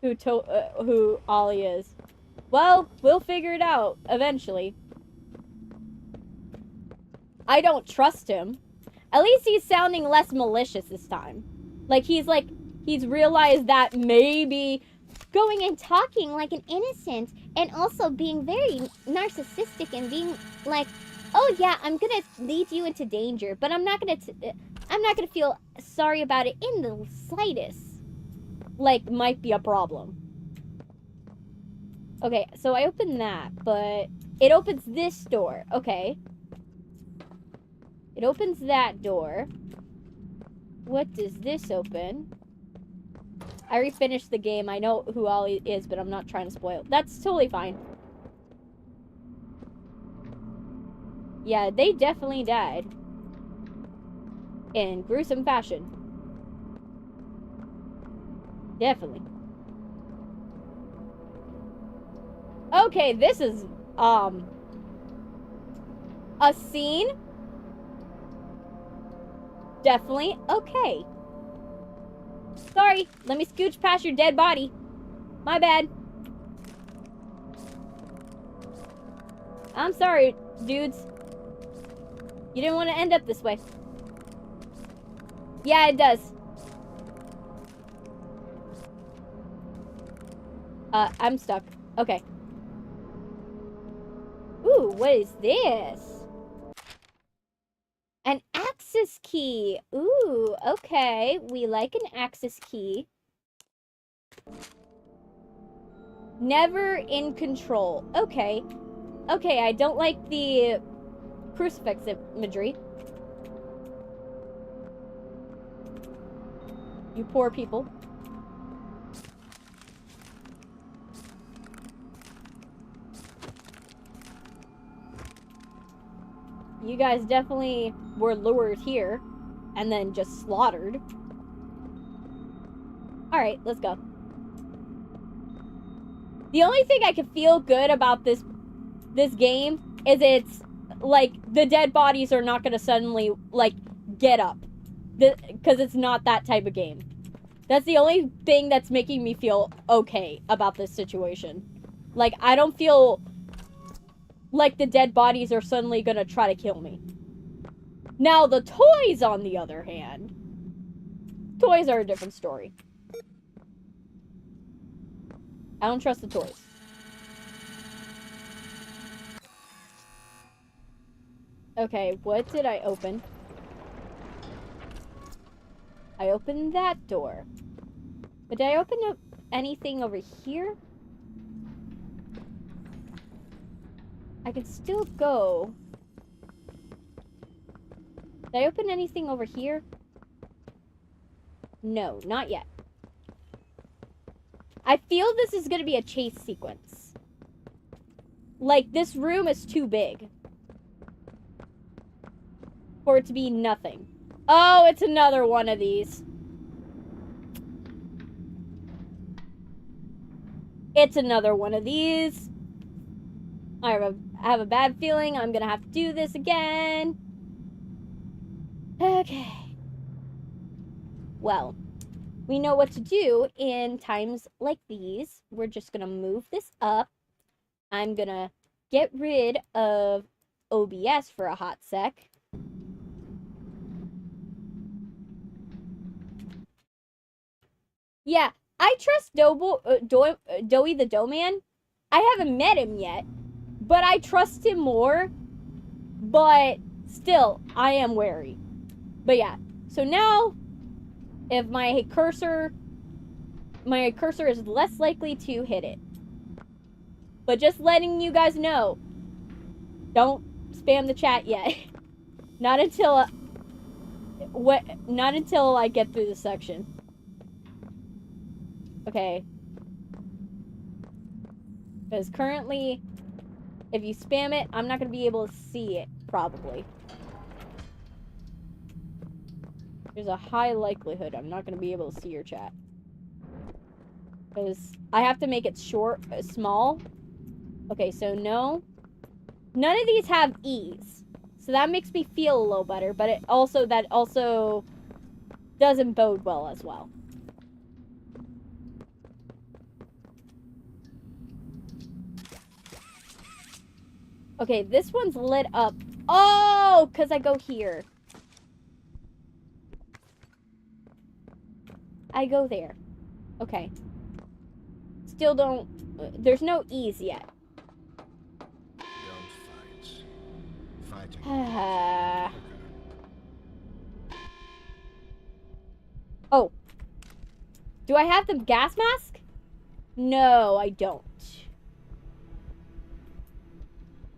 Who Ollie is. Well, we'll figure it out eventually. I don't trust him. At least he's sounding less malicious this time. He's realized that maybe going and talking like an innocent and also being very narcissistic and being like, oh yeah, I'm gonna lead you into danger, but I'm not gonna feel sorry about it in the slightest. Like, might be a problem. Okay, so I opened that, but it opens this door. Okay. It opens that door. What does this open? I refinished the game. I know who Ollie is, but I'm not trying to spoil. That's totally fine. Yeah, they definitely died. In gruesome fashion. Definitely. Okay, this is, a scene? Definitely. Okay. Sorry, let me scooch past your dead body. My bad. I'm sorry, dudes. You didn't want to end up this way. Yeah, it does. I'm stuck. Okay. Ooh, what is this? An access key. Ooh, okay. We like an access key. Never in control. Okay. Okay, I don't like the crucifix imagery. You poor people. You guys definitely were lured here and then just slaughtered. Alright, let's go. The only thing I can feel good about this game is it's like, the dead bodies are not gonna suddenly, like, get up. Because it's not that type of game. That's the only thing that's making me feel okay about this situation. Like, I don't feel like the dead bodies are suddenly gonna try to kill me. Now, the toys, on the other hand, toys are a different story. I don't trust the toys. Okay, what did I open? I opened that door. But did I open up anything over here? I can still go. Did I open anything over here? No, not yet. I feel this is gonna be a chase sequence. Like, this room is too big for it to be nothing. Oh, it's another one of these. It's another one of these. I have a bad feeling I'm gonna have to do this again. Okay. Well, we know what to do in times like these. We're just gonna move this up. I'm gonna get rid of OBS for a hot sec. Yeah, I trust Doey the Doughman. I haven't met him yet, but I trust him more. But still, I am wary. But yeah, so now, if my cursor is less likely to hit it. But just letting you guys know, don't spam the chat yet. Not until I get through this section. Okay. Because currently, if you spam it, I'm not going to be able to see it, probably. There's a high likelihood I'm not going to be able to see your chat. Because I have to make it small. Okay, so no. None of these have E's. So that makes me feel a little better, but that also doesn't bode well as well. Okay, this one's lit up. Oh, because I go here. I go there. Okay. Still don't... There's no E's yet. Don't fight. Fighting. Oh. Do I have the gas mask? No, I don't.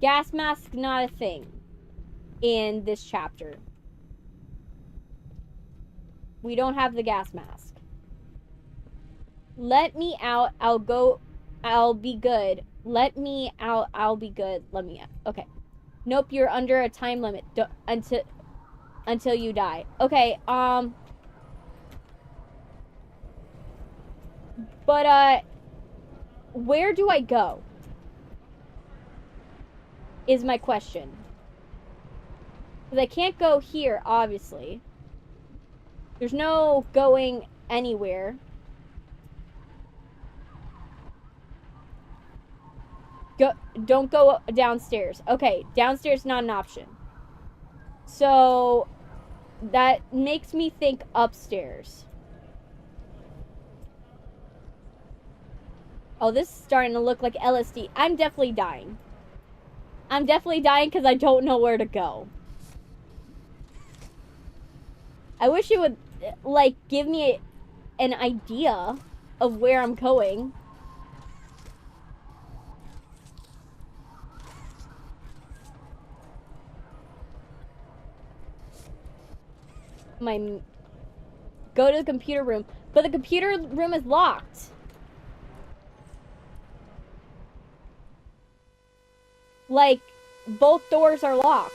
Gas mask, not a thing in this chapter. We don't have the gas mask. Let me out. I'll be good. Let me out. I'll be good. Let me out. Okay. Nope, you're under a time limit until you die. Okay, but, where do I go? Is my question. Because I can't go here, obviously. There's no going anywhere. Don't go downstairs. Okay, downstairs not an option. So that makes me think upstairs. Oh, this is starting to look like LSD. I'm definitely dying. I'm definitely dying because I don't know where to go. I wish it would, like, give me an idea of where I'm going. Go to the computer room. But the computer room is locked. Like, both doors are locked.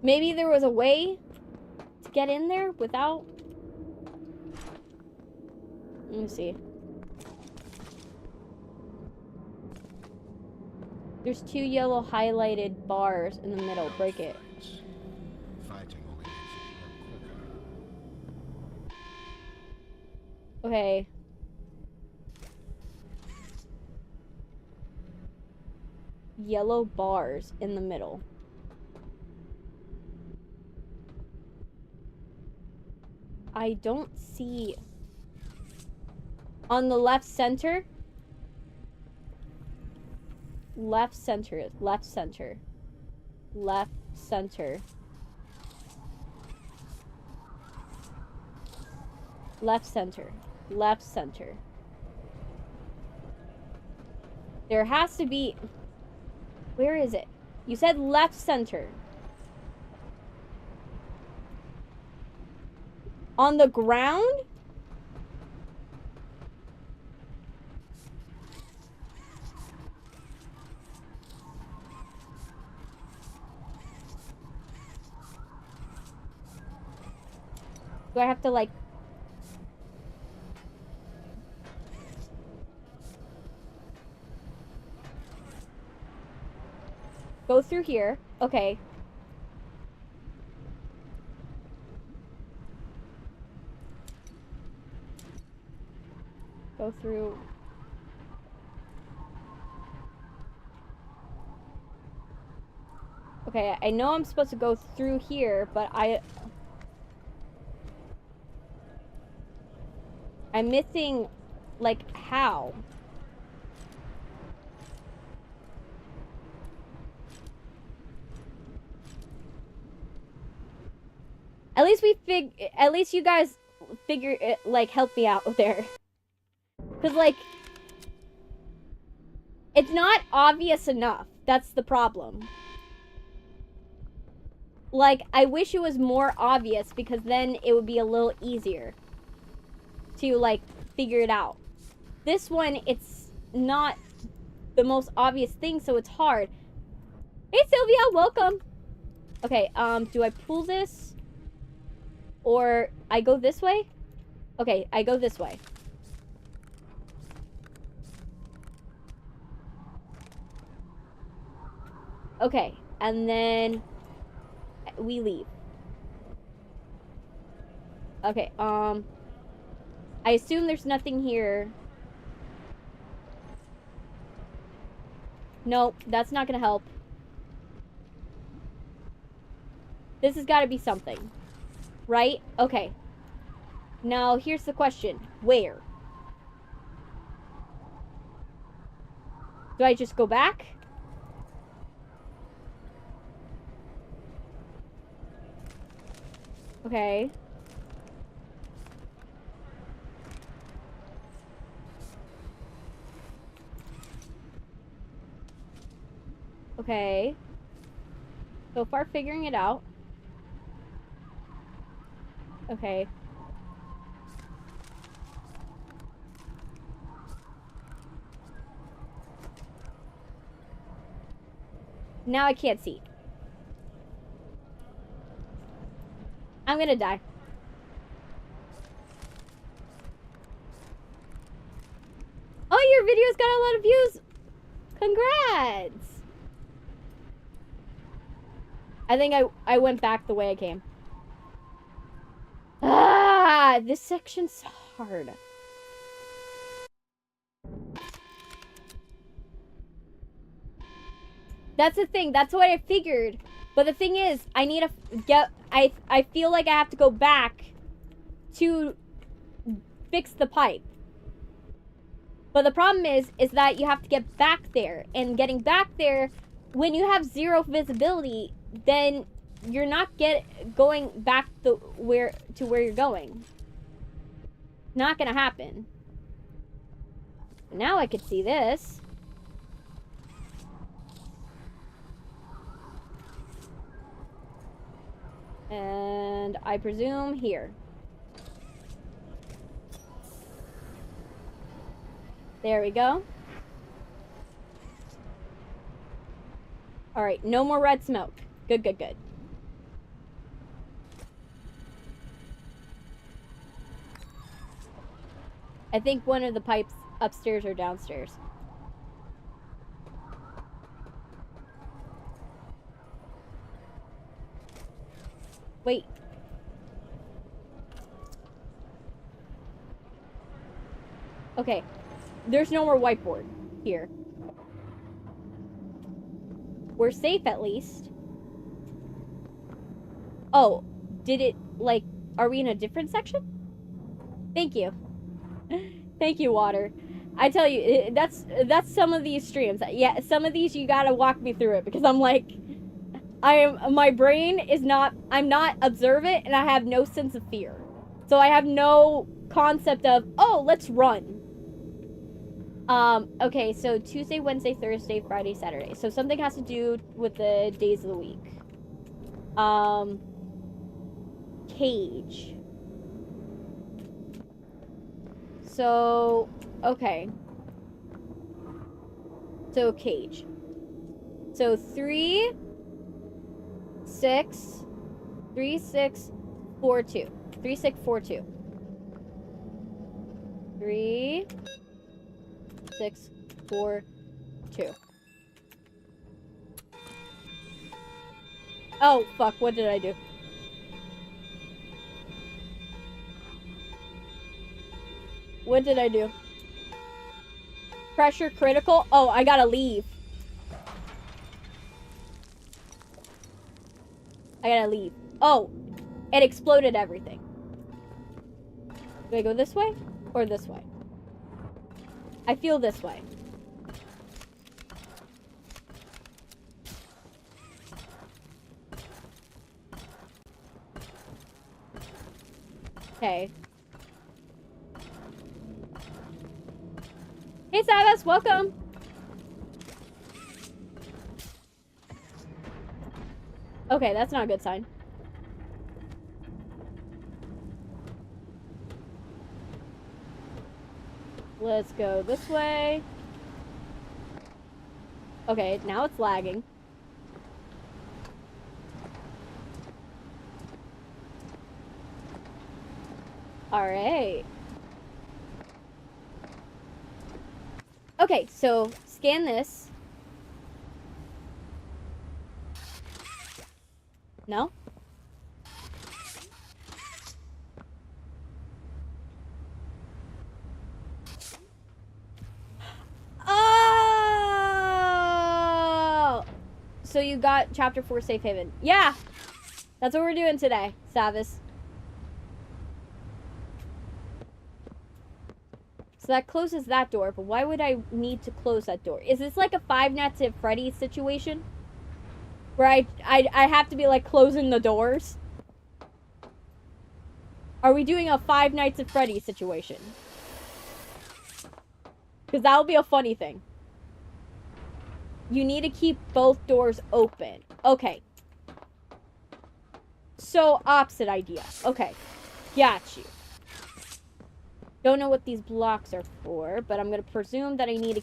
Maybe there was a way to get in there without... Let me see. There's 2 yellow highlighted bars in the middle. Break it. Fighting only makes it work quicker. Okay. Yellow bars in the middle. I don't see... On the left center? Left center. Left center. Left center. Left center. Left center. There has to be... Where is it? You said left center. On the ground? Do I have to, like... Go through here. Okay. Go through... Okay, I know I'm supposed to go through here, but I'm missing, like, how? At least you guys figure it, like, help me out there. Cause, like, it's not obvious enough. That's the problem. Like, I wish it was more obvious, because then it would be a little easier to, like, figure it out. This one, it's not the most obvious thing, so it's hard. Hey, Sylvia, welcome. Okay, do I pull this? Or I go this way? Okay, I go this way. Okay, and then we leave. Okay, I assume there's nothing here. Nope, that's not gonna help. This has gotta be something. Right? Okay. Now, here's the question. Where? Do I just go back? Okay. Okay. So far figuring it out. Okay. Now I can't see. I'm gonna die. Oh, your video's got a lot of views. Congrats. I think I went back the way I came. Ah, this section's hard. That's the thing. That's what I figured. But the thing is, I need to get... I feel like I have to go back to fix the pipe. But the problem is that you have to get back there. And getting back there, when you have zero visibility, then you're not going back to where you're going. Not gonna happen. Now I could see this. And I presume here. There we go. Alright, no more red smoke. Good, good, good. I think one of the pipes upstairs or downstairs. Wait. Okay. There's no more whiteboard here. We're safe at least. Oh, did it, like, are we in a different section? Thank you. Thank you, Water. I tell you, that's some of these streams. Yeah, some of these you gotta walk me through it because I'm like, my brain is not, I'm not observant and I have no sense of fear. So I have no concept of, oh, let's run. Okay, so Tuesday, Wednesday, Thursday, Friday, Saturday. So something has to do with the days of the week. Cage. So, okay. So, cage. So, 3, 6, 3, 6, 4, 2. 3, 6, 4, 2. 3, 6, 4, 2. Oh, fuck, what did I do? What did I do? Pressure critical? Oh, I gotta leave. I gotta leave. Oh, it exploded everything. Do I go this way or this way? I feel this way. Okay. Hey, Savas, welcome. Okay, that's not a good sign. Let's go this way. Okay, now it's lagging. Alright. Okay, so scan this. No? Oh! So you got chapter 4 safe haven. Yeah! That's what we're doing today, Savis. So that closes that door, but why would I need to close that door? Is this like a Five Nights at Freddy's situation? Where I have to be like closing the doors? Are we doing a Five Nights at Freddy's situation? Because that would be a funny thing. You need to keep both doors open. Okay. So, opposite idea. Okay. Got you. Don't know what these blocks are for, but I'm going to presume that I need to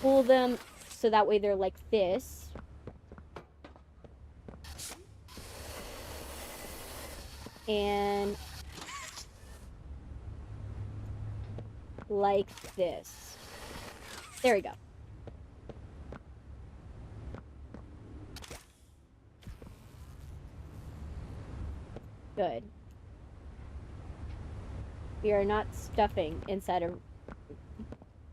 pull them so that way they're like this. And like this. There we go. Good. We are not stuffing inside of...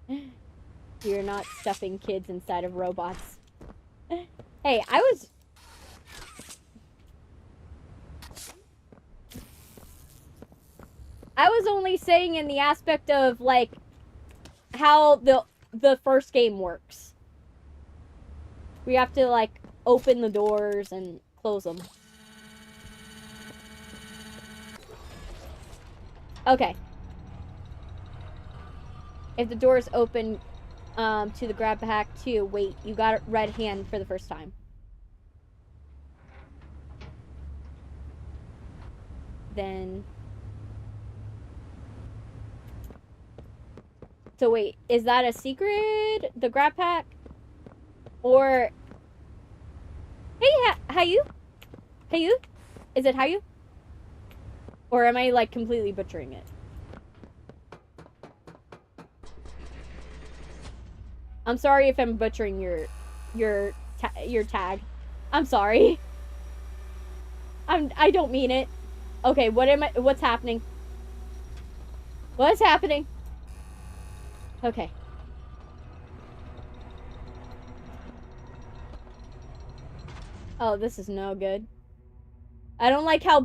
We are not stuffing kids inside of robots. Hey, I was only saying in the aspect of, like, how the first game works. We have to, like, open the doors and close them. Okay. If the door is open to the grab pack too, wait, you got a red hand for the first time. Then... So wait, is that a secret? The grab pack? Or... Hey, Hayu? Hayu? Is it Hayu? Or am I, like, completely butchering it? I'm sorry if I'm butchering your tag. I'm sorry. I don't mean it. Okay, what's happening? What's happening? Okay. Oh, this is no good. I don't like how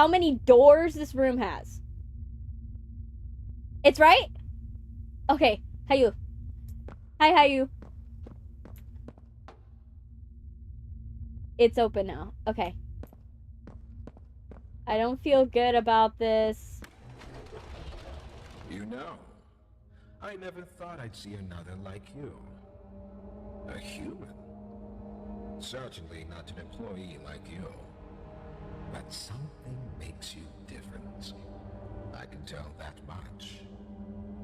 many doors this room has. It's right? Okay, Hayu. Hi, Hayu. It's open now. Okay. I don't feel good about this. You know, I never thought I'd see another like you. A human. Certainly not an employee like you. But something makes you different. I can tell that much.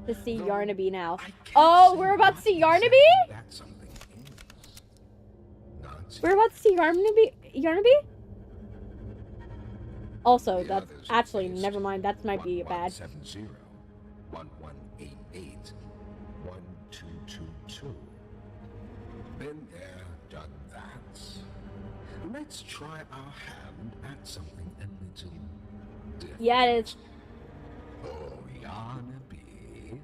To see Though Yarnaby now. I can't Oh, say we're about to what see Yarnaby? exactly that something is. Not We're about to see Yarnaby? Also, the that's others actually, faced never mind. That might be bad. 1170, 1188, 1222. Been there, done that. Let's try our hand at something a little different. Yeah, it is. Oh, Yarnaby.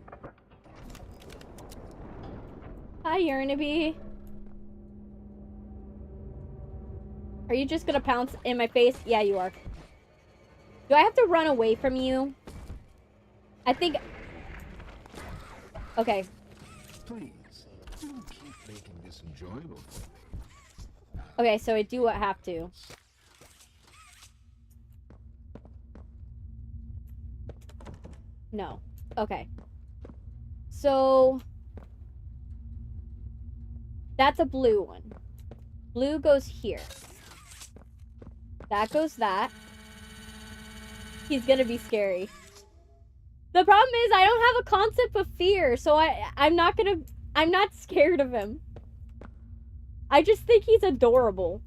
Hi, Yarnaby. Are you just gonna pounce in my face? Yeah, you are. Do I have to run away from you? I think... Okay. Please, do keep making this enjoyable for me. Okay, so I do have to. No. Okay. So... That's a blue one. Blue goes here. That goes that. He's gonna be scary. The problem is I don't have a concept of fear, so I'm not scared of him. I just think he's adorable.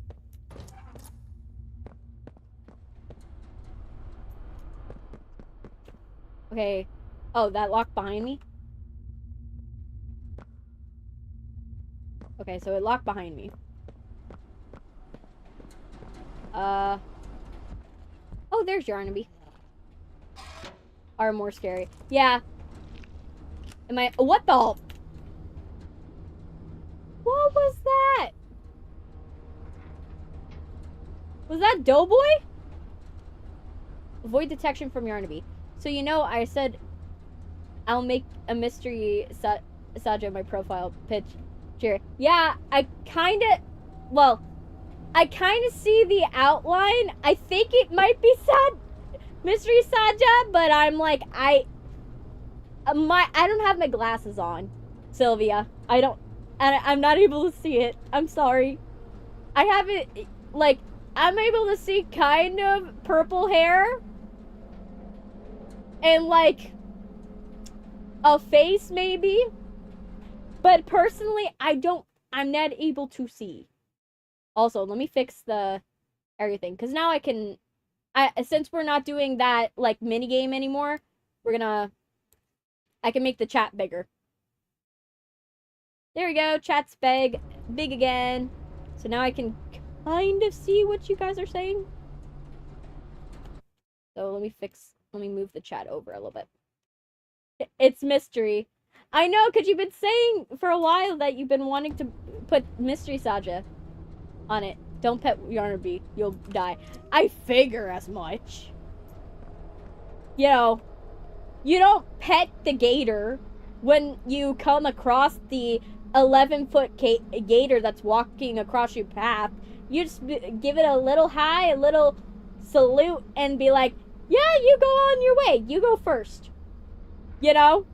Okay. Oh, that locked behind me? Okay, so it locked behind me. Oh, there's Yarnaby. Are more scary. Yeah. What the? What was that? Was that Doughboy? Avoid detection from Yarnaby. So, you know, I said I'll make a mystery Saja my profile picture. Yeah, I kind of see the outline. I think it might be Mystery Saja, but I'm like, I don't have my glasses on, Sylvia. I'm not able to see it. I'm sorry. I have it, like, I'm able to see kind of purple hair. And, like, a face, maybe. But personally, I'm not able to see. Also, let me fix the everything. Because now since we're not doing that, like, minigame anymore, I can make the chat bigger. There we go. Chat's big again. So now I can kind of see what you guys are saying. So let me move the chat over a little bit. It's mystery. I know, because you've been saying for a while that you've been wanting to put Mystery Saja on it. Don't pet Yarnaby. You'll die. I figure as much. You know, you don't pet the gator when you come across the 11-foot gator that's walking across your path. You just give it a little hi, a little salute, and be like, yeah, you go on your way. You go first. You know?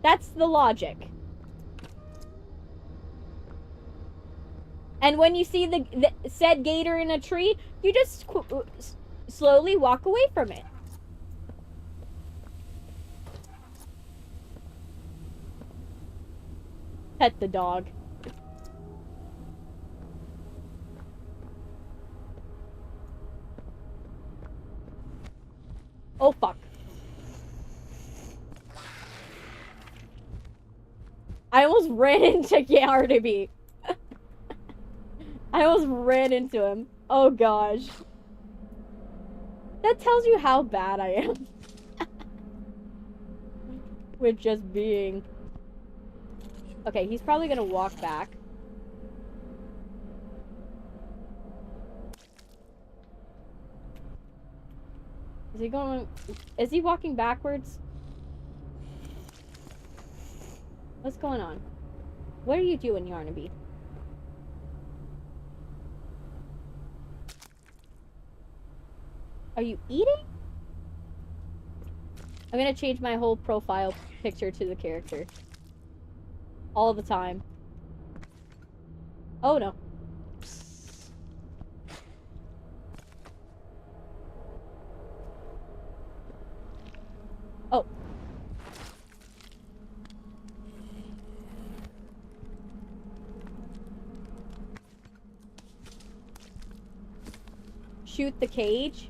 That's the logic. And when you see the said gator in a tree, you just slowly walk away from it. Pet the dog. Oh, fuck. I almost ran into Yarnaby. I almost ran into him. Oh gosh. That tells you how bad I am. With just being. Okay, he's probably gonna walk back. Is he going... Is he walking backwards? What's going on? What are you doing, Yarnaby? Are you eating? I'm gonna change my whole profile picture to the character. All the time. Oh no. Oh. Shoot the cage.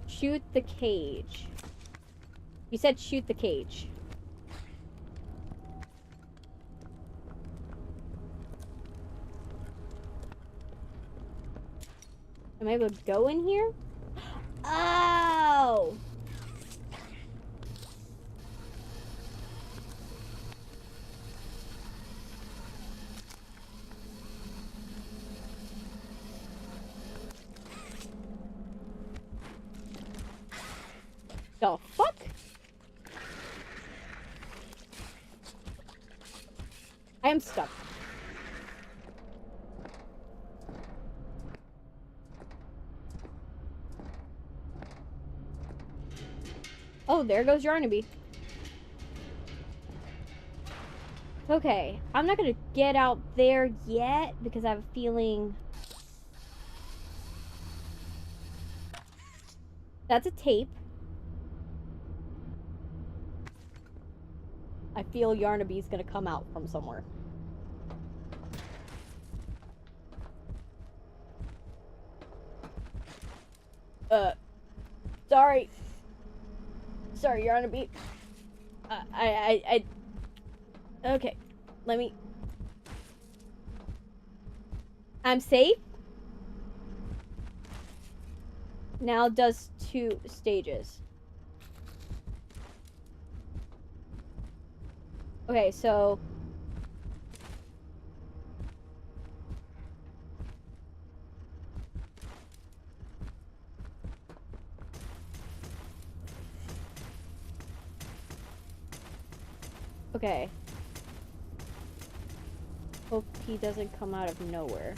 Shoot the cage. You said shoot the cage. Am I able to go in here? Oh! The fuck? I am stuck. Oh, there goes Yarnaby. Okay, I'm not gonna get out there yet because I have a feeling... That's a tape. I feel Yarnaby's gonna come out from somewhere. Sorry. Sorry, Yarnaby. Okay, let me... I'm safe? Now does 2 stages. Okay, so... Okay. Hope he doesn't come out of nowhere.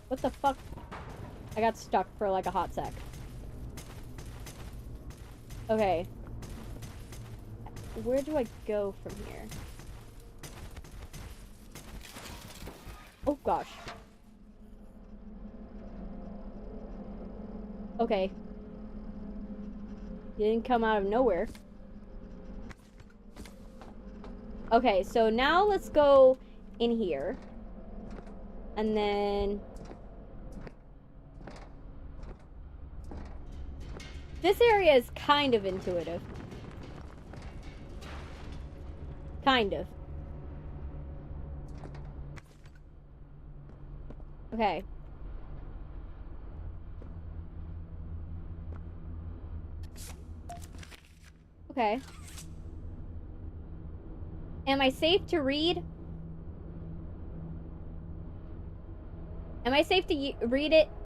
What the fuck? I got stuck for like a hot sec. Okay. Where do I go from here? Oh gosh. Okay. You didn't come out of nowhere. Okay, so now let's go in here. And then... This area is kind of intuitive. Kind of. Okay. Okay. Am I safe to read? Am I safe to read it?